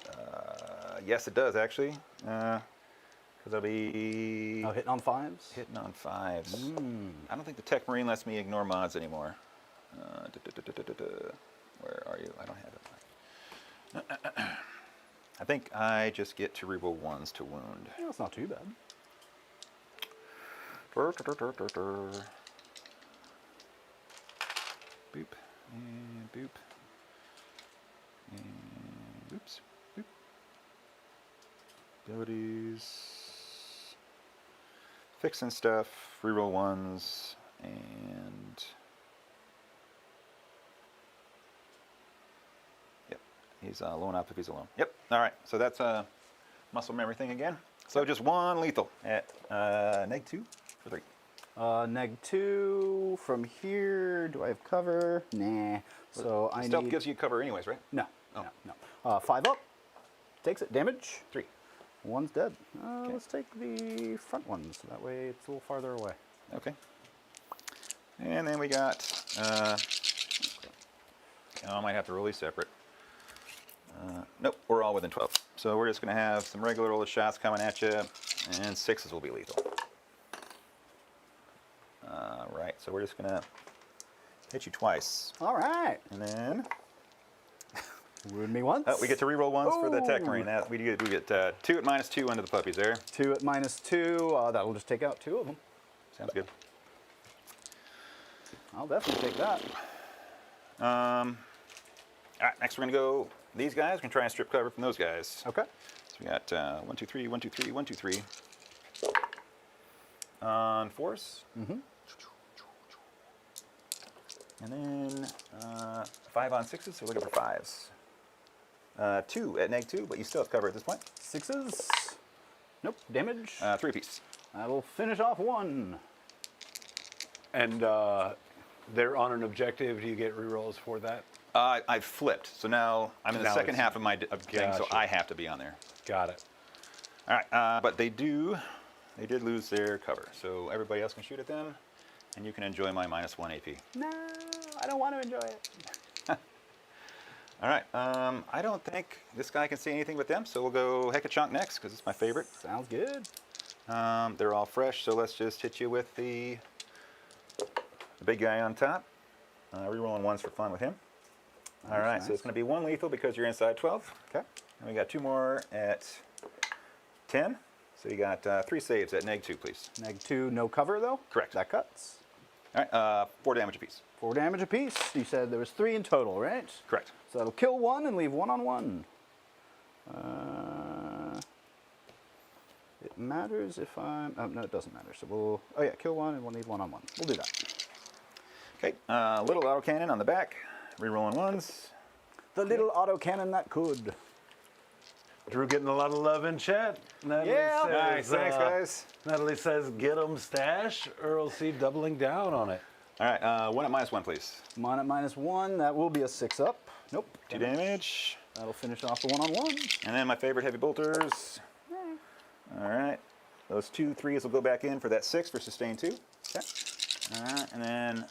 Yes, it does actually, because I'll be Oh, hitting on 5s? hitting on 5s. I don't think the Tech Marine lets me ignore mods anymore. Where are you? I don't have it. I think I just get to reroll 1s to wound. Yeah, that's not too bad. Boop and boop and oops, boop. Abilities, fixing stuff, reroll 1s, and yep, he's lone up if he's alone. Yep. All right, so that's a muscle memory thing again. So just 1 lethal at -2 for 3. Neg 2 from here. Do I have cover? Nah. So I Stealth need. gives you cover anyways, right? No. Oh. No. 5 up. Takes it. Damage. 3. 1's dead. Let's take the front one, so that way it's a little farther away. Okay. And then we got, I might have to roll these separate. Nope, we're all within 12. So we're just going to have some regular old shots coming at you, and 6s will be lethal. Right, so we're just going to hit you twice. All right. And then Wound me once. we get to reroll once for the Tech Ooh. Marine. We get 2 at -2 under the puppies there. 2 at -2. That'll just take out 2 of them. Sounds good. I'll definitely take that. All right, next we're going to go these guys. We're going to try and strip cover from those guys. Okay. So we got 1, 2, 3, 1, 2, 3, 1, 2, 3. On 4s. Mm-hmm. And then 5 on 6s, so we're looking for 5s. 2 at -2, but you still have cover at this point. 6s. Nope. Damage. 3 apiece. That'll finish off 1. And they're on an objective. Do you get rerolls for that? I flipped, so now I'm in the Now second it's- half of my thing, so Gotcha. I have to be on there. Got it. All right, but they did lose their cover, so everybody else can shoot at them, and you can enjoy my -1 AP. No, I don't want to enjoy it. All right, I don't think this guy can see anything with them, so we'll go Hekachunk next, because it's my favorite. Sounds good. They're all fresh, so let's just hit you with the big guy on top. Rerolling 1s for fun with him. All right, so it's going to be 1 lethal because you're inside 12. Okay. And we got 2 more at 10. So you got 3 saves at -2, please. -2, no cover though? Correct. That cuts. All right, 4 damage apiece. 4 damage apiece. You said there was 3 in total, right? Correct. So that'll kill 1 and leave 1 on 1. It matters if I'm... Oh, no, it doesn't matter. So we'll... Oh, yeah, kill 1 and we'll leave 1 on 1. We'll do that. Okay, little autocannon on the back. Rerolling 1s. The little autocannon that could. Drew getting a lot of love in chat. Natalie Yeah. says, Nice, thanks, guys. Natalie says, get 'em stash. Earl C doubling down on it. All right, 1 at -1, please. 1 at -1. That will be a 6 up. Nope. 2 damage. That'll finish off the 1 on 1. And then my favorite heavy bolters. All right, those 2 3s will go back in for that 6 for sustain 2. Okay. All right, and then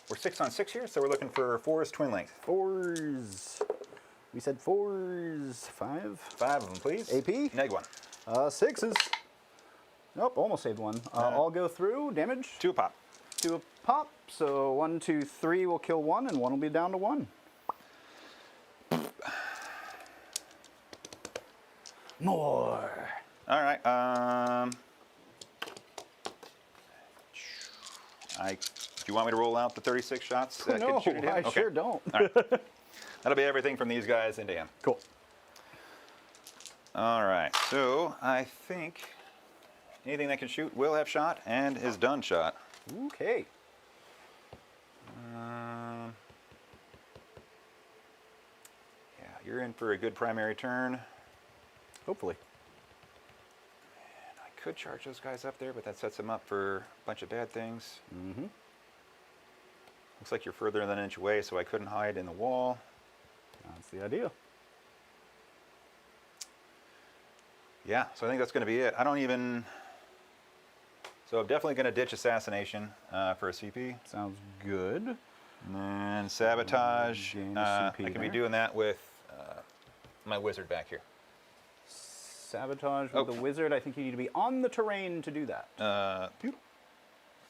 we're 6 on 6 here, so we're looking for 4s twin length. 4s. We said 4s. 5. 5 of them, please. AP? -1. 6s. Nope, almost saved 1. All go through. Damage. 2 a pop. 2 a pop. So 1, 2, 3 will kill 1, and 1 will be down to 1. More. All right. Do you want me to roll out the 36 shots? That No, can shoot at him? I Okay. sure don't. All right. That'll be everything from these guys into him. Cool. All right. So I think anything that can shoot will have shot and is done shot. Okay. Yeah, you're in for a good primary turn. Hopefully. And I could charge those guys up there, but that sets them up for a bunch of bad things. Mm-hmm. Looks like you're further than an inch away, so I couldn't hide in the wall. That's the idea. Yeah, so I think that's going to be it. I don't even... So I'm definitely going to ditch Assassination for a CP. Sounds good. And then Sabotage. Gain a I CP can be there. doing that with my wizard back here. Sabotage with the wizard. I think you need to be on the terrain to do that.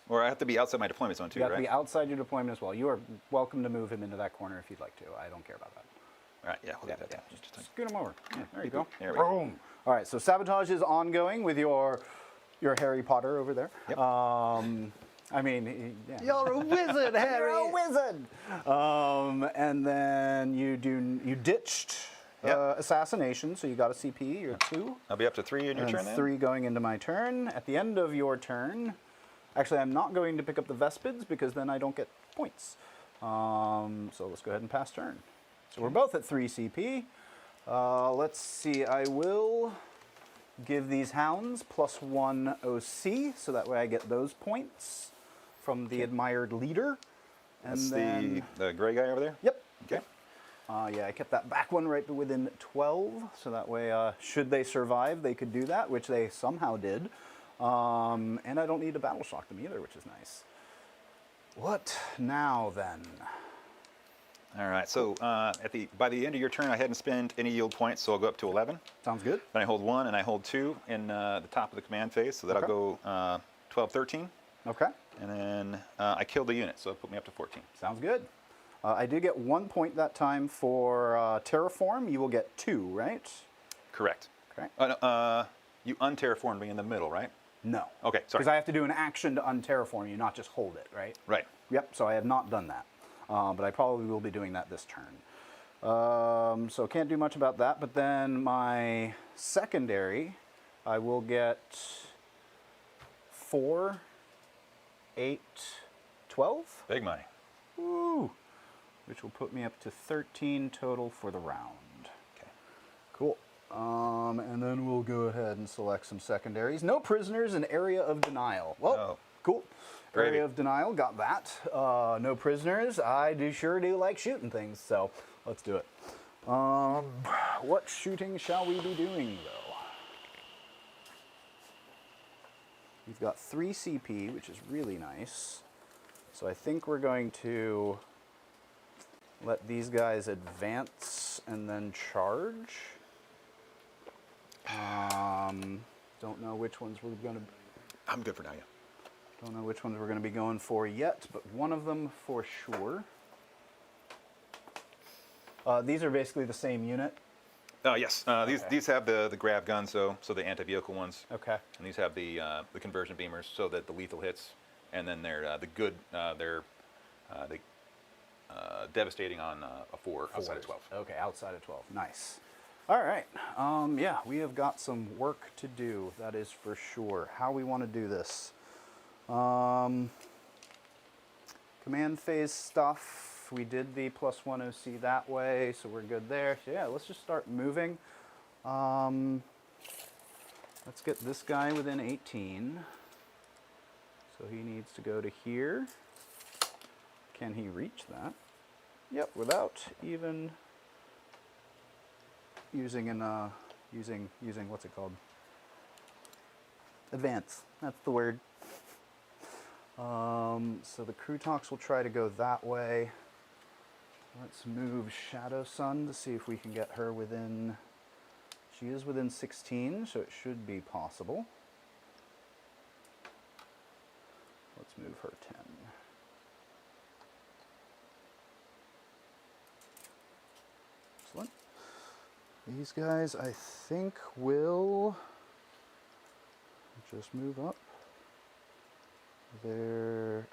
Or I have to be outside my deployment zone too, You have right? to be outside your deployment as well. You are welcome to move him into that corner if you'd like to. I don't care about that. All right, yeah, we'll do that. Yeah, Just a second. scoot him over. Yeah, there you go. There we go. Boom. All right, so Sabotage is ongoing with your Harry Potter over there. Yep. I mean, yeah. You're a wizard, Harry. You're a wizard. And then you ditched Yep. Assassination, so you got a CP. You're 2. I'll be up to 3 in your And turn then? 3 going into my turn. At the end of your turn, actually, I'm not going to pick up the Vespids because then I don't get points. So let's go ahead and pass turn. So we're both at 3 CP. Let's see, I will give these hounds +1 OC, so that way I get those points from the admired leader. And That's then, the gray guy over there? Yep. Okay. Yeah, I kept that back one right within 12, so that way, should they survive, they could do that, which they somehow did. And I don't need to battle shock them either, which is nice. What now then? All right. So by the end of your turn, I hadn't spent any yield points, so I'll go up to 11. Sounds good. Then I hold 1 and I hold 2 in the top of the command phase, so that'll Okay. go 12, 13. Okay. And then I killed a unit, so it put me up to 14. Sounds good. I did get 1 point that time for terraform. You will get 2, right? Correct. Okay. You unterraformed me in the middle, right? No. Okay, sorry. Because I have to do an action to unterraform you, not just hold it, right? Right. Yep, so I have not done that. But I probably will be doing that this turn. So can't do much about that. But then my secondary, I will get 4, 8, 12. Big money. Woo! Which will put me up to 13 total for the round. Okay. Cool. And then we'll go ahead and select some secondaries. No prisoners in Area of Denial. Well, Oh. cool. Gravy. Area of Denial, got that. No prisoners. I sure do like shooting things, so let's do it. What shooting shall we be doing, though? We've got 3 CP, which is really nice. So I think we're going to let these guys advance and then charge. Don't know which ones we're going to. I'm good for now, yeah. Don't know which ones we're going to be going for yet, but one of them for sure. These are basically the same unit. Yes. These have the grab guns, so the anti-vehicle ones. Okay. And these have the conversion beamers, so that the lethal hits, and then they're devastating on a 4 outside of 12. Okay, outside of 12. Nice. All right. Yeah, we have got some work to do. That is for sure. How we want to do this. Command phase stuff. We did the +1 OC that way, so we're good there. So yeah, let's just start moving. Let's get this guy within 18. So he needs to go to here. Can he reach that? Yep, without even using using what's it called? Advance. That's the word. So the Krootox will try to go that way. Let's move Shadow Sun to see if we can get her within. She is within 16, so it should be possible. Let's move her 10. Excellent. These guys, I think, will just move up.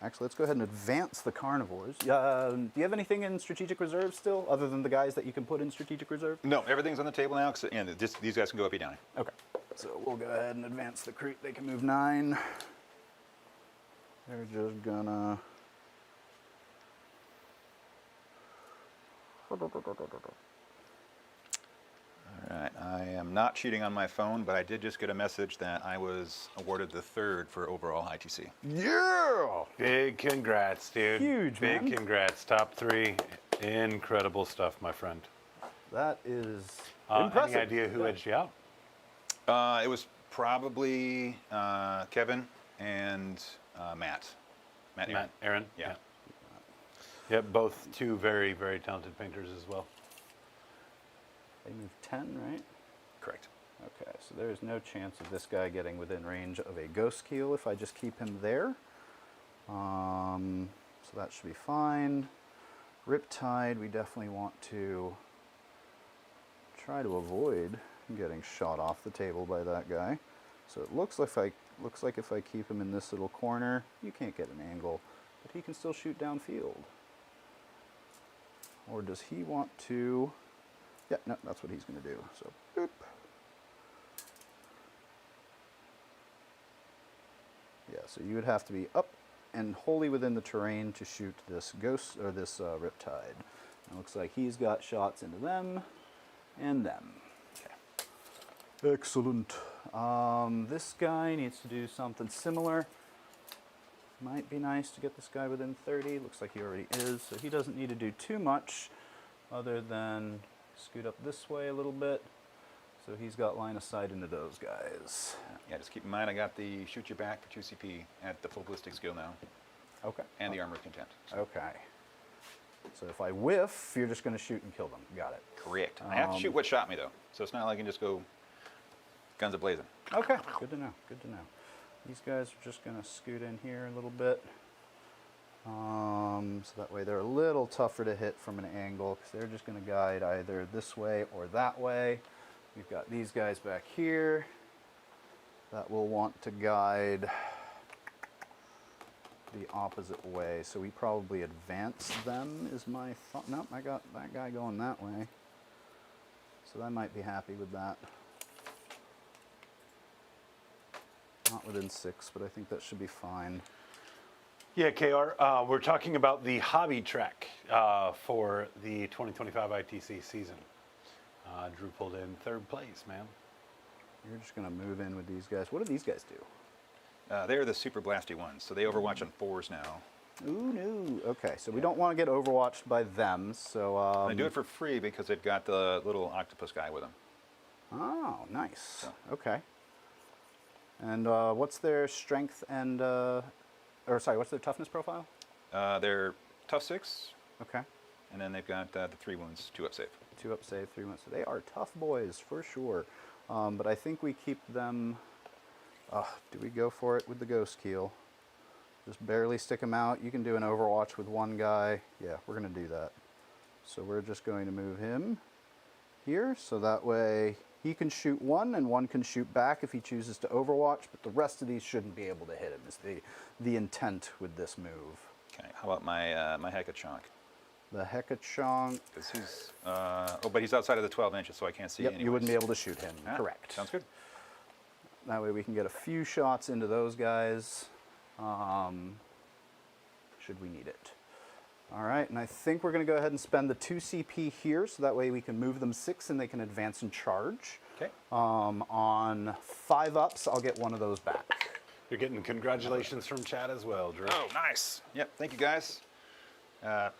Actually, let's go ahead and advance the carnivores. Do you have anything in strategic reserve still, other than the guys that you can put in strategic reserve? No, everything's on the table now, and these guys can go up, down. Okay. So we'll go ahead and advance the Kroot. They can move 9. They're just gonna. All right, I am not cheating on my phone, but I did just get a message that I was awarded the 3rd for overall ITC. Yeah! Big congrats, dude. Huge, Big man. congrats. Top 3. Incredible stuff, my friend. That is Any impressive. idea who edged you out? It was probably Kevin and Matt. Matt, Aaron? Yeah. Yep, both 2 very, very talented painters as well. They move 10, right? Correct. Okay, so there's no chance of this guy getting within range of a ghost keel if I just keep him there. So that should be fine. Riptide, we definitely want to try to avoid getting shot off the table by that guy. So it looks like if I keep him in this little corner, you can't get an angle, but he can still shoot downfield. Or does he want to? Yeah, no, that's what he's going to do. So, boop. Yeah, so you would have to be up and wholly within the terrain to shoot this ghost or this Riptide. It looks like he's got shots into them and them. Okay. Excellent. This guy needs to do something similar. Might be nice to get this guy within 30. Looks like he already is, so he doesn't need to do too much other than scoot up this way a little bit. So he's got line of sight into those guys. Yeah, just keep in mind I got the shoot you back for 2 CP at the full ballistic skill now, Okay. and the armor of contempt. So. Okay. So if I whiff, you're just going to shoot and kill them. Got it. Correct. I have to shoot what shot me, though. So it's not like I can just go guns a-blazing. Okay, good to know, good to know. These guys are just going to scoot in here a little bit. So that way they're a little tougher to hit from an angle because they're just going to guide either this way or that way. We've got these guys back here that will want to guide the opposite way. So we probably advance them is my thought. Nope, I got that guy going that way. So I might be happy with that. Not within 6, but I think that should be fine. Yeah, KR, we're talking about the hobby track for the 2025 ITC season. Drew pulled in 3rd place, man. You're just going to move in with these guys. What do these guys do? They're the super blasty ones, so they overwatch on 4s now. Ooh, no. Okay, so we don't want to get overwatched by them, so... They do it for free because they've got the little octopus guy with them. Oh, nice. So. Okay. And what's their strength and... what's their toughness profile? They're tough 6, Okay. and then they've got the 3 wounds, 2 up save. 2 up save, 3 months. So they are tough boys, for sure. But I think we keep them... do we go for it with the ghost keel? Just barely stick them out. You can do an overwatch with one guy. Yeah, we're going to do that. So we're just going to move him here, so that way he can shoot one and one can shoot back if he chooses to overwatch, but the rest of these shouldn't be able to hit him is the intent with this move. Okay, how about my my Hekachonk? The Hekachonk. Because he's but he's outside of the 12 inches, so I can't see. Yep, anyways. you wouldn't be able to shoot him. Ah, Correct. Sounds good. That way we can get a few shots into those guys, should we need it. All right, and I think we're going to go ahead and spend the 2 CP here, so that way we can move them 6 and they can advance and charge. Okay. On 5 ups, I'll get one of those back. You're getting congratulations from chat as well, Drew. Oh, nice. Yep. Thank you, guys. A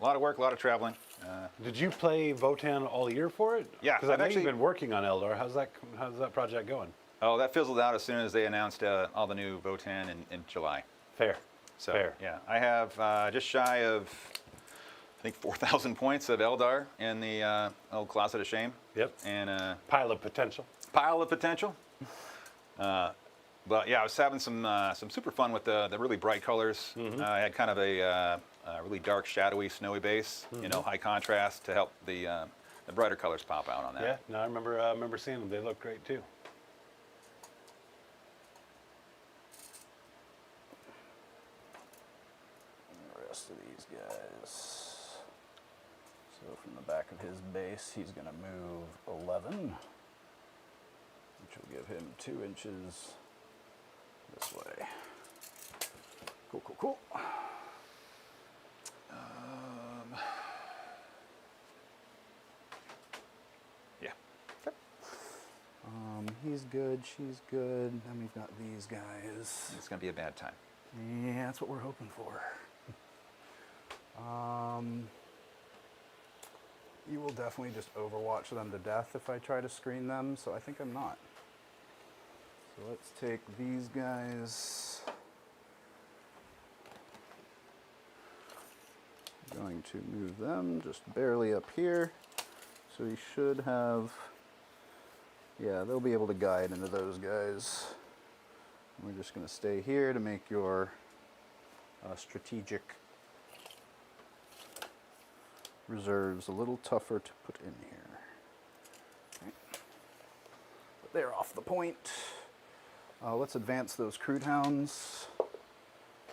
lot of work, a lot of traveling. Did you play Votann all year for it? Yeah, Because I I've know actually- you've been working on Eldar. How's that project going? Oh, that fizzled out as soon as they announced all the new Votann in July. Fair. So, Fair. yeah, I have just shy of, I think, 4,000 points of Eldar in the old Closet of Shame. Yep. And a Pile of potential. pile of potential. But yeah, I was having some super fun with the really bright colors. I had kind of a really dark, shadowy, snowy base. You know, high contrast to help the brighter colors pop out on that. Yeah. No, I remember seeing them. They look great too. The rest of these guys. So from the back of his base, he's going to move 11, which will give him 2 inches this way. Cool, cool, cool. Yeah. He's good, she's good. Then we've got these guys. It's going to be a bad time. Yeah, that's what we're hoping for. You will definitely just overwatch them to death if I try to screen them, so I think I'm not. So let's take these guys. I'm going to move them just barely up here. So we should have, yeah, they'll be able to guide into those guys. We're just going to stay here to make your strategic reserves a little tougher to put in here. Okay. But they're off the point. Let's advance those Kroot hounds.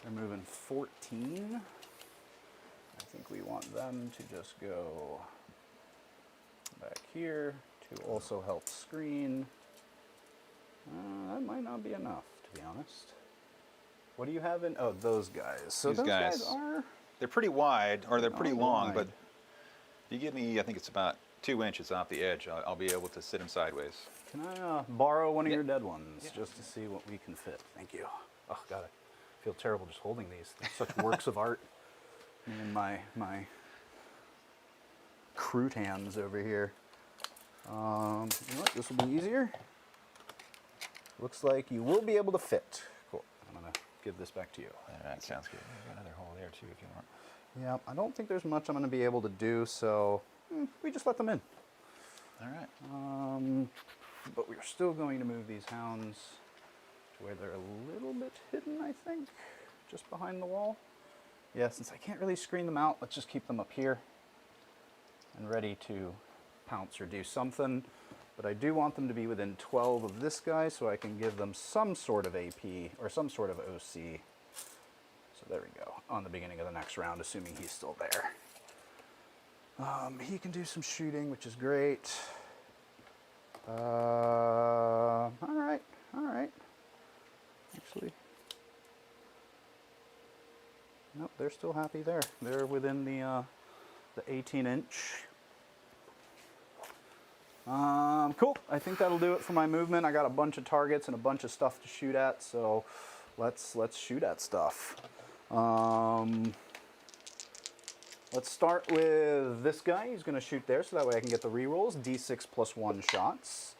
They're moving 14. I think we want them to just go back here to also help screen. That might not be enough, to be honest. What do you have in? Oh, those guys. So These those guys guys are. They're pretty wide, or they're pretty Oh, long, wide. but if you give me, I think it's about 2 inches off the edge, I'll be able to sit them sideways. Can I borrow one of Yeah. your dead ones Yeah. just to see what we can fit? Thank you. Oh, God, I feel terrible just holding these. They're such works of art. Me and my Kroot hands over here. You know what? This will be easier. Looks like you will be able to fit. Cool. I'm gonna give this back to you. All right, sounds good. Got another hole there too, if you want. Yeah, I don't think there's much I'm going to be able to do, so we just let them in. All right. But we're still going to move these hounds to where they're a little bit hidden, I think, just behind the wall. Yeah, since I can't really screen them out, let's just keep them up here and ready to pounce or do something. But I do want them to be within 12 of this guy so I can give them some sort of AP or some sort of OC. So there we go, on the beginning of the next round, assuming he's still there. He can do some shooting, which is great. All right. Actually, nope, they're still happy there. They're within the 18-inch. Cool. I think that'll do it for my movement. I got a bunch of targets and a bunch of stuff to shoot at, so let's shoot at stuff. Let's start with this guy. He's going to shoot there, so that way I can get the rerolls. D6 plus 1 shots.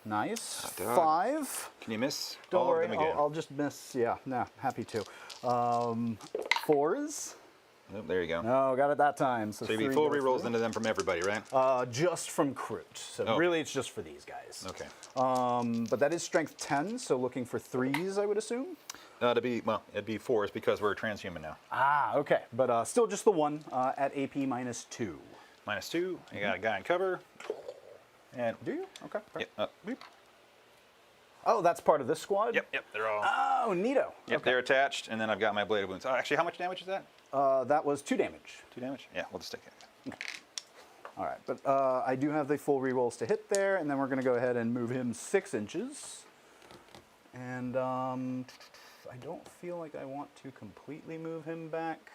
Nice. Hot dog. 5. Can you miss? Don't all worry, of them again? I'll just miss. Yeah, nah, happy to. 4s. Oh, there you go. No, got it that time. So you'd be 3 full go rerolls through. into them from everybody, right? Just from Kroot. So Okay. really, it's just for these guys. Okay. But that is strength 10, so looking for 3s, I would assume. It'd be 4s because we're transhuman now. Ah, okay. But still just the 1 at AP minus 2. -2. You got a guy in cover. And Do you? Okay. Yep. Boop. Oh, that's part of this squad? Yep. They're all. Oh, neato. Yep. They're attached, and then I've got my blade of wounds. Oh, actually, how much damage is that? That was 2 damage. 2 damage? Yeah. We'll just take it. All right, but I do have the full rerolls to hit there, and then we're going to go ahead and move him 6 inches. And I don't feel like I want to completely move him back,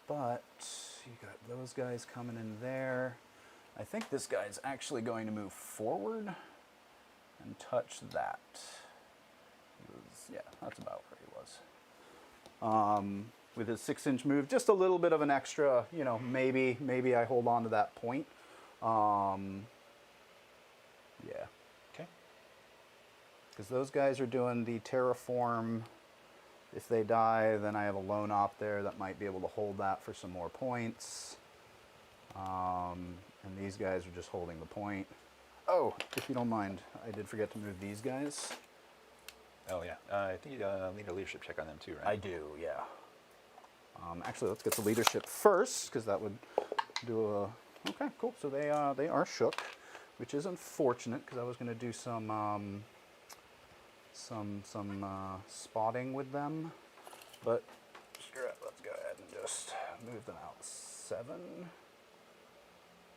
but you got those guys coming in there. I think this guy's actually going to move forward and touch that. Yeah, that's about where he was. With his 6-inch move, just a little bit of an extra, maybe I hold on to that point. Yeah. Okay. Because those guys are doing the terraform. If they die, then I have a lone op there that might be able to hold that for some more points. And these guys are just holding the point. Oh, if you don't mind, I did forget to move these guys. Oh yeah. I think you need a leadership check on them too, right? I do, yeah. Actually, let's get the leadership first, because that would do a... Okay, cool. So they are shook, which is unfortunate, because I was going to do some spotting with them. But screw it, let's go ahead and just move them out 7.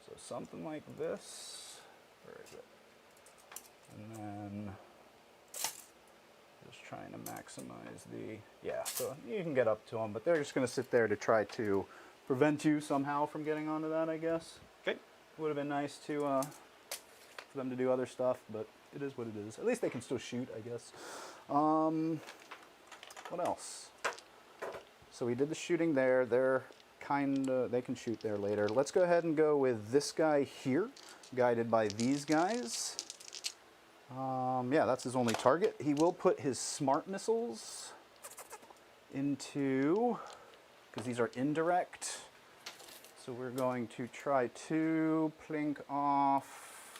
So something like this. Where is it? And then just trying to maximize the, yeah, so you can get up to them, but they're just going to sit there to try to prevent you somehow from getting onto that, I guess. Okay. Would have been nice to for them to do other stuff, but it is what it is. At least they can still shoot, I guess. What else? So we did the shooting there. They're they can shoot there later. Let's go ahead and go with this guy here, guided by these guys. Yeah, that's his only target. He will put his smart missiles into, because these are indirect. So we're going to try to plink off.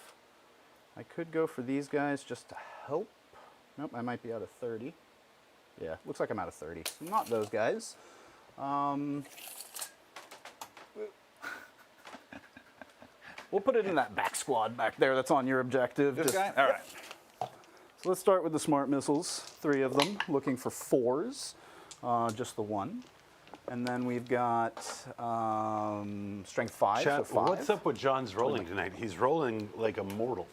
I could go for these guys just to help. Nope, I might be out of 30. Yeah, looks like I'm out of 30. So not those guys. We'll put it in that back squad back there that's on your objective. This guy? All right. So let's start with the smart missiles, 3 of them, looking for 4s, just the 1. And then we've got strength 5, Chat, so 5. what's up with John's rolling tonight? He's rolling like a mortal.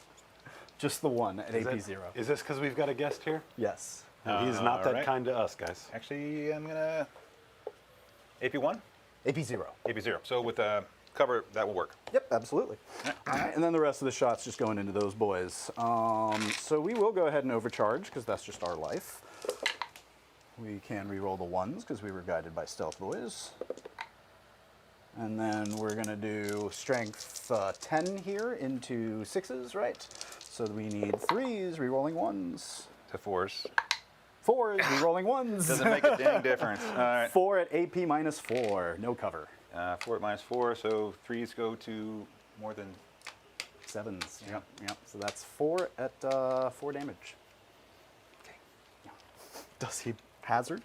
Just the 1 at AP 0. Is this because we've got a guest here? Yes. No, he's not that Alright. kind to us, guys. Actually, I'm gonna AP1, AP 0. AP0. So with cover, that will work. Yep, absolutely. All right, and then the rest of the shots just going into those boys. So we will go ahead and overcharge, because that's just our life. We can re-roll the 1s, because we were guided by stealth boys. And then we're going to do strength 10 here into 6s, right? So we need 3s, re-rolling 1s. To 4s. 4s, re-rolling 1s. Doesn't make a dang difference. All right. 4 at AP -4, no cover. 4 at -4, so 3s go to more than. 7s. Yeah. Yep. So that's 4 at 4 damage. Okay. Yeah. Does he hazard?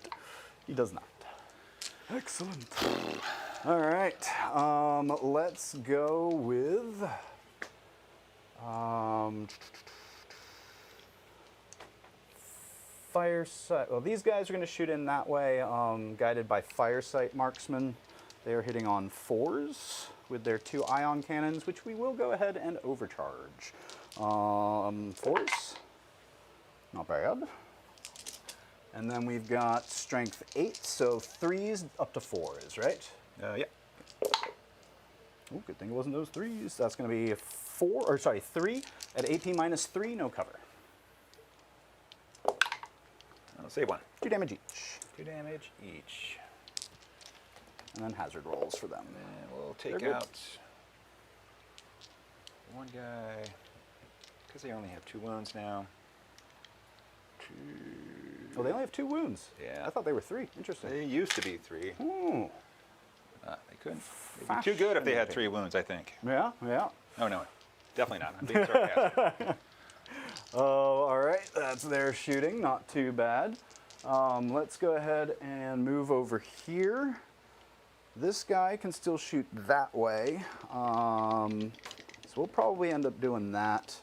He does not. Excellent. All right. Let's go with. Firesight. Well, these guys are going to shoot in that way, guided by Firesight marksmen. They are hitting on 4s with their 2 ion cannons, which we will go ahead and overcharge. 4s, not bad. And then we've got strength 8, so 3s up to 4s, right? Yeah. Ooh, good thing it wasn't those 3s. That's going to be 3 at AP -3, no cover. I'll save 1. 2 damage each. 2 damage each. And then hazard rolls for them. And we'll They're take good. out one guy, because they only have 2 wounds now. 2. Oh, they only have 2 wounds. Yeah. I thought they were 3. Interesting. They used to be 3. Ooh. They couldn't. They'd be too good if they had 3 wounds, I think. Yeah, yeah. Oh, no. Definitely not. I'm being sarcastic. Oh, all right. That's their shooting. Not too bad. Let's go ahead and move over here. This guy can still shoot that way. So we'll probably end up doing that.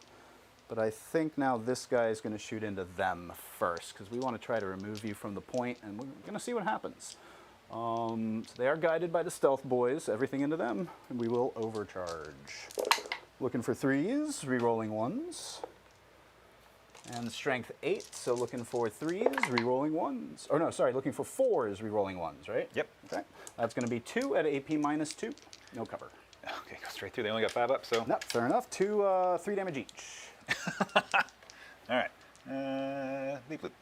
But I think now this guy is going to shoot into them first, because we want to try to remove you from the point, and we're going to see what happens. So they are guided by the stealth boys. Everything into them, and we will overcharge. Looking for 3s, re-rolling 1s. And strength 8, so looking for 3s, re-rolling 1s. Or no, sorry, looking for 4s, re-rolling 1s, right? Yep. Okay. That's going to be 2 at AP -2. No cover. Okay, go straight through. They only got 5 up, so. No, fair enough. 3 damage each. All right. Leap loop.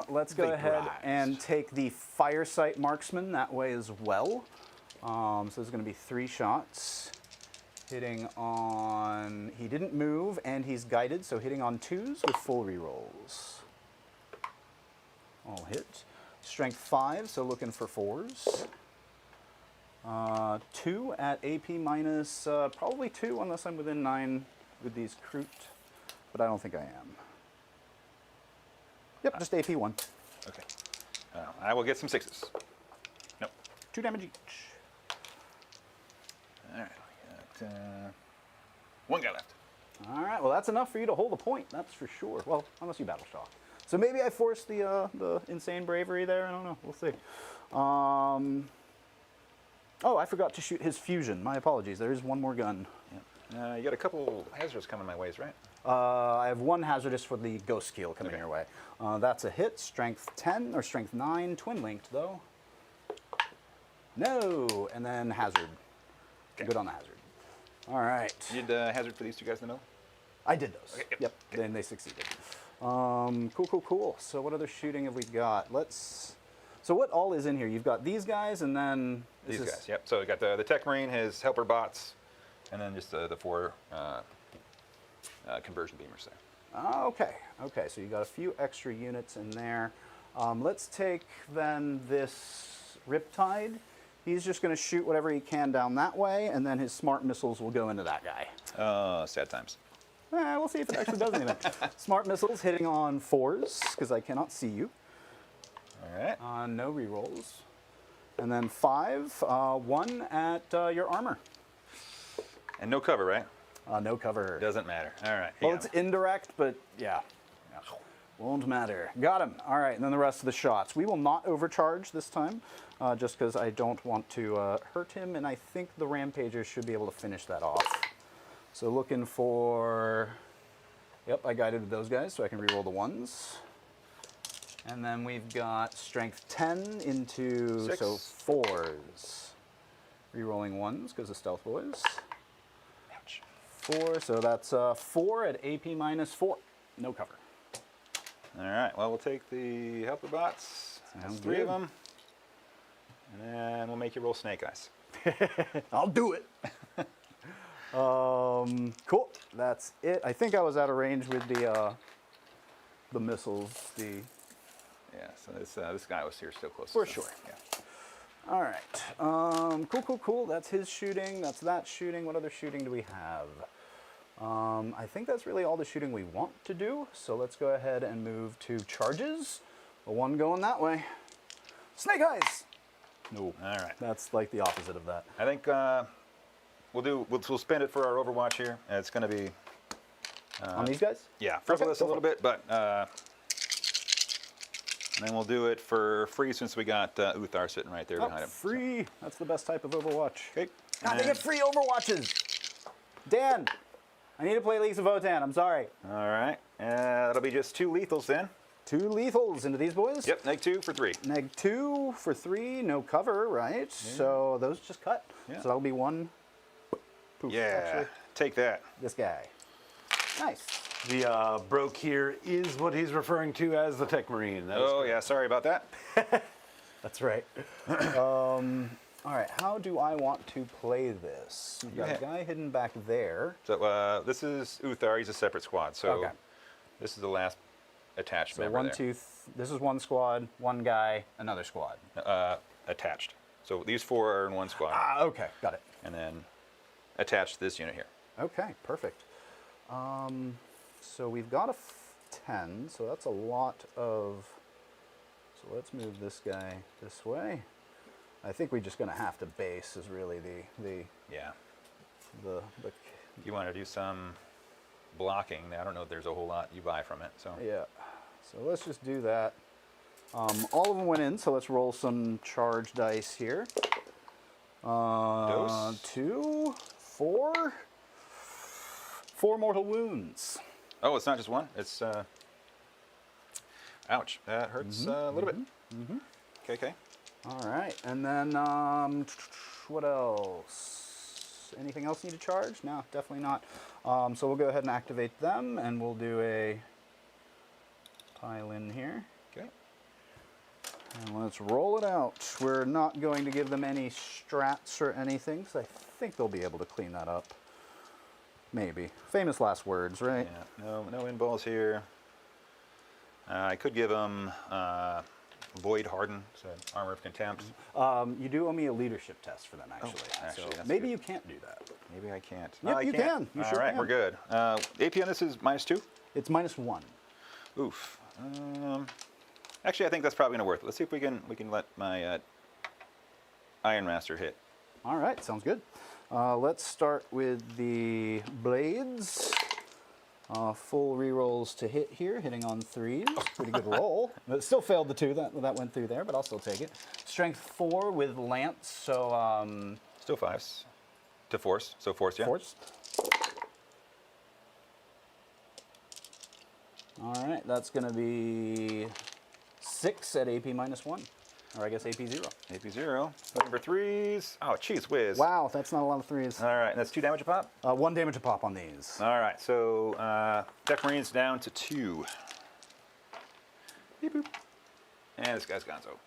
Let's go Big ahead prize. and take the Firesight marksman that way as well. So there's going to be 3 shots. Hitting on, he didn't move and he's guided, so hitting on 2s with full rerolls. All hit. Strength 5, so looking for 4s. 2 at AP probably 2 unless I'm within 9 with these Kroot, but I don't think I am. Yep, just AP 1. Okay. I will get some 6s. Nope. 2 damage each. All right. We got 1 guy left. All right, well that's enough for you to hold a point, that's for sure. Well, unless you battle shock. So maybe I forced the insane bravery there. I don't know. We'll see. Oh, I forgot to shoot his fusion. My apologies. There is 1 more gun. Yep. You got a couple hazards coming my ways, right? I have 1 hazardous for the ghost keel coming Okay. your way. That's a hit. Strength 10 or strength 9. Twin linked though. No, and then hazard. Okay. Good on the hazard. All right. You did hazard for these 2 guys in the middle? I did those. Okay, Yep. okay. Then they succeeded. Cool. So what other shooting have we got? So what all is in here? You've got these guys, and then These guys, yep. So we got the Tech Marine, his helper bots, and then just the 4 conversion beamers there. Okay. So you got a few extra units in there. Let's take then this Riptide. He's just going to shoot whatever he can down that way, and then his smart missiles will go into that guy. Sad times. We'll see if it actually does anything. Smart missiles hitting on 4s, because I cannot see you. All right. No rerolls. And then 5, 1 at your armor. And no cover, right? No cover. Doesn't matter. All right. Well, it's indirect, but yeah. Won't matter. Got him. All right, and then the rest of the shots. We will not overcharge this time, just because I don't want to hurt him, and I think the Rampagers should be able to finish that off. So looking for... Yep, I guided with those guys, so I can reroll the 1s. And then we've got strength 10 into 6. so 4s. Rerolling 1s because of stealth boys. Ouch. 4, so that's 4 at AP -4. No cover. All right. Well, we'll take the helper bots. That's Sounds 3 good. of them. And then we'll make you roll snake eyes. I'll do it. Cool. That's it. I think I was out of range with the the missiles, the... Yeah, so this guy was here still close. For so, sure. Yeah. All right. Cool. That's his shooting. That's that shooting. What other shooting do we have? I think that's really all the shooting we want to do. So let's go ahead and move to charges. The one going that way. Snake eyes. No. All right. That's like the opposite of that. I think we'll spend it for our Overwatch here. It's going to be On these guys? yeah, frivolous go a for little bit, but and then we'll do it for free since we got Uthar sitting right there behind him. Free. That's the best type of Overwatch. Okay. God, they get free Overwatches. Dan, I need to play Leagues of Votann. I'm sorry. All right. That'll be just 2 lethals then. 2 lethals into these boys. Yep, -2 for 3. -2 for 3, no cover, right? So those just cut. Yeah. So that'll be 1. Poof, Yeah, actually. take that. This guy. Nice. The broke here is what he's referring to as the Tech Marine. That is Oh correct. yeah, sorry about that. That's right. All right, how do I want to play this? You've got a guy hidden back there. So this is Uthar. He's a separate squad. So Okay. this is the last attached So member 1, there. 2, this is 1 squad, 1 guy, another squad. Attached. So these 4 are in 1 squad, Ah, okay, got it. and then attached to this unit here. Okay, perfect. So we've got a 10, so that's a lot of... So let's move this guy this way. I think we're just going to have to base is really the Yeah. If you want to do some blocking, I don't know if there's a whole lot you buy from it. So yeah. So let's just do that. All of them went in, so let's roll some charge dice here. Dose. 2, 4. 4 mortal wounds. Oh, it's not just 1. It's ouch. That hurts a little bit. Okay. All right, and then what else? Anything else need to charge? No, definitely not. So we'll go ahead and activate them, and we'll do a pile in here. Okay. And let's roll it out. We're not going to give them any strats or anything, so I think they'll be able to clean that up. Maybe. Famous last words, right? Yeah. No in balls here. I could give them Void Harden, so Armor of Contempt. You do owe me a leadership test for them, actually. actually, so that's maybe good. you can't do that. Maybe I can't. Yep, I you can't. can. You All sure right, can. we're good. AP on this is -2. It's -1. Oof. Actually, I think that's probably gonna work. Let's see if we can let my Iron Master hit. All right, sounds good. Let's start with the blades. Full rerolls to hit here, hitting on 3s. Pretty good roll. But it still failed the 2 that went through there, but I'll still take it. Strength 4 with lance, so Still 5s. To force. So force, yeah. force. All right, that's going to be 6 at AP -1, or I guess AP 0. AP 0. Looking for 3s. Oh, cheese whiz. Wow, that's not a lot of 3s. All right, and that's 2 damage a pop. 1 damage a pop on these. All right, so Tech Marine's down to 2. Beep boop. And this guy's Gonzo.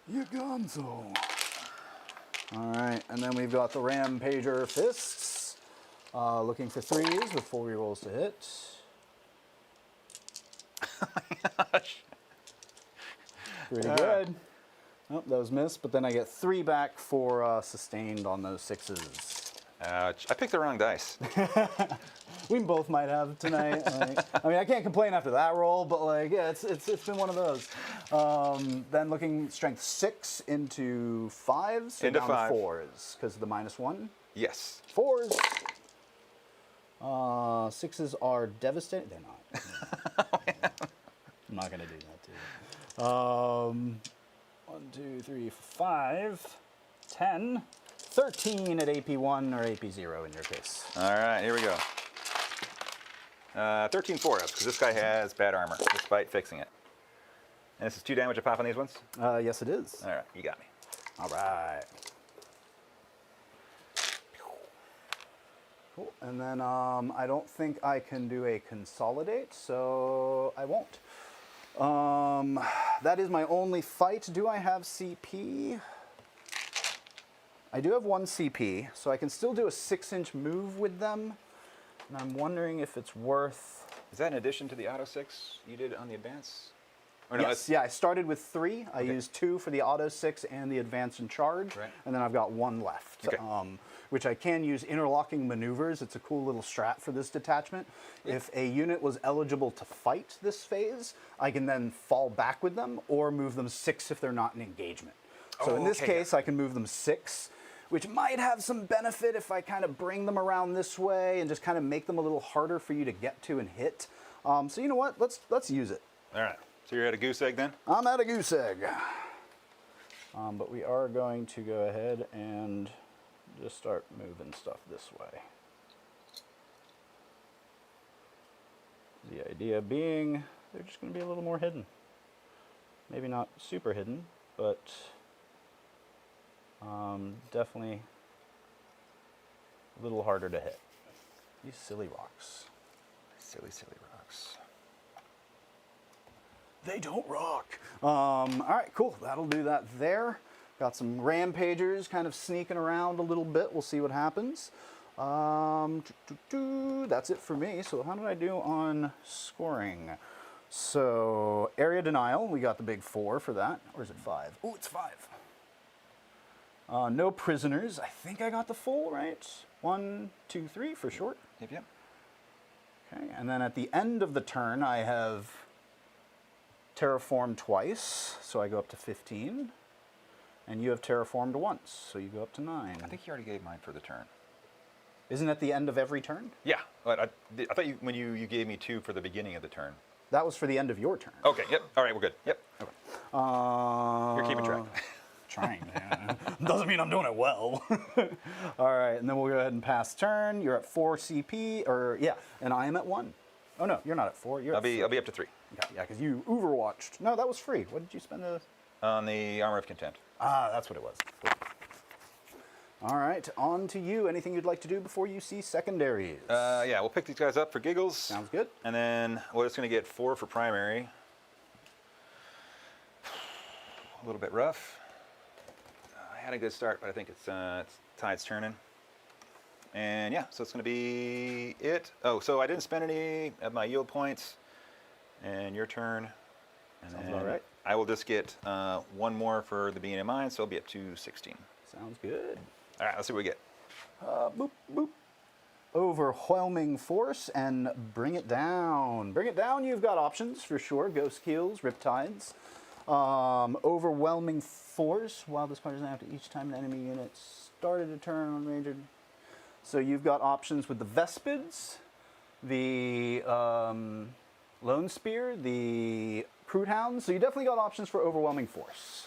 You gonzo. All right, and then we've got the Rampager Fists. Looking for 3s with 4 rerolls to hit. Pretty good. Oh, that was missed, but then I get 3 back for sustained on those 6s. Ouch. I picked the wrong dice. We both might have tonight. I mean, I can't complain after that roll, but like, yeah, it's been one of those. Then looking strength 6 into 5s, so Into down 5. to 4s because of the -1. Yes. 4s. 6s are devastating. They're not. I'm not gonna do that to you. 1, 2, 3, 5, 10, 13 at AP1 or AP0 in your case. All right, here we go. 13 4-ups, because this guy has bad armor, despite fixing it. And this is 2 damage a pop on these ones? Yes, it is. All right, you got me. All right. Cool. And then I don't think I can do a consolidate, so I won't. That is my only fight. Do I have CP? I do have 1 CP, so I can still do a 6-inch move with them. And I'm wondering if it's worth Is that in addition to the auto 6 you did on the advance? Or no, Yes, yeah, I started with 3. I used 2 for the auto 6 and the advance and charge, Right. and then I've got 1 left, Okay. which I can use interlocking maneuvers. It's a cool little strat for this detachment. If a unit was eligible to fight this phase, I can then fall back with them or move them 6 if they're not in engagement. So in this okay, case, I can move them 6, which might have some benefit if I kind of bring them around this way and just kind of make them a little harder for you to get to and hit. So you know what? Let's use it. All right. So you're at a goose egg then? I'm at a goose egg. But we are going to go ahead and just start moving stuff this way. The idea being they're just going to be a little more hidden. Maybe not super hidden, but definitely a little harder to hit. These silly rocks. Silly, silly rocks. They don't rock. All right, cool. That'll do that there. Got some rampagers kind of sneaking around a little bit. We'll see what happens. That's it for me. So how did I do on scoring? So area denial, we got the big 4 for that. Or is it 5? Oh, it's 5. No prisoners. I think I got the full, right? 1, 2, 3 for short. Yep. Okay, and then at the end of the turn, I have terraformed twice, so I go up to 15. And you have terraformed once, so you go up to 9. I think you already gave mine for the turn. Isn't it the end of every turn? Yeah, but I thought when you gave me 2 for the beginning of the turn. That was for the end of your turn. Okay, yep. All right, we're good. Yep. You're keeping track. Trying, man. Doesn't mean I'm doing it well. All right, and then we'll go ahead and pass turn. You're at 4 CP, and I am at 1. Oh no, you're not at 4. You're I'll be up to 3 Yeah, because you overwatched. No, that was free. What did you spend the? on the Armor of Contempt. Ah, that's what it was. Cool. All right, on to you. Anything you'd like to do before you see secondaries? Yeah, we'll pick these guys up for giggles. Sounds good. And then we're just going to get 4 for primary. A little bit rough. I had a good start, but I think it's tide's turning. And yeah, so it's going to be it. Oh, so I didn't spend any of my yield points. And your turn. And Sounds then about right. I will just get 1 more for the beginning of mine, so I'll be up to 16. Sounds good. All right, let's see what we get. Boop, boop. Overwhelming force and bring it down. Bring it down, you've got options for sure. Ghost Keels, Riptides. Overwhelming force. While this card doesn't have to each time an enemy unit started a turn on ranger. So you've got options with the Vespids, the Lone Spear, the Kroot Hounds. So you definitely got options for overwhelming force.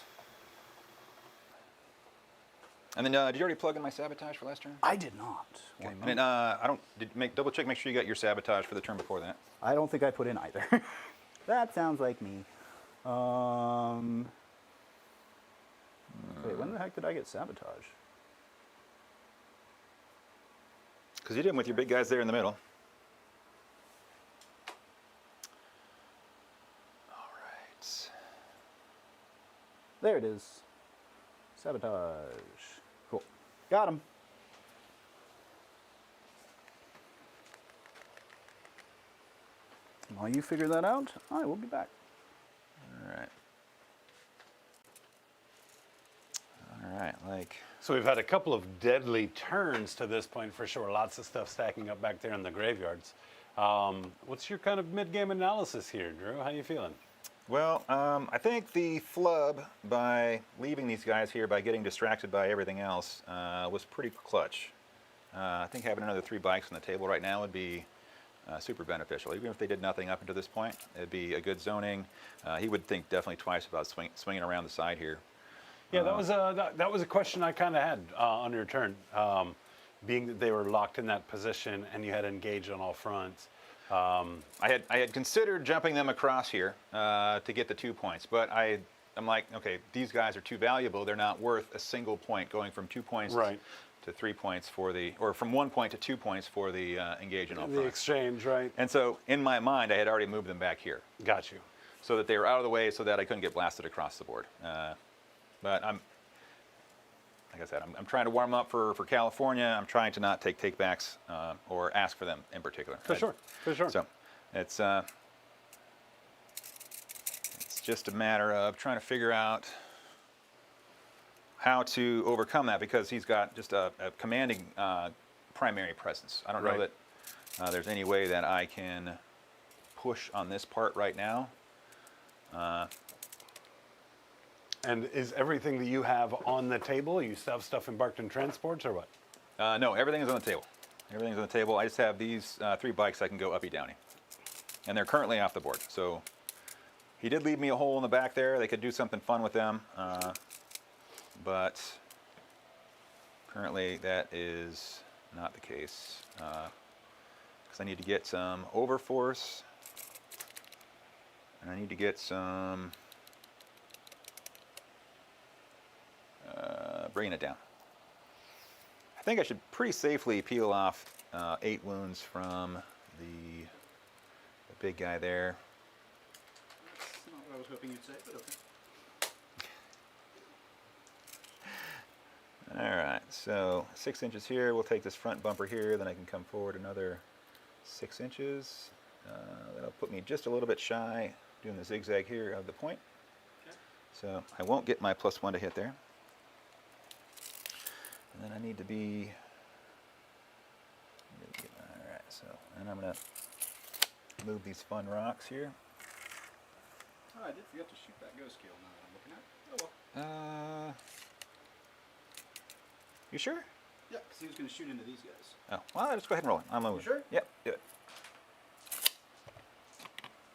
And then, did you already plug in my sabotage for last turn? I did not. Okay. And then, I don't. Double check. Make sure you got your sabotage for the turn before that. I don't think I put in either. That sounds like me. Wait, when the heck did I get sabotage? Because you did them with your big guys there in the middle. All right. There it is. Sabotage. Cool. Got him. While you figure that out, I will be back. All right. All right. Like. So we've had a couple of deadly turns to this point for sure. Lots of stuff stacking up back there in the graveyards. What's your kind of mid-game analysis here, Drew? How you feeling? Well, I think the flub by leaving these guys here by getting distracted by everything else was pretty clutch. I think having another 3 bikes on the table right now would be super beneficial. Even if they did nothing up until this point, it'd be a good zoning. He would think definitely twice about swinging around the side here. Yeah, that was a question I kind of had on your turn, being that they were locked in that position and you had engaged on all fronts. I had considered jumping them across here to get the 2 points, but I'm like, okay, these guys are too valuable. They're not worth a single point, going from 2 points to 3 points for the, or from 1 point to 2 points for the engage and all The fronts. exchange, right? And so in my mind, I had already moved them back here. Got you. So that they were out of the way so that I couldn't get blasted across the board. But like I said, I'm trying to warm up for California. I'm trying to not take takebacks or ask for them in particular. For sure. So It's just a matter of trying to figure out how to overcome that, because he's got just a commanding primary presence. I don't know Right. that there's any way that I can push on this part right now. And is everything that you have on the table? You still have stuff embarked in transports or what? No, everything is on the table. Everything's on the table. I just have these 3 bikes I can go uppy downy. And they're currently off the board. So he did leave me a hole in the back there. They could do something fun with them. But currently that is not the case. Because I need to get some overforce. And I need to get some bringing it down. I think I should pretty safely peel off 8 wounds from the big guy there. That's not what I was hoping you'd say, but okay. All right, so 6 inches here. We'll take this front bumper here, then I can come forward another 6 inches. That'll put me just a little bit shy, doing the zigzag here of the point. Okay. So I won't get my +1 to hit there. And then I need to be, all right, so, and I'm gonna move these fun rocks here. Oh, I did forget to shoot that ghost scale now that I'm looking at it. Oh well. You sure? Yeah, because he was going to shoot into these guys. Oh, well, let's go ahead and roll it. I'm moving. sure? Yep, do it.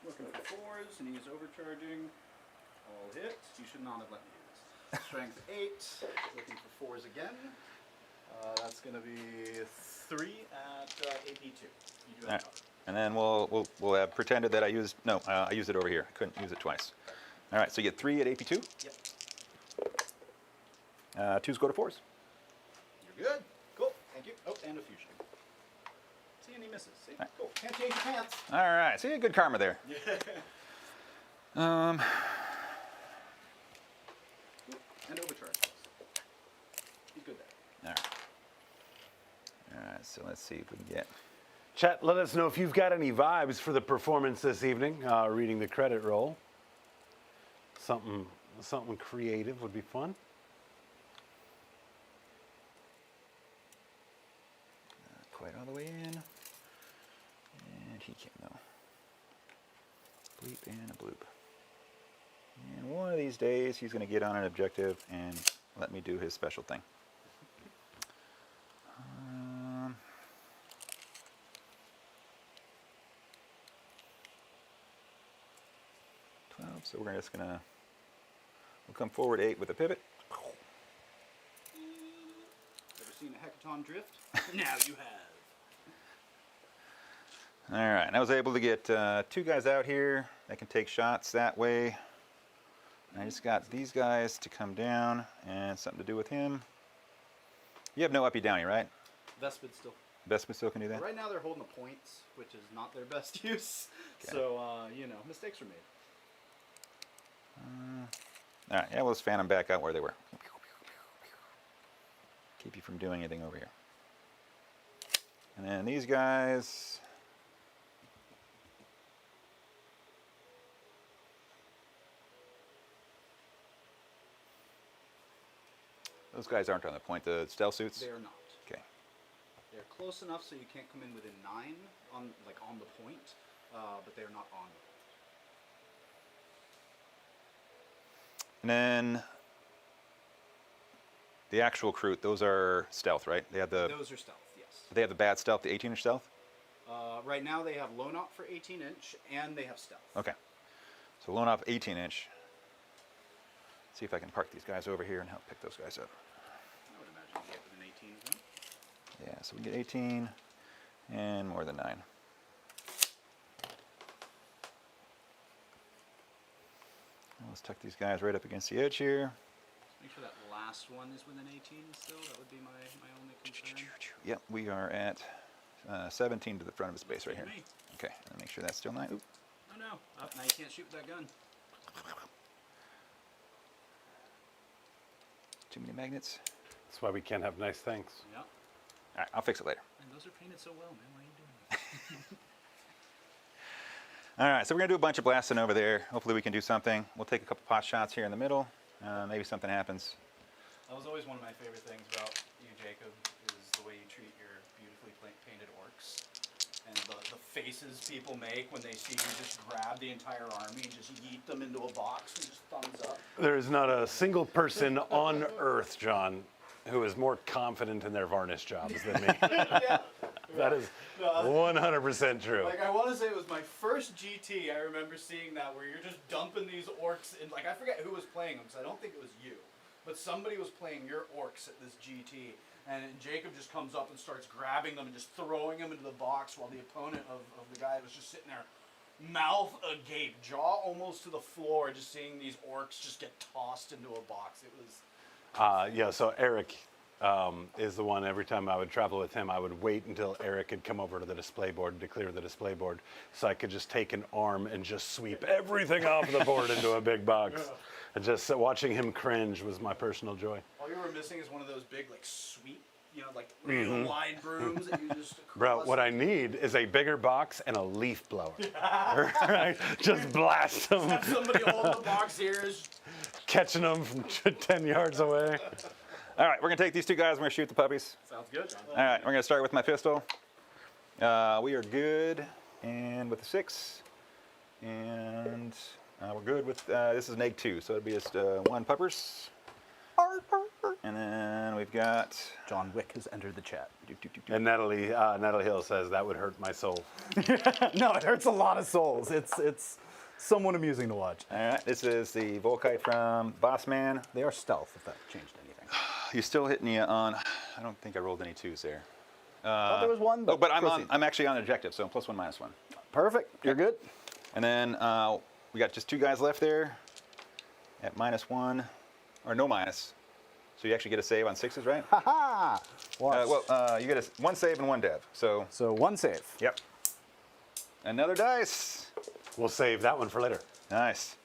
Looking at 4s, and he's overcharging. All hit. You should not have let me do this. Strength 8. Looking for 4s again. That's going to be 3 at AP2. You do All right. have cover. And then we'll have pretended that I used, no, I used it over here. I couldn't use it twice. All right, so you get 3 at AP2. Yep. 2s go to 4s. You're good. Cool. Thank you. Oh, and a fusion. See, and he misses. See? Right. Cool. Can't change your pants. All right, see, good karma there. And overcharge. He's good there. All right. All right, so let's see if we can get. Chat, let us know if you've got any vibes for the performance this evening. Reading the credit roll. Something creative would be fun. Not quite all the way in. And he came though. Bleep and a bloop. And one of these days he's going to get on an objective and let me do his special thing. 12, so we're just going to, we'll come forward 8 with a pivot. Ever seen a hecaton drift? Now you have. All right, and I was able to get 2 guys out here that can take shots that way. And I just got these guys to come down and something to do with him. You have no uppy downy, right? Vespid still. Vespid still can do that? Right now they're holding the points, which is not their best use. Okay. So, you know, mistakes are made. All right, yeah, we'll just fan them back out where they were. Keep you from doing anything over here. And then these guys. Those guys aren't on the point, the stealth suits? They are not. Okay. They're close enough so you can't come in within 9 on the point, but they're not on. And then the actual Kroot, those are stealth, right? They have the Those are stealth, yes. they have the bad stealth, the 18-inch stealth? Right now they have low knot for 18-inch, and they have stealth. Okay. So loan off 18-inch. See if I can park these guys over here and help pick those guys up. I would imagine you get with an 18, huh? Yeah, so we get 18 and more than 9. Let's tuck these guys right up against the edge here. Make sure that last one is within 18 still. That would be my only concern. Yep, we are at 17 to the front of his base right here. Me. Okay, and make sure that's still 9. Oop. Oh no. Oh, now you can't shoot with that gun. Too many magnets. That's why we can't have nice things. Yeah. All right, I'll fix it later. And those are painted so well, man. Why are you doing that? All right, so we're gonna do a bunch of blasting over there. Hopefully we can do something. We'll take a couple pot shots here in the middle. Maybe something happens. That was always one of my favorite things about you, Jacob, is the way you treat your beautifully painted orcs. And the faces people make when they see you just grab the entire army and just yeet them into a box and just thumbs up. There is not a single person on Earth, John, who is more confident in their varnish jobs than me. Yeah. That is 100% true. Like, I want to say it was my first GT. I remember seeing that where you're just dumping these orcs in. Like, I forget who was playing them because I don't think it was you. But somebody was playing your orcs at this GT. And Jacob just comes up and starts grabbing them and just throwing them into the box while the opponent of the guy was just sitting there, mouth agape, jaw almost to the floor, just seeing these orcs just get tossed into a box. It was... Yeah, so Eric is the one, every time I would travel with him, I would wait until Eric had come over to the display board to clear the display board so I could just take an arm and just sweep everything off the board into a big box. And just watching him cringe was my personal joy. All you were missing is one of those big, like, sweep, you know, like real wide brooms that you just... Bro, what I need is a bigger box and a leaf blower. Right? Just blast them. Have somebody hold the box ears. Catching them from 10 yards away. All right, we're gonna take these two guys. We're gonna shoot the puppies. Sounds good, John. All right, we're gonna start with my pistol. We are good, and with the 6, and we're good with. This is an egg 2, so it'll be just 1 puppers. And then we've got. John Wick has entered the chat. And Natalie Hill says that would hurt my soul. No, it hurts a lot of souls. It's somewhat amusing to watch. All right, this is the Volkite from Boss Man. They are stealth, if that changed anything. You're still hitting me on. I don't think I rolled any 2s there. Thought there was one, but, Oh, but proceed. I'm actually on objective, so I'm +1, -1. Perfect. You're good. And then we got just 2 guys left there at -1, or no minus. So you actually get a save on 6s, right? Ha-ha! You get 1 save and 1 dev. So, So 1 save. yep. Another dice. We'll save that one for later. Nice.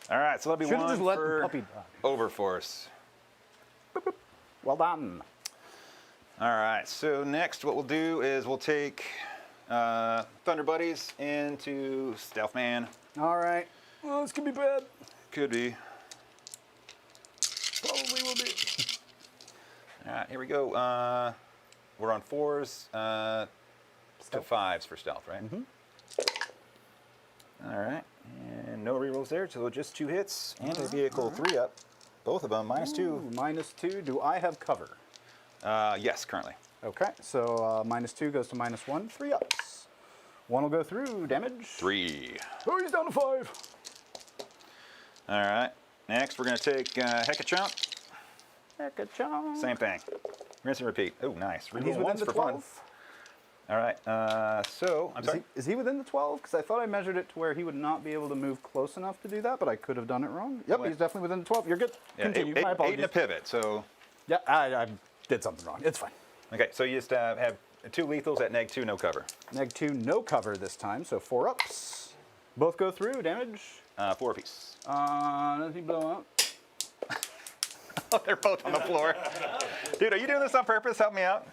All right, so that'll be Should've 1 just let the for puppy die. Overforce. Well done. All right, so next what we'll do is we'll take Thunder Buddies into Stealth Man. All right. Well, this could be bad. Could be. Probably will be. All right, here we go. We're on 4s to 5s for stealth, right? Mm-hmm. All right, and no rerolls there, so just 2 hits. Anti-vehicle 3 up. Both of them, -2. Ooh, -2. Do I have cover? Yes, currently. Okay, so -2 goes to -1. 3 ups. 1 will go through. Damage. 3. Oh, he's down to 5. All right, next we're going to take Hecachomp. Heck-a-chomp. Same thing. Rinse and repeat. Oh, nice. And he's Reroll within ones the for fun. 12. All right, so, I'm sorry. Is he within the 12? Because I thought I measured it to where he would not be able to move close enough to do that, but I could have done it wrong. Yep, Wait. he's definitely within the 12. You're good. Yeah, Continue. 8 My apologies. and a pivot, so. Yeah, I did something wrong. It's fine. Okay, so you just have 2 lethals at -2, no cover. -2, no cover this time, so 4 ups. Both go through. Damage. 4 apiece. Does he blow up? Oh, they're both on the floor. Dude, are you doing this on purpose? Help me out.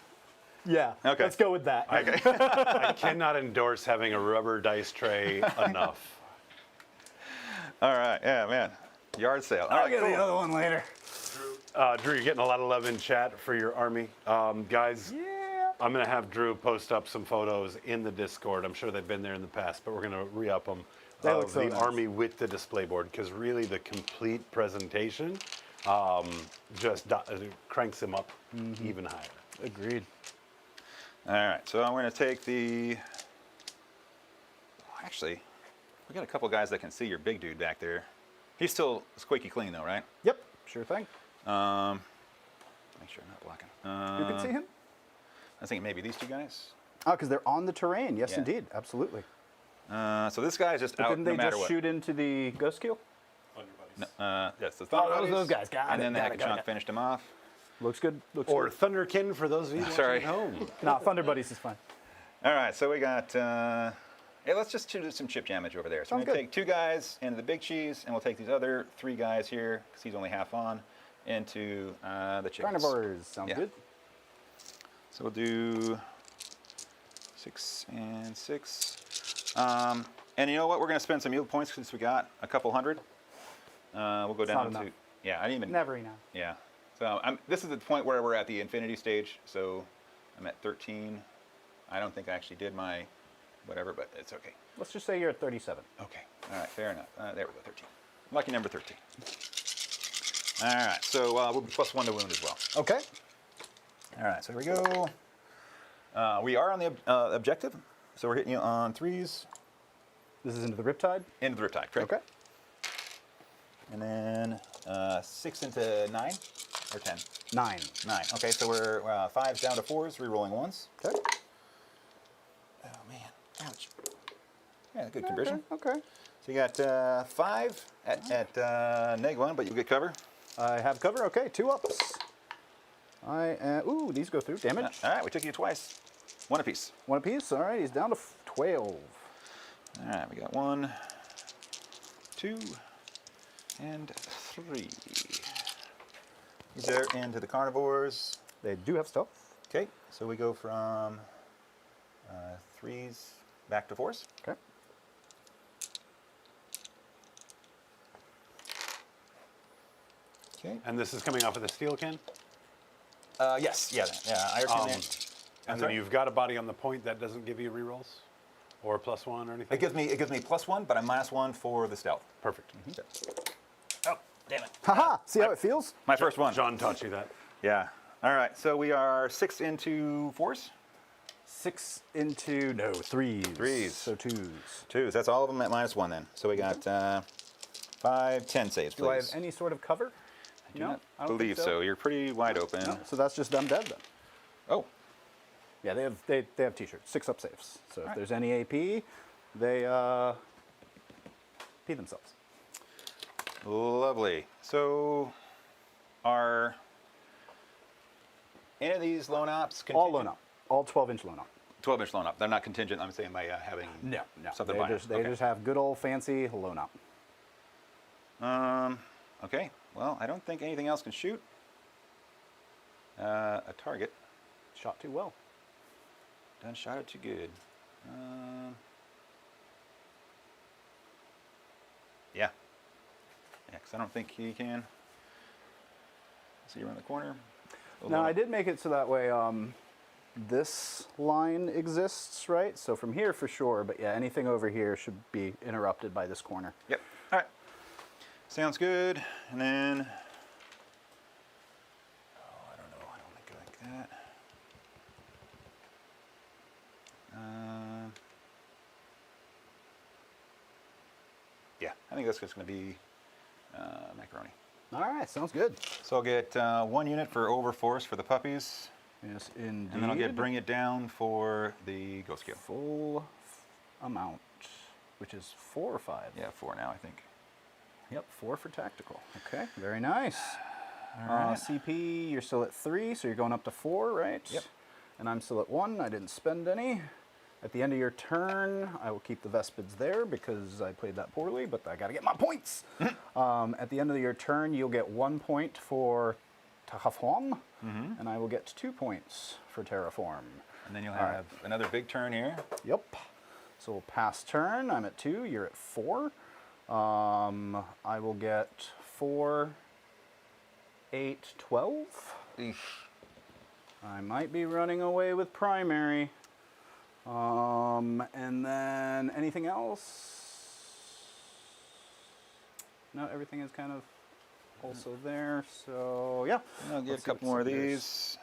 Yeah. Okay. Let's go with that. Okay. I cannot endorse having a rubber dice tray enough. All right, yeah, man. Yard sale. All I'll right, get cool. the other one later. Drew, you're getting a lot of love in chat for your army. Guys, Yeah. I'm going to have Drew post up some photos in the Discord. I'm sure they've been there in the past, but we're going to re-up them. They look Of so the nice. army with the display board, because really the complete presentation just cranks them up even higher. Agreed. All right, so I'm going to take the. Actually, we got a couple guys that can see your big dude back there. He's still squeaky clean though, right? Yep. Sure thing. Make sure I'm not blocking. You can see him? I was thinking maybe these 2 guys. Oh, because they're on the terrain. Yes, Yeah. indeed. Absolutely. So this guy is just But out didn't no they matter just what. shoot into the ghost kill? Thunder Buddies. Yes, the Oh, Thunder those Buddies, those guys. Got and it. then the got it, got Hecachomp it. finished him off. Looks good. Looks Or good. Thunderkin for those of you Sorry. watching at home. No, Thunder Buddies is fine. All right, so we got. Hey, let's just do some chip damage over there. So Sounds we're gonna good. take 2 guys into the big cheese, and we'll take these other 3 guys here because he's only half on into the chickens. Carnivores. Sounds Yeah. good. So we'll do 6 and 6. And you know what? We're going to spend some yield points since we got a couple hundred. We'll go down not to... enough. Yeah, I didn't even... Never enough. Yeah. So this is the point where we're at the infinity stage. So I'm at 13. I don't think I actually did my whatever, but it's okay. Let's just say you're at 37. Okay. All right. Fair enough. There we go. 13. Lucky number 13. All right. So we'll be +1 to wound as well. Okay. All right. So here we go. We are on the objective. So we're hitting you on 3s. This is into the Riptide? Into the Riptide, correct? Okay. And then 6 into 9 or 10? 9. 9. Okay, so we're 5s down to 4s, re-rolling 1s. Okay. Oh, man. Ouch. Yeah, good conversion. Okay. So you got 5 at -1, but you'll get cover. I have cover. Okay, 2 ups. Ooh, these go through. Damage. All right, we took you twice. 1 apiece. 1 apiece. All right, he's down to 12. All right, we got 1, 2, and 3. These are into the carnivores. They do have stealth. Okay, so we go from 3s back to 4s. Okay. Okay. And this is coming off of the steel can? Yes, yeah. Iron there. And then sorry? you've got a body on the point that doesn't give you rerolls? Or +1 or anything? It gives me +1, but I'm -1 for the stealth. Perfect. Oh, damn it. Haha! See how it feels? My first one. John taught you that. Yeah. All right, so we are 6 into 4s. 6 into, no, 3s. 3s. So 2s. 2s. That's all of them at -1 then. So we got 5, 10 saves, please. Do I have any sort of cover? I do No, not I don't think believe so. You're pretty wide open. No, so that's just them dead then. Oh, Yeah, they have t-shirts, 6 up saves. So if right. there's any AP, they pee themselves. lovely. So are any of these loan ops contingent? All loan up. All 12-inch loan up. 12-inch loan up. They're not contingent, I'm saying, by having No. something They by just, them. they just have good old fancy loan up. Okay. Well, I don't think anything else can shoot a target. Shot too well. Done shot it too good. Yeah. Yeah, because I don't think he can. See around the corner. Now, I did make it so that way this line exists, right? So from here for sure, but yeah, anything over here should be interrupted by this corner. Yep. All right. Sounds good. And then, I don't know. I don't make it like that. Yeah, I think that's just going to be macaroni. All right, sounds good. So I'll get 1 unit for overforce for the puppies, Yes, indeed. and then I'll get bring it down for the ghost scale. Full amount, which is 4 or 5. Yeah, 4 now, I think. Yep, 4 for tactical. Okay, very nice. right. CP, you're still at 3, so you're going up to 4, right? Yep. And I'm still at 1. I didn't spend any. At the end of your turn, I will keep the Vespids there because I played that poorly, but I got to get my points. At the end of your turn, you'll get 1 point for Terraform, and I will get 2 points for Terraform. And then you'll have another big turn here. Yep. So we'll pass turn. I'm at 2. You're at 4. I will get 4, 8, 12. Eesh. I might be running away with primary. And then anything else? No, everything is kind of also there. So yeah. I'll get Let's a see couple more of what's in there. these.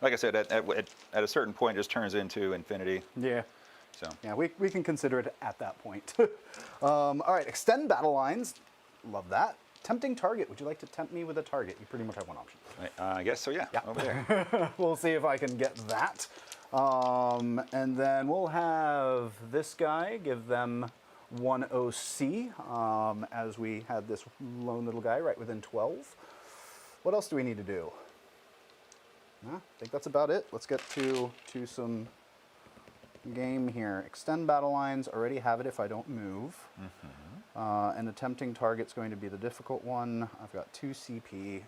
Like I said, at a certain point, it just turns into infinity. Yeah. So Yeah, we can consider it at that point. All right, extend battle lines. Love that. Tempting target. Would you like to tempt me with a target? You pretty much have one option. I guess so. Yeah. Yeah. Over there. We'll see if I can get that. And then we'll have this guy give them 1 OC as we had this lone little guy right within 12. What else do we need to do? I think that's about it. Let's get to some game here. Extend battle lines. Already have it if I don't move. And the tempting target's going to be the difficult one. I've got 2 CP.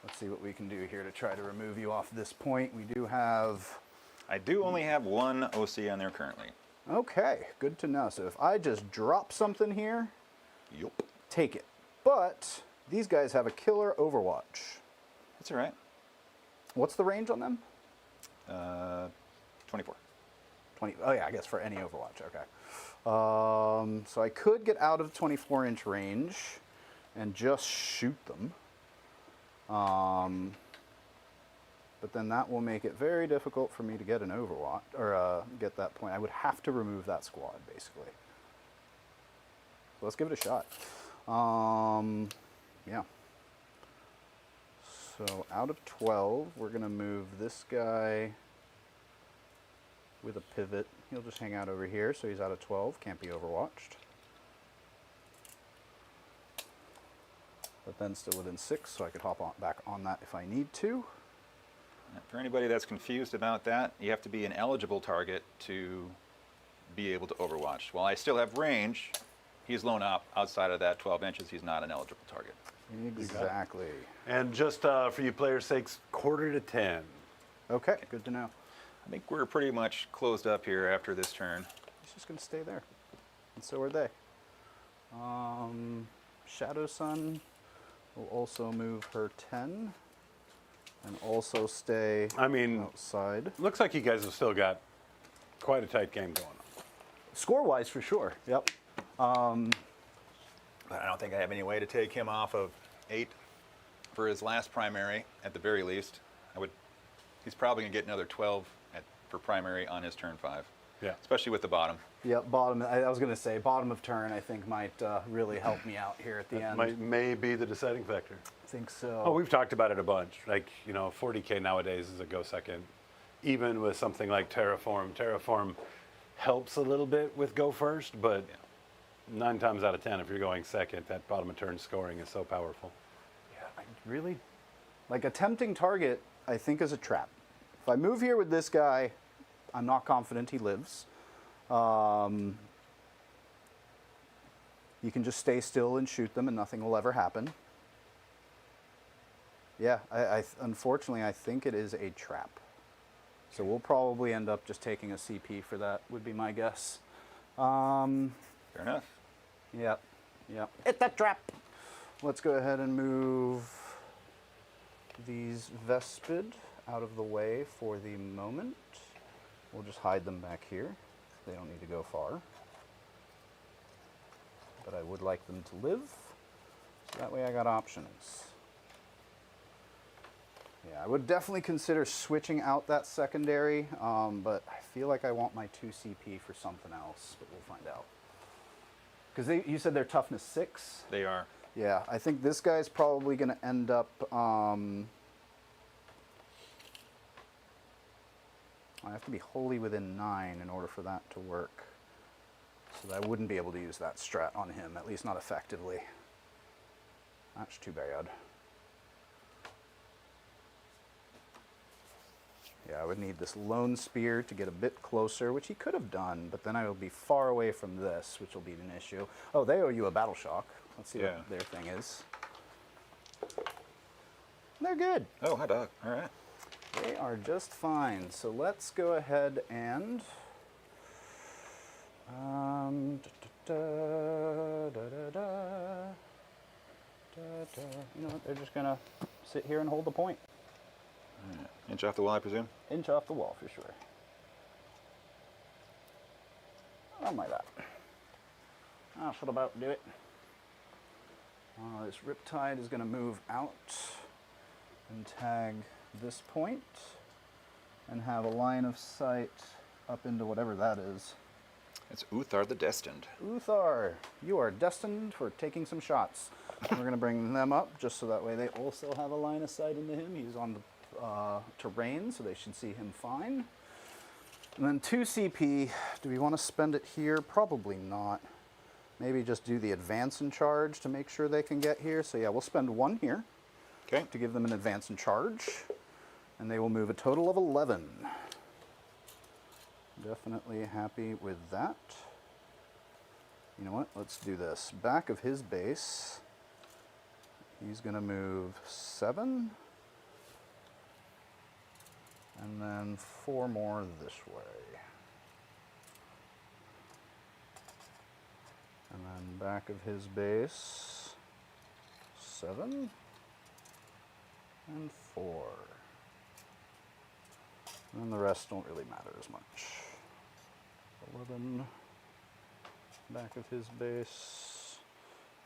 Let's see what we can do here to try to remove you off this point. We do have... I do only have 1 OC on there currently. Okay, good to know. So if I just drop something here, Yup. take it. But these guys have a killer Overwatch. That's all right. What's the range on them? 24. 20. Oh yeah, I guess for any Overwatch. Okay. So I could get out of 24-inch range and just shoot them. But then that will make it very difficult for me to get an Overwatch or get that point. I would have to remove that squad basically. So let's give it a shot. Yeah. So out of 12, we're going to move this guy with a pivot. He'll just hang out over here, so he's out of 12. Can't be overwatched. But then still within 6, so I could hop on, back on that if I need to. For anybody that's confused about that, you have to be an eligible target to be able to overwatch. While I still have range, he's blown up outside of that 12 inches. He's not an eligible target. Exactly. And just for you players' sakes, quarter to 10. Okay, good to know. I think we're pretty much closed up here after this turn. He's just going to stay there. And so are they. Shadow Sun will also move her 10. And also stay outside. Looks like you guys have still got quite a tight game going on. Score-wise, for sure. Yep. But I don't think I have any way to take him off of 8 for his last primary, at the very least. He's probably going to get another 12 for primary on his turn 5. Yeah. Especially with the bottom. Yep, bottom. I was going to say bottom of turn. I think might really help me out here at the end. May be the deciding factor. I think so. Oh, we've talked about it a bunch. Like, 40k nowadays is a go second. Even with something like Terraform. Terraform helps a little bit with go first, but 9 times out of 10, if you're going second, that bottom of turn scoring is so powerful. Yeah, I really like a tempting target. I think is a trap. If I move here with this guy, I'm not confident he lives. You can just stay still and shoot them, and nothing will ever happen. Yeah, unfortunately, I think it is a trap. So we'll probably end up just taking a CP for that, would be my guess. Fair enough. Yep. Hit that trap! Let's go ahead and move these Vespid out of the way for the moment. We'll just hide them back here. They don't need to go far. But I would like them to live, so that way I got options. Yeah, I would definitely consider switching out that secondary, but I feel like I want my 2 CP for something else, but we'll find out. Because you said they're toughness 6? They are. Yeah, I think this guy's probably going to end up... I have to be wholly within 9 in order for that to work. So I wouldn't be able to use that strat on him, at least not effectively. That's too bad. Yeah, I would need this lone spear to get a bit closer, which he could have done, but then I will be far away from this, which will be an issue. Oh, they owe you a battle shock. Let's see what their thing is. They're good. Oh, hot dog. All right. They are just fine. So let's go ahead and you know what? They're just gonna sit here and hold the point. Right. Inch off the wall, I presume? Inch off the wall for sure. Oh my god. That should about do it. This Riptide is gonna move out and tag this point and have a line of sight up into whatever that is. It's Uthar the Destined. Uthar, you are destined for taking some shots. We're going to bring them up just so that way they also have a line of sight into him. He's on the terrain, so they should see him fine. And then 2 CP. Do we want to spend it here? Probably not. Maybe just do the advance and charge to make sure they can get here. So yeah, we'll spend 1 here to give them an advance and charge. And they will move a total of 11. Definitely happy with that. You know what? Let's do this. Back of his base, he's going to move 7. And then 4 more this way. And then back of his base, 7 and 4. And the rest don't really matter as much. 11, back of his base.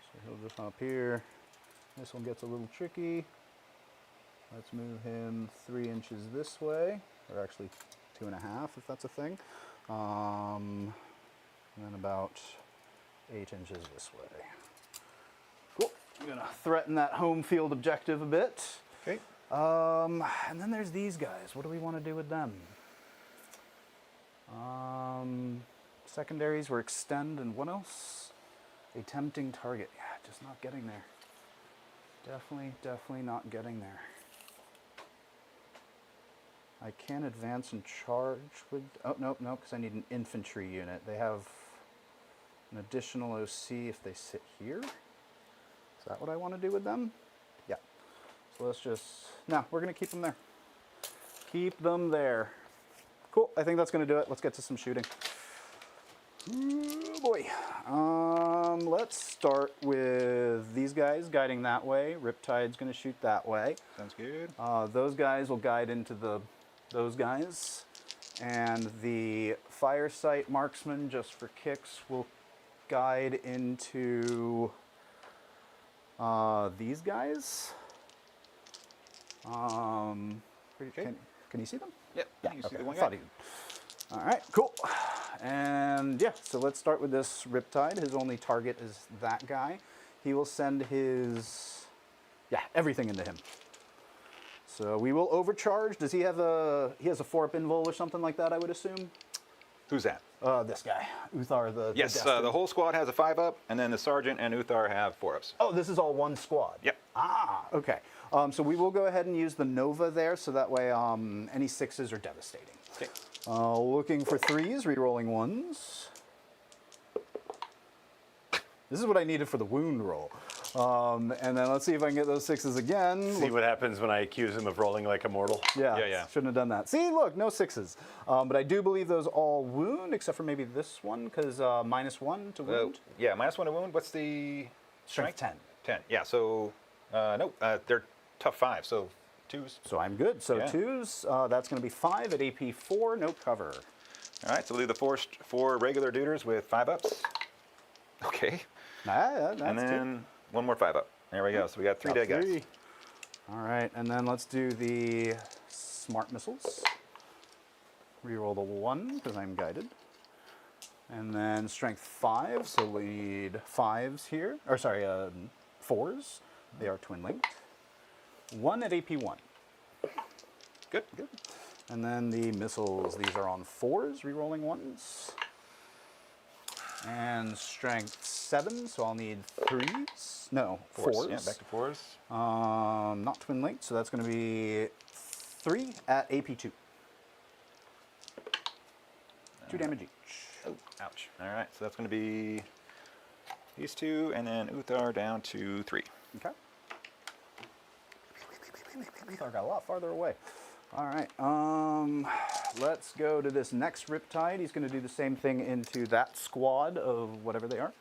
So he'll just hop here. This one gets a little tricky. Let's move him 3 inches this way, or actually 2.5 if that's a thing. And then about 8 inches this way. Cool. I'm gonna threaten that home field objective a bit. Okay. And then there's these guys. What do we want to do with them? Secondaries were extend and what else? A tempting target. Yeah, just not getting there. Definitely not getting there. I can advance and charge with... Oh, no, because I need an infantry unit. They have an additional OC if they sit here. Is that what I want to do with them? Yeah. So let's just... No, we're going to keep them there. Keep them there. Cool, I think that's going to do it. Let's get to some shooting. Oh boy. Let's start with these guys guiding that way. Riptide's going to shoot that way. Sounds good. Those guys will guide into those guys. And the fire site marksman, just for kicks, will guide into these guys. Okay. Can you see them? Yep. Yeah, You can see okay. the one I thought guy. he did. All right, cool. And yeah, so let's start with this Riptide. His only target is that guy. He will send his, everything into him. So we will overcharge. Does he have he has a 4-up invul or something like that, I would assume? Who's that? This guy, Uthar the Yes, Destined. the whole squad has a 5-up, and then the sergeant and Uthar have 4-ups. Oh, this is all one squad? Yep. Ah, okay. So we will go ahead and use the Nova there, so that way any 6s are devastating. Okay. Looking for 3s, re-rolling 1s. This is what I needed for the wound roll. And then let's see if I can get those 6s again. See what happens when I accuse him of rolling like a mortal. Yeah, Yeah. shouldn't have done that. See, look, no 6s. But I do believe those all wound, except for maybe this one, because -1 to wound. Yeah, -1 to wound. What's the Strength 10. 10. Yeah, so, no, they're tough 5, so 2s. So I'm good. So Yeah. 2s, that's going to be 5 at AP 4, no cover. All right, so we'll do the four regular duders with 5-ups. Okay. That's And then one more 5-up. There we go. So we got 3 dead guys. All right, and then let's do the smart missiles. Reroll the 1 because I'm guided. And then strength 5, so we need 5s here. Or sorry, 4s. They are twin linked. 1 at AP 1. Good. Good. And then the missiles, these are on 4s, rerolling 1s. And strength 7, so I'll need 3s. No, 4s. Yeah, back to 4s. Not twin linked, so that's going to be 3 at AP 2. 2 damage each. Oh, ouch. All right, so that's going to be these 2, and then Uthar down to 3. Okay. I got a lot farther away. All right. Let's go to this next Riptide. He's going to do the same thing into that squad of whatever they are.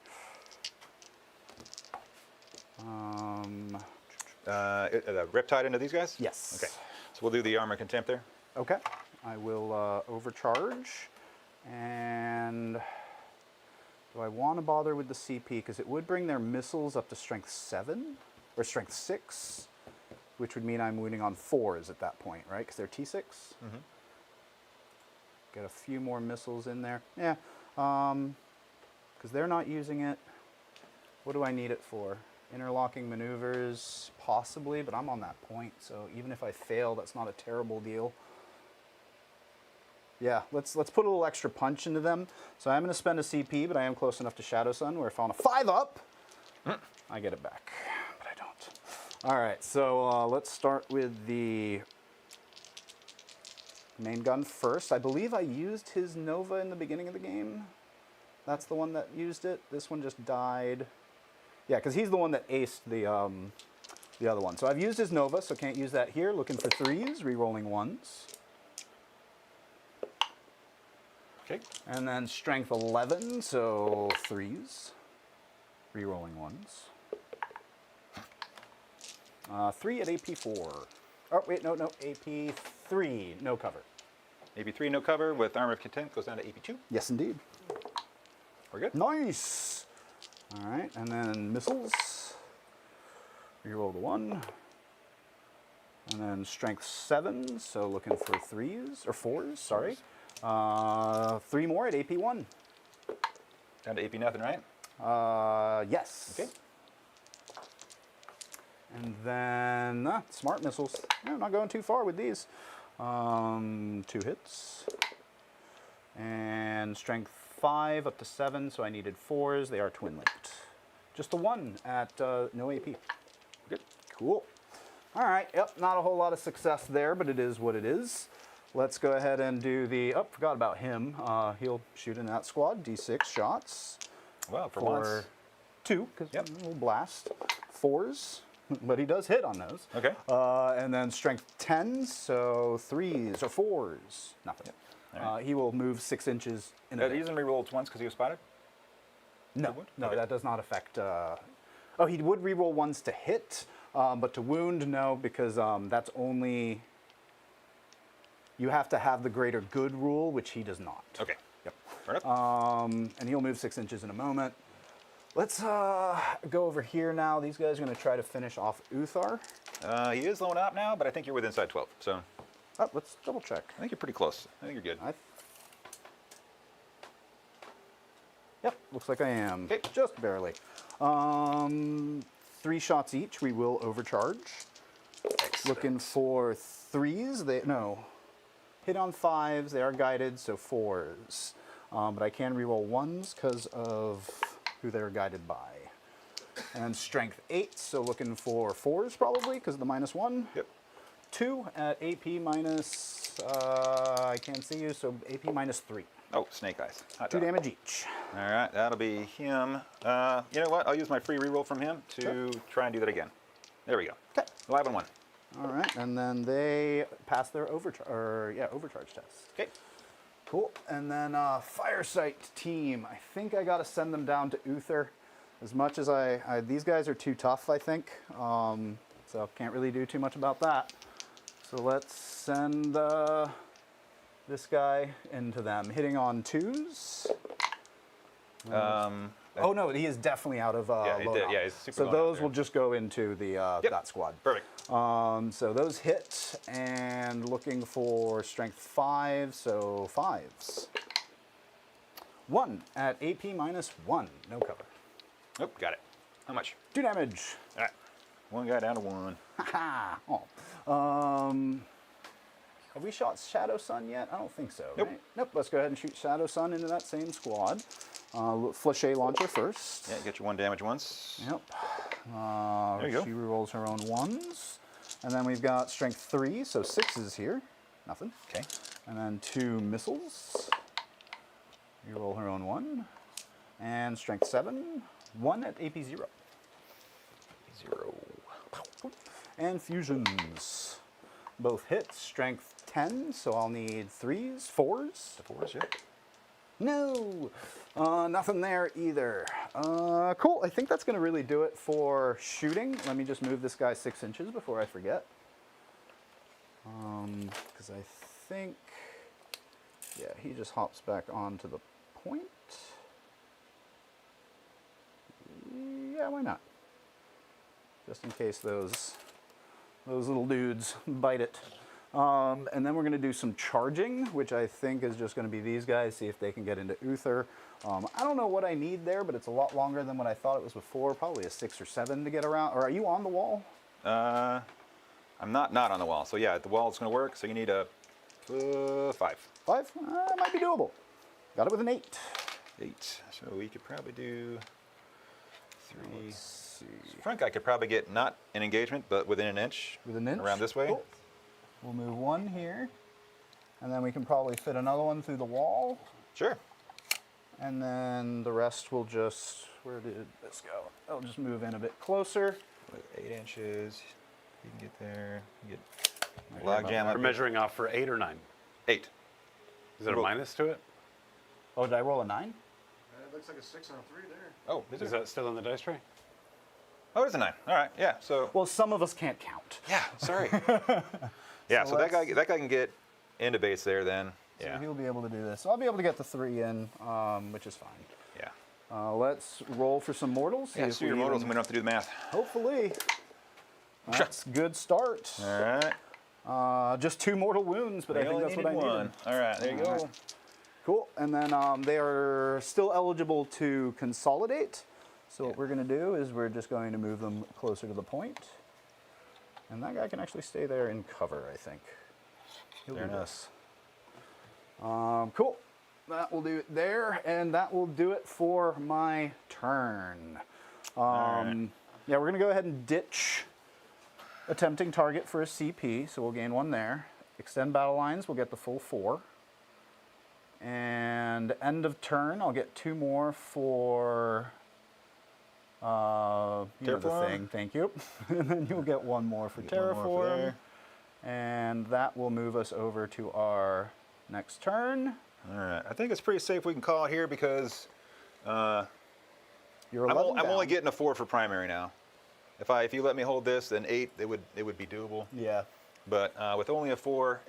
Riptide into these guys? Yes. Okay. So we'll do the armor contempt there. Okay. I will overcharge. And do I want to bother with the CP? Because it would bring their missiles up to strength 7 or strength 6, which would mean I'm wounding on 4s at that point, right? Because they're T6. Mm-hmm. Get a few more missiles in there. Yeah. Because they're not using it. What do I need it for? Interlocking maneuvers, possibly, but I'm on that point. So even if I fail, that's not a terrible deal. Yeah, let's put a little extra punch into them. So I'm going to spend a CP, but I am close enough to Shadow Sun where if on a 5-up, I get it back, but I don't. All right, so let's start with the main gun first. I believe I used his Nova in the beginning of the game. That's the one that used it. This one just died. Yeah, because he's the one that aced the other one. So I've used his Nova, so can't use that here. Looking for 3s, re-rolling 1s. Okay. And then strength 11, so 3s. Rerolling ones. 3 at AP 4. Oh, wait, no, AP 3, no cover. AP3, no cover with Armor of Content goes down to AP2. Yes, indeed. We're good. Nice. All right, and then missiles. Reroll the 1. And then strength 7, so looking for 3s, or 4s, sorry. 3 more at AP 1. Down to AP nothing, right? Yes. Okay. And then smart missiles. No, not going too far with these. 2 hits. And strength 5 up to 7, so I needed 4s. They are twin linked. Just the 1 at no AP. Good. Cool. All right. Yep. Not a whole lot of success there, but it is what it is. Let's go ahead and do the. Oh, forgot about him. He'll shoot in that squad. D6 shots. Well, for once. 2, because Yep. we'll blast. 4s, but he does hit on those. Okay. And then strength 10, so 3s or 4s. Nothing. All right. He will move 6 inches in a He doesn't reroll once because he was spotted? No, would? no, Okay. that does not affect. Oh, he would reroll ones to hit, but to wound, no, because that's only. You have to have the greater good rule, which he does not. Okay. Yep. Fair enough. And he'll move 6 inches in a moment. Let's go over here now. These guys are going to try to finish off Uthar. He is low up now, but I think you're within side 12. So Oh, let's double check. I think you're pretty close. I think you're good. Yep, looks like I am. Okay. Just barely. 3 shots each. We will overcharge. Excellent. Looking for 3s. Hit on 5s. They are guided, so 4s. But I can reroll 1s because of who they're guided by. And strength 8, so looking for 4s probably because of the -1. Yep. 2 at AP minus. I can't see you, so AP -3. Oh, snake eyes. Hot 2 dog. damage each. All right, that'll be him. You know what? I'll use my free reroll from him to try and do that again. There we go. Okay. 11-1. All right, and then they pass their overcharge test. Okay. Cool. And then Firesight team. I think I got to send them down to Uther. As much as these guys are too tough, I think. So can't really do too much about that. So let's send this guy into them. Hitting on 2s. Oh no, he is definitely out of Yeah, he loadout. did. Yeah, he's super So low out those there. will just go into the that squad. Perfect. So those hit, and looking for strength 5, so 5s. 1 at AP -1, no cover. Oh, got it. How much? 2 damage. All right. One guy down to 1. Haha. Oh. Have we shot Shadow Sun yet? I don't think so. Nope. Right? Nope. Let's go ahead and shoot Shadow Sun into that same squad. Flechet launcher first. Yeah, get your 1 damage once. Yep. There you go. She rerolls her own 1s. And then we've got strength 3, so 6s here. Nothing. Okay. And then 2 missiles. Reroll her own 1. And strength 7. 1 at AP 0. 0. And fusions. Both hits. Strength 10, so I'll need 3s, 4s. The 4s, yeah. No! Nothing there either. Cool. I think that's going to really do it for shooting. Let me just move this guy 6 inches before I forget. Because I think, yeah, he just hops back onto the point. Yeah, why not? Just in case those little dudes bite it. And then we're going to do some charging, which I think is just going to be these guys, see if they can get into Uther. I don't know what I need there, but it's a lot longer than what I thought it was before. Probably a 6 or 7 to get around. Or are you on the wall? I'm not on the wall. So yeah, the wall's going to work. So you need a 5. 5? Might be doable. Got it with an 8. 8. So we could probably do 3. Let's see. Front guy could probably get not an engagement, but within an inch. With an inch? Around this way. Cool. We'll move 1 here. And then we can probably fit another one through the wall. Sure. And then the rest will just, where did this go? I'll just move in a bit closer. With 8 inches, you can get there. You get about log jam We're up. measuring off for 8 or 9. 8. Is there a Roll. minus to it? Oh, did I roll a 9? looks like a 6 on a 3 there. Oh, Is that still in the dice tray? Oh, it is a 9. All right, yeah. So Well, some of us can't count. yeah, sorry. Yeah, so that guy can get into base there then. So Yeah, he'll be able to do this. I'll be able to get the 3 in, which is fine. yeah. Let's roll for some mortals. see Yeah, if so your we mortals, and even- we don't have to do the math. Hopefully. That's good start. All right. Just 2 mortal wounds, but I think that's what I needed. one. All right, there you go. Alright. Cool. And then they are still eligible to consolidate. So what we're going to do is we're just going to move them closer to the point. And that guy can actually stay there in cover, I think. He'll Very do nice. this. Cool. That will do it there, and that will do it for my turn. Alright. Yeah, we're going to go ahead and ditch attempting target for a CP, so we'll gain 1 there. Extend battle lines, we'll get the full 4. And end of turn, I'll get 2 more for you know the Terraform? thing. Thank you. And then you'll get 1 more for Get 1 more for Terraform. there. And that will move us over to our next turn. All right. I think it's pretty safe we can call it here because You're I'm 11 only down. getting a 4 for primary now. If you let me hold this, then 8 it would be doable. Yeah. But with only a 4,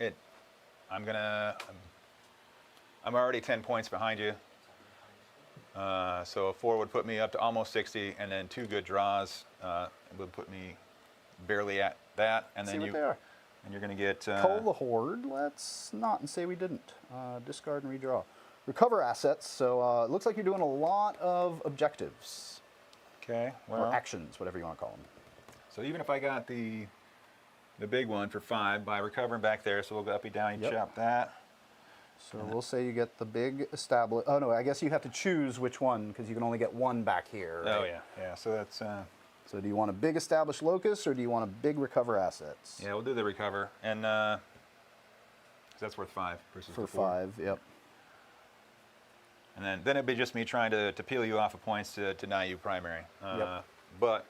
I'm already 10 points behind you. So a 4 would put me up to almost 60, and then 2 good draws would put me barely at that. And See then what they are. and you're going to get Cull the Horde. Let's not and say we didn't. Discard and redraw. Recover assets. So it looks like you're doing a lot of objectives. okay. Or Well, actions, whatever you want to call them. so even if I got the big one for 5 by recovering back there, so we'll go up and down. You Yep. chop that. So we'll say you get the big established. Oh no, I guess you have to choose which one because you can only get 1 back here. Oh right? yeah. So that's So do you want a big established locus or do you want a big recover assets? yeah. We'll do the recover, and 'cause that's worth 5 versus For the 4. 5, yep. And then it'd be just me trying to peel you off of points to deny you primary. Yep. But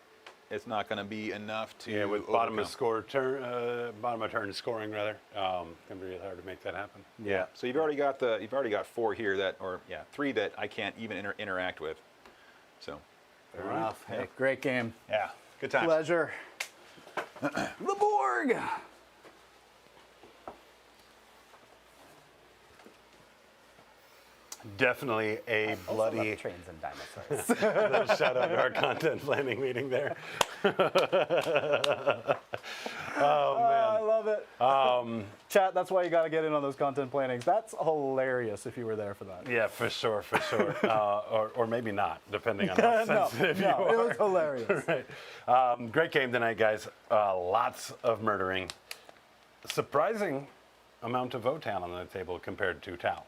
it's not going to be enough to Yeah, with bottom of overcome. bottom of turn scoring rather, gonna be really hard to make that happen. Yeah. So you've already got 4 here that, or yeah, 3 that I can't even interact with. So Fair enough. Hey, great game. yeah, good times. Pleasure. The Borg! Definitely a bloody trains and dinosaurs. shout out to our content planning meeting there. I love it. Chat, that's why you got to get in on those content plannings. That's hilarious if you were there for that. Yeah, for sure. Or maybe not, depending on how No, sensitive you it are. was hilarious. Right. Great game tonight, guys. Lots of murdering. Surprising amount of Votann on the table compared to Tau.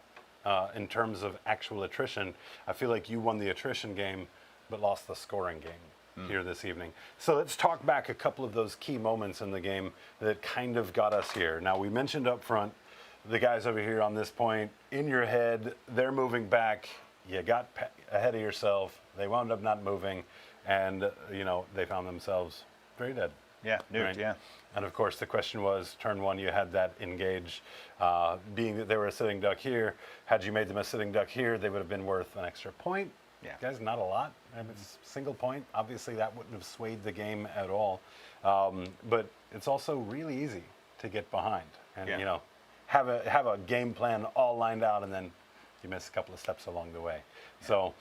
In terms of actual attrition, I feel like you won the attrition game, but lost the scoring game here this evening. So let's talk back a couple of those key moments in the game that kind of got us here. Now, we mentioned up front, the guys over here on this point, in your head, they're moving back. You got ahead of yourself. They wound up not moving, and they found themselves very dead. Yeah, nuked, Right. yeah. And of course, the question was, turn 1, you had that engage. Being that they were a sitting duck here, had you made them a sitting duck here, they would have been worth an extra point. Yeah. Guys, not a lot. I mean, it's a single point. Obviously, that wouldn't have swayed the game at all. But it's also really easy to get behind. And, Yeah. have a game plan all lined out, and then you miss a couple of steps along the way. Yeah. So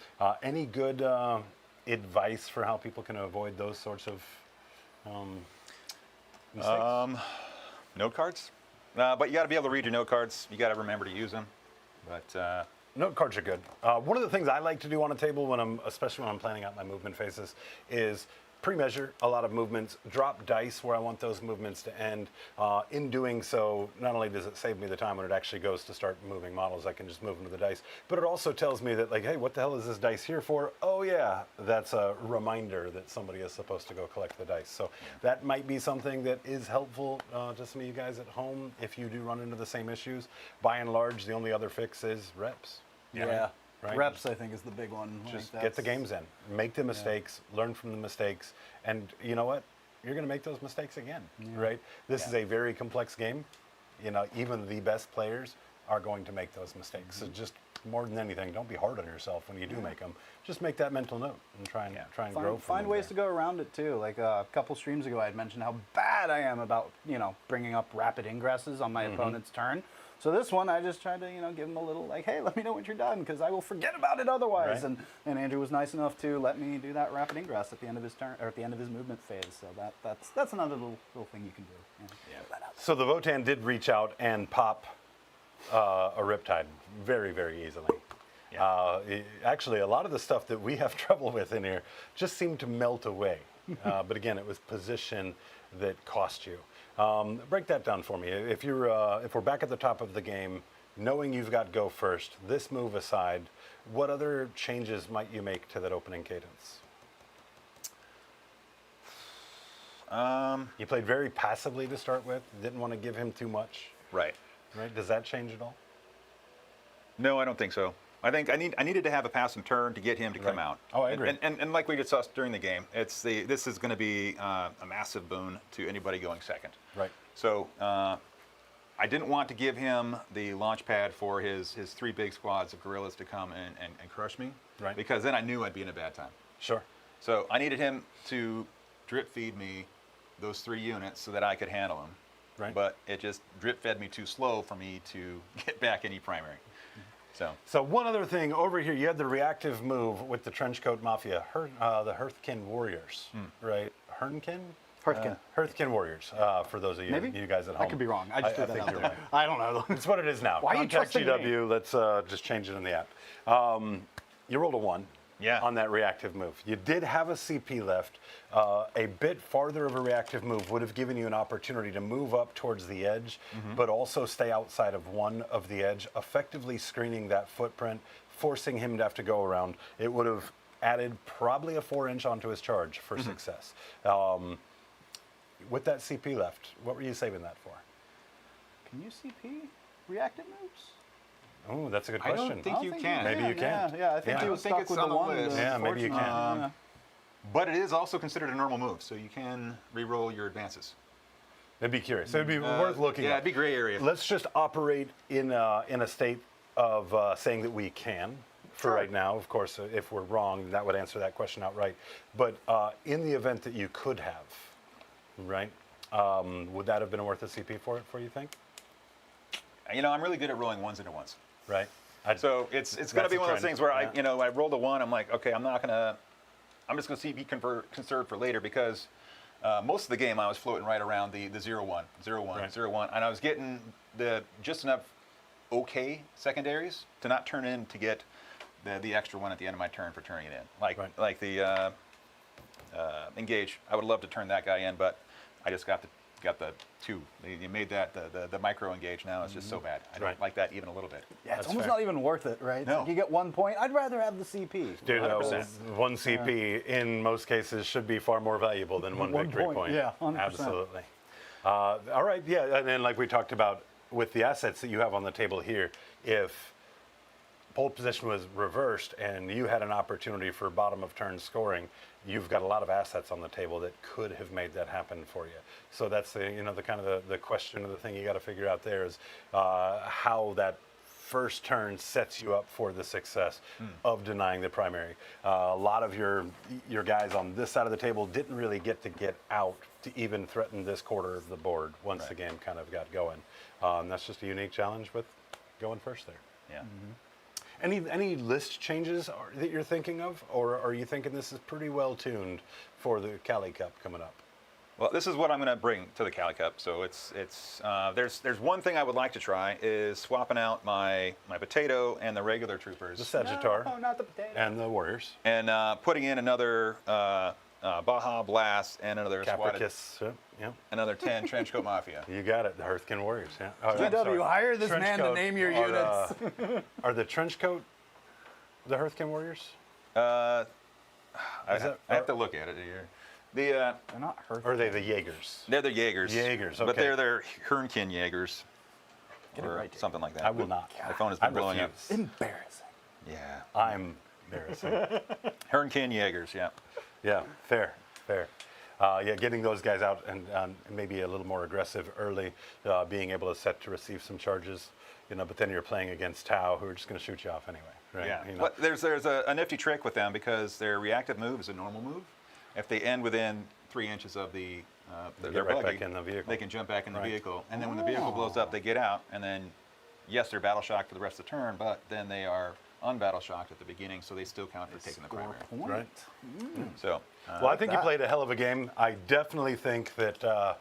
any good advice for how people can avoid those sorts of mistakes? Note cards. But you got to be able to read your note cards. You got to remember to use them. But Note cards are good. One of the things I like to do on a table, especially when I'm planning out my movement phases, is pre-measure a lot of movements, drop dice where I want those movements to end. In doing so, not only does it save me the time when it actually goes to start moving models, I can just move them to the dice, but it also tells me that, like, hey, what the hell is this dice here for? Oh yeah, that's a reminder that somebody is supposed to go collect the dice. So that might be something that is helpful to some of you guys at home if you do run into the same issues. By and large, the only other fix is reps. Yeah. Right. Reps, I think, is the big one. I Just think get the that's- games in, make the mistakes, learn from the mistakes, and you know what? You're going to make those mistakes again, right? This is a very complex game. Even the best players are going to make those mistakes. So just more than anything, don't be hard on yourself when you do make them. Just make that mental note and try and grow. Find ways to go around it too. Like a couple streams ago, I had mentioned how bad I am about bringing up rapid ingresses on my opponent's turn. So this one, I just tried to give him a little like, hey, let me know when you're done because I will forget about it otherwise. Right. And Andrew was nice enough to let me do that rapid ingress at the end of his turn or at the end of his movement phase. So that's another little thing you can do. Yeah. So the Votann did reach out and pop a Riptide very, very easily. Yeah. Actually, a lot of the stuff that we have trouble with in here just seemed to melt away. But again, it was position that cost you. Break that down for me. If we're back at the top of the game, knowing you've got go first, this move aside, what other changes might you make to that opening cadence? You played very passively to start with. Didn't want to give him too much. Right. Right? Does that change at all? No, I don't think so. I think I needed to have a pass and turn to get him to come out. Oh, I agree. And like we discussed during the game, this is going to be a massive boon to anybody going second. Right. So I didn't want to give him the launch pad for his 3 big squads of guerrillas to come and crush me. Right. Because then I knew I'd be in a bad time. Sure. So I needed him to drip feed me those 3 units so that I could handle them. Right. But it just drip fed me too slow for me to get back any primary. So one other thing over here, you had the reactive move with the Trenchcoat Mafia, the Hearthkin Warriors, right? Hearthkin? Hearthkin Warriors, for those of you guys at home. I could be wrong. I just threw that think out you're there. right. I don't know. It's what it is now. Why are you Contact trusting me? GW, let's just change it in the app. You rolled a 1 on that reactive move. You did have a CP left. A bit farther of a reactive move would have given you an opportunity to move up towards the edge, but also stay outside of 1 of the edge, effectively screening that footprint, forcing him to have to go around. It would have added probably a 4-inch onto his charge for success. With that CP left, what were you saving that for? Can you CP reactive moves? Oh, that's a good I question. don't think you can. Maybe you can. Yeah, I think I he don't was think stuck it's with on the the 1. list. Yeah, maybe you can. unfortunately. But it is also considered a normal move, so you can re-roll your advances. It'd be curious. It'd be worth looking at. Yeah, it'd be gray area. Let's just operate in a state of saying that we can for right now. Of course, if we're wrong, that would answer that question outright. But in the event that you could have, right, would that have been worth a CP for it, you think? I'm really good at rolling 1s into 1s. Right. So it's going to be one of those things where I rolled a 1. I'm like, okay, I'm just going to CP conserved for later because most of the game I was floating right around the 0-1, 0-1, Right. 0-1, and I was getting just enough okay secondaries to not turn in to get the extra 1 at the end of my turn for turning it in. Like the engage. I would love to turn that guy in, but I just got the 2. You made that the micro engage now. It's just so bad. I don't like that even a little bit. Yeah, it's That's almost fair. not even worth it, right? No. Like you get 1 point. I'd rather have the CP. Dude, 100%. 1 CP in most cases should be far more valuable than 1 1 victory point, point. yeah, 100%. Absolutely. All right, yeah, and then like we talked about with the assets that you have on the table here, if pole position was reversed and you had an opportunity for bottom of turn scoring, you've got a lot of assets on the table that could have made that happen for you. So that's the kind of the question of the thing you got to figure out there is how that first turn sets you up for the success of denying the primary. A lot of your guys on this side of the table didn't really get out to even threaten this quarter of the board once the game kind of got going. That's just a unique challenge with going first there. Yeah. Any list changes that you're thinking of, or are you thinking this is pretty well tuned for the Cali Cup coming up? Well, this is what I'm going to bring to the Cali Cup. So there's one thing I would like to try is swapping out my potato and the regular troopers The Sagittar No, not the potato. and the Warriors. and putting in another Baja Blast and another squad, Capricus, yeah. another 10 Trenchcoat Mafia. You got it, the Hearthkin Warriors, yeah. Oh, I'm GW, sorry. hire this man to Trenchcoat name your are, units. Are the Trenchcoat the Hearthkin Warriors? I that- have to look at it here. They're not Hearth. Or are they the Jaegers? They're the Jaegers. Jaegers, But okay. they're Hernkin Jaegers. Get it Or right, Dave. something like that. I will not. My phone has I been blowing up. refuse. Embarrassing. Yeah. I'm embarrassing. Hernkin Jaegers, yeah. Yeah, fair. yeah, getting those guys out and maybe a little more aggressive early, being able to set to receive some charges, but then you're playing against Tau, who are just going to shoot you off anyway, right? Yeah. But there's a nifty trick with them because their reactive move is a normal move. If they end within 3 inches of their get right buggy, back in the vehicle. they can jump back in the vehicle. And then when the vehicle blows up, they get out. And then, yes, they're battle shocked for the rest of the turn, but then they are unbattle shocked at the beginning, so they still count for taking the primary. Right. So, Well, I think you played a hell of a game. I definitely think that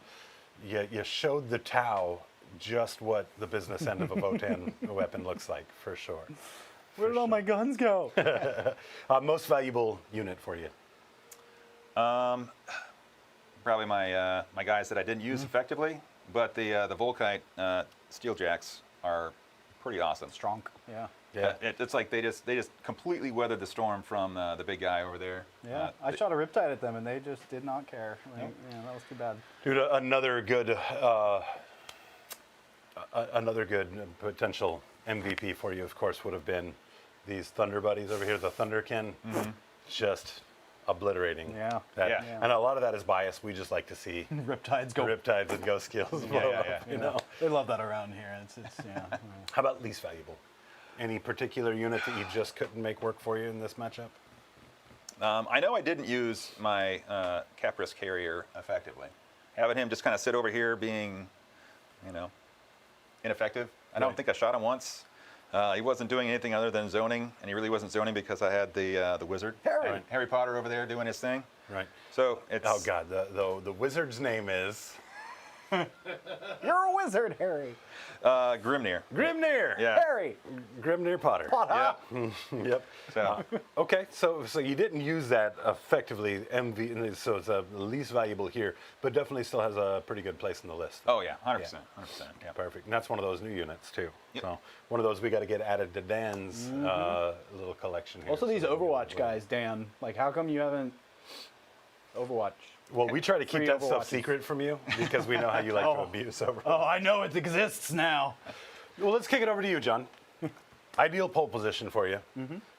you showed the Tau just what the business end of a Votann weapon looks like, for sure. Where did all my guns go? Most valuable unit for you? probably my my guys that I didn't use effectively, but the Volkite Steeljacks are pretty awesome. Strong. Yeah. Yeah. It's like they just completely weathered the storm from the big guy over there. Yeah. I shot a Riptide at them and they just did not care. Like, yeah, that was too bad. Dude, another good potential MVP for you, of course, would have been these Thunder Buddies over here, the Thunderkin, just obliterating. Yeah. That. Yeah. And a lot of that is bias. We just like to see Riptides go. Riptides and Ghost Skills blow up, you know. They love that around here. It's yeah. How about least valuable? Any particular unit that you just couldn't make work for you in this matchup? I know I didn't use my Capris carrier effectively. Having him just kind of sit over here being, ineffective. I don't think I shot him once. He wasn't doing anything other than zoning, and he really wasn't zoning because I had the wizard, Harry Potter over there doing his thing. Right. So it's Oh God, the wizard's name is You're a wizard, Harry. Grimnir. Grimnir. Yeah. Harry. Grimnir Potter. Yeah. Yep. So Okay, so you didn't use that effectively, so it's the least valuable here, but definitely still has a pretty good place in the list. oh yeah, 100%, 100%. Yeah. Perfect. And that's one of those new units too. Yep. So one of those we got to get added to Dan's little collection here. Also, these So Overwatch guys, Dan. Like, how come you haven't Overwatch? Well, we try to keep Free that stuff Overwatches. secret from you because we know how you like to abuse Overwatch. Oh, I know it exists now. Well, let's kick it over to you, John. Ideal pole position for you,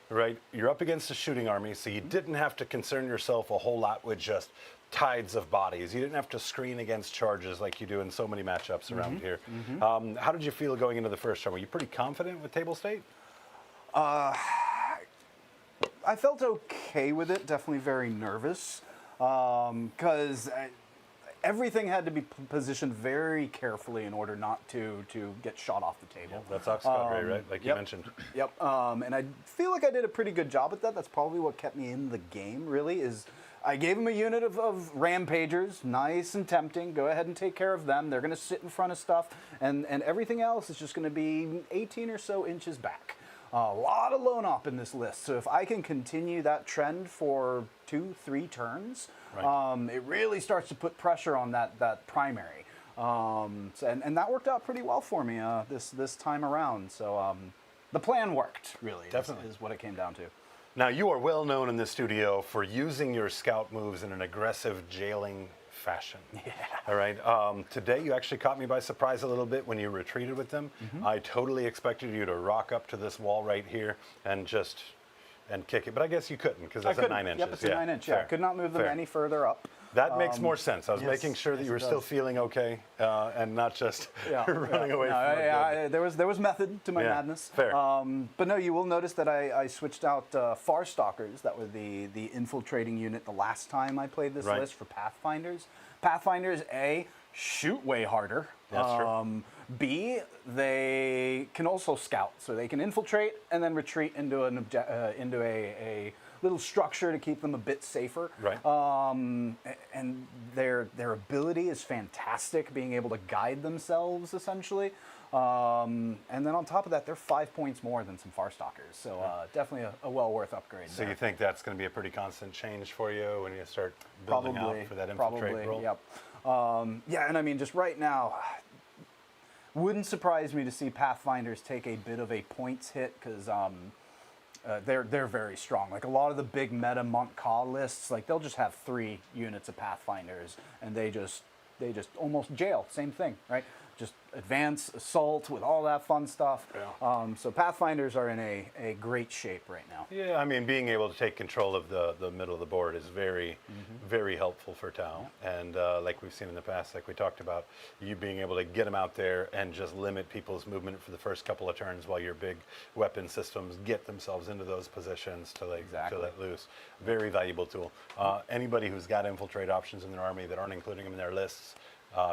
right? You're up against a shooting army, so you didn't have to concern yourself a whole lot with just tides of bodies. You didn't have to screen against charges like you do in so many matchups around here. How did you feel going into the first turn? Were you pretty confident with table state? I felt okay with it. Definitely very nervous because everything had to be positioned very carefully in order not to get shot off the table. That's Cadre, right? Like you mentioned. Yep. And I feel like I did a pretty good job at that. That's probably what kept me in the game, really, is I gave him a unit of rampagers, nice and tempting. Go ahead and take care of them. They're going to sit in front of stuff, and everything else is just going to be 18 or so inches back. A lot of lone op in this list, so if I can continue that trend for 2-3 turns, Right. it really starts to put pressure on that primary. And that worked out pretty well for me this time around. So the plan worked, really. Definitely. Is what it came down to. Now, you are well known in the studio for using your scout moves in an aggressive jailing fashion. Yeah. All right. Today, you actually caught me by surprise a little bit when you retreated with them. I totally expected you to rock up to this wall right here and kick it, but I guess you couldn't because that's at 9 inches. Yep, it's a 9 inch. Yeah, I could not move them Fair. any further up. That makes more sense. I was yes, making sure that yes, you were it still does. feeling okay and not just running away No, from it. there was method to my Yeah, madness. fair. But no, you will notice that I switched out Far Stalkers. That was the infiltrating unit the last time I played this Right. list for Pathfinders. Pathfinders, A, shoot way harder. That's true. B, they can also scout, so they can infiltrate and then retreat into a little structure to keep them a bit safer. Right. And their ability is fantastic, being able to guide themselves essentially. And then on top of that, they're 5 points more than some Farstalkers, so definitely a well worth upgrade. So there. you think that's going to be a pretty constant change for you when you start building Probably out for that infiltrate role? Yep. Yeah, and I mean, just right now, wouldn't surprise me to see Pathfinders take a bit of a points hit because they're very strong. Like a lot of the big meta Montcalm lists, like they'll just have 3 units of Pathfinders, and they just almost jail. Same thing, right? just advance, assault, with all that fun stuff. Yeah. So Pathfinders are in a great shape right now. Yeah, I mean, being able to take control of the middle of the board is very, very helpful for Tau. And like we've seen in the past, like we talked about, you being able to get them out there and just limit people's movement for the first couple of turns while your big weapon systems get themselves into those positions to to let loose. Very valuable tool. Anybody who's got infiltrate options in their army that aren't including them in their lists,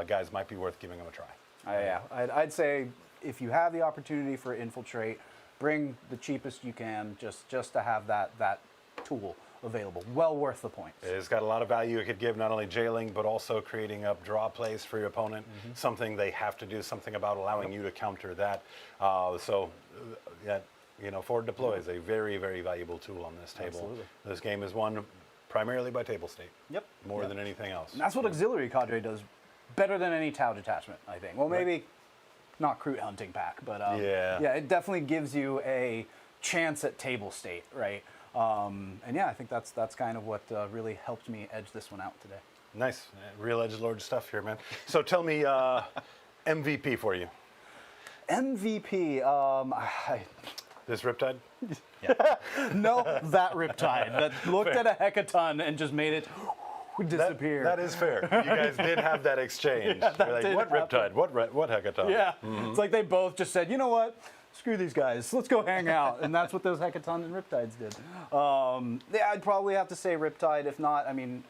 guys, might be worth giving them a try. Yeah, I'd say if you have the opportunity for infiltrate, bring the cheapest you can just to have that tool available. Well worth the points. It's got a lot of value it could give, not only jailing, but also creating up draw plays for your opponent, something they have to do something about, allowing you to counter that. Forward Deploy is a very, very valuable tool on this table. Absolutely. This game is won primarily by table state. Yep. More than anything else. And that's what Auxiliary Cadre does better than any Tau detachment, I think. Well, maybe not Kroot hunting pack, but yeah, it definitely gives you a chance at table state, right? And yeah, I think that's kind of what really helped me edge this one out today. Nice. Real edgelord stuff here, man. So tell me, MVP for you. MVP, This Riptide? no, that Riptide that looked at a hecaton and just made it disappear. That is fair. You guys did have that exchange. that You're like, did what happen. Riptide? What hecaton? Yeah, it's like they both just said, you know what? Screw these guys. Let's go hang out. And that's what those Hecatons and Riptides did. Yeah, I'd probably have to say Riptide. If not, I mean,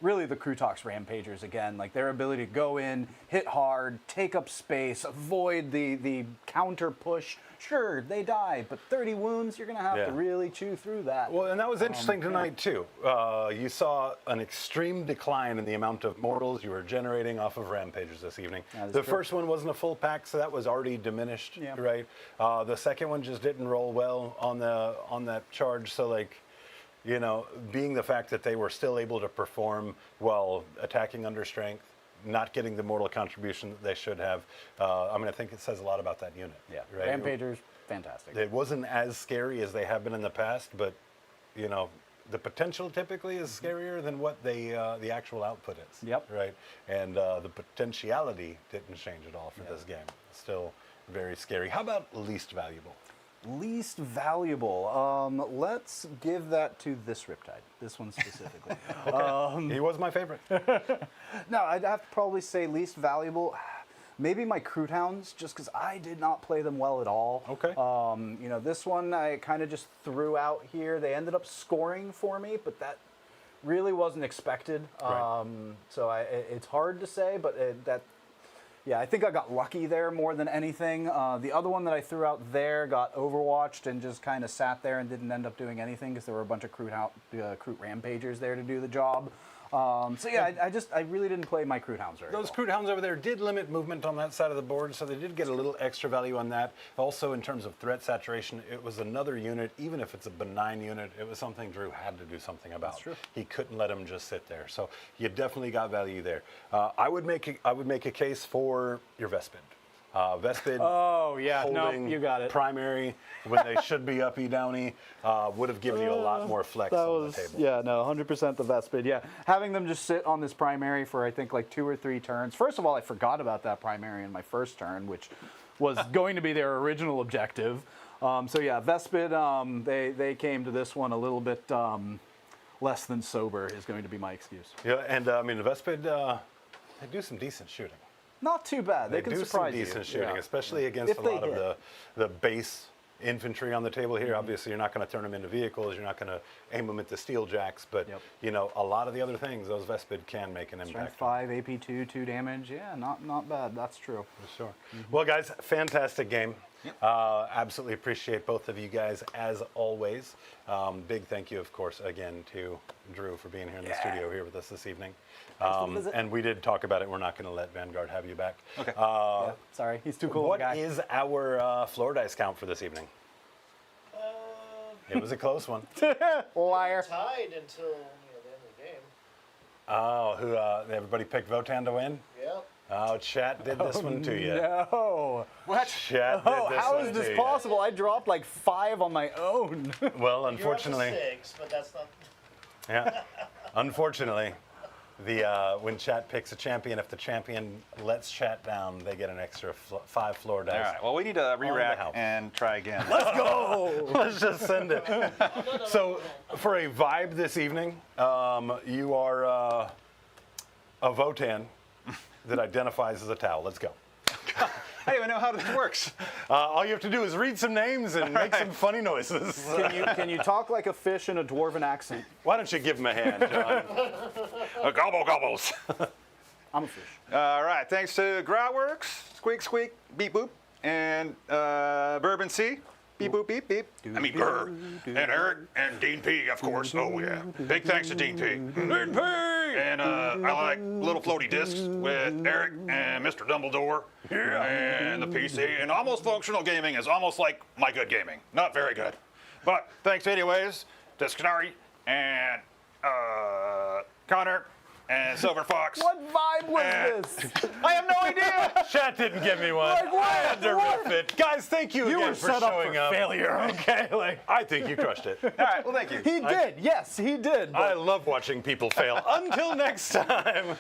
really the Krootox Rampagers again. Like their ability to go in, hit hard, take up space, avoid the counter push. Sure, they die, but 30 wounds, you're going to have to really chew through that. Well, and that was interesting tonight, too. You saw an extreme decline in the amount of mortals you were generating off of Rampagers this evening. The first one wasn't a full pack, so that was already diminished, right? The second one just didn't roll well on that charge, so like, you know, being the fact that they were still able to perform while attacking under strength, not getting the mortal contribution that they should have. I mean, I think it says a lot about that unit. Yeah, right? Rampagers, fantastic. It wasn't as scary as they have been in the past, but, you know, the potential typically is scarier than what the actual output is. Yep. Right? And the potentiality didn't change at all for this game. Still very scary. How about least valuable? Least valuable. Let's give that to this Riptide. This one specifically. He was my favorite. No, I'd have to probably say least valuable. Maybe my Kroot Hounds, just because I did not play them well at all. Okay. You know, this one I kind of just threw out here. They ended up scoring for me, but that really wasn't expected. Right. So it's hard to say, but yeah, I think I got lucky there more than anything. The other one that I threw out there got overwatched and just kind of sat there and didn't end up doing anything because there were a bunch of Kroot Rampagers there to do the job. So yeah, I really didn't play my Kroot Hounds very well. Those Kroot Hounds over there did limit movement on that side of the board, so they did get a little extra value on that. Also, in terms of threat saturation, it was another unit, even if it's a benign unit, it was something Drew had to do something about. That's true. He couldn't let him just sit there, so you definitely got value there. I would make a case for your Vespid. Vespid. Oh yeah, no, holding you got it. Primary when they should be uppy downy would have given you a lot more flex on the table. Yeah, no, 100% the Vespid. Yeah, having them just sit on this primary for I think like 2 or 3 turns. First of all, I forgot about that primary in my first turn, which was going to be their original objective. So yeah, Vespid, they came to this one a little bit less than sober is going to be my excuse. Yeah, and I mean the Vespid, they do some decent shooting. Not too bad. They can do surprise some decent you. shooting, Yeah. especially against If a they lot of the base infantry on the table here. Obviously, you're not going to turn them into vehicles. You're not going to aim them at the steel jacks. But, you know, a lot of the other things, those Vespid can make an impact. Strength 5, AP2, 2 damage. Yeah, not bad. That's true. For sure. Well, guys, fantastic game. Absolutely appreciate both of you guys as always. Big thank you, of course, again to Drew for being here in the studio here with us this evening. And we did talk about it. We're not going to let Vanguard have you back. Okay. Yeah, sorry, he's too cool. What guy. is our floor dice count for this evening? It was a close one. Liar. Tied until the end of the game. Oh, everybody picked Votann to win? Yep. Oh, chat did this one to you. No. What? Chat did this How one is to this you. possible? I dropped like 5 on my own. Well, You're up to unfortunately, 6, but that's not. yeah. Unfortunately, when chat picks a champion, if the champion lets chat down, they get an extra 5 floor dice. All right. Well, we need to re-rack house. and try again. Let's go! Let's just send it. So, for a vibe this evening, you are a Votann that identifies as a towel. Let's go. I don't even know how this works. All you have to do is read some names and make some funny noises. Can you talk like a fish in a dwarven accent? Why don't you give him a hand, John? Gobble gobbles. I'm a fish. All right. Thanks to Growworks, Squeak Squeak, Beep Boop, and Bourbon C. Beep boop beep beep. I mean, Grr, and Eric, and Dean P, of course. Oh, yeah. Big thanks to Dean P. Dean P! And I like Little Floaty Discs with Eric and Mr. Dumbledore. Yeah. And the PC. And Almost Functional Gaming is almost like my good gaming. Not very good. But thanks anyways to Scanari and Connor and Silver Fox. What vibe was this? I have no idea. Chat didn't give me one. Like what? I had to riff it. Guys, thank you, You again were for set up showing for up. failure, okay? Like, I think you crushed it. All right. Well, thank you. he did, yes, he did. I love watching people fail. Until next time.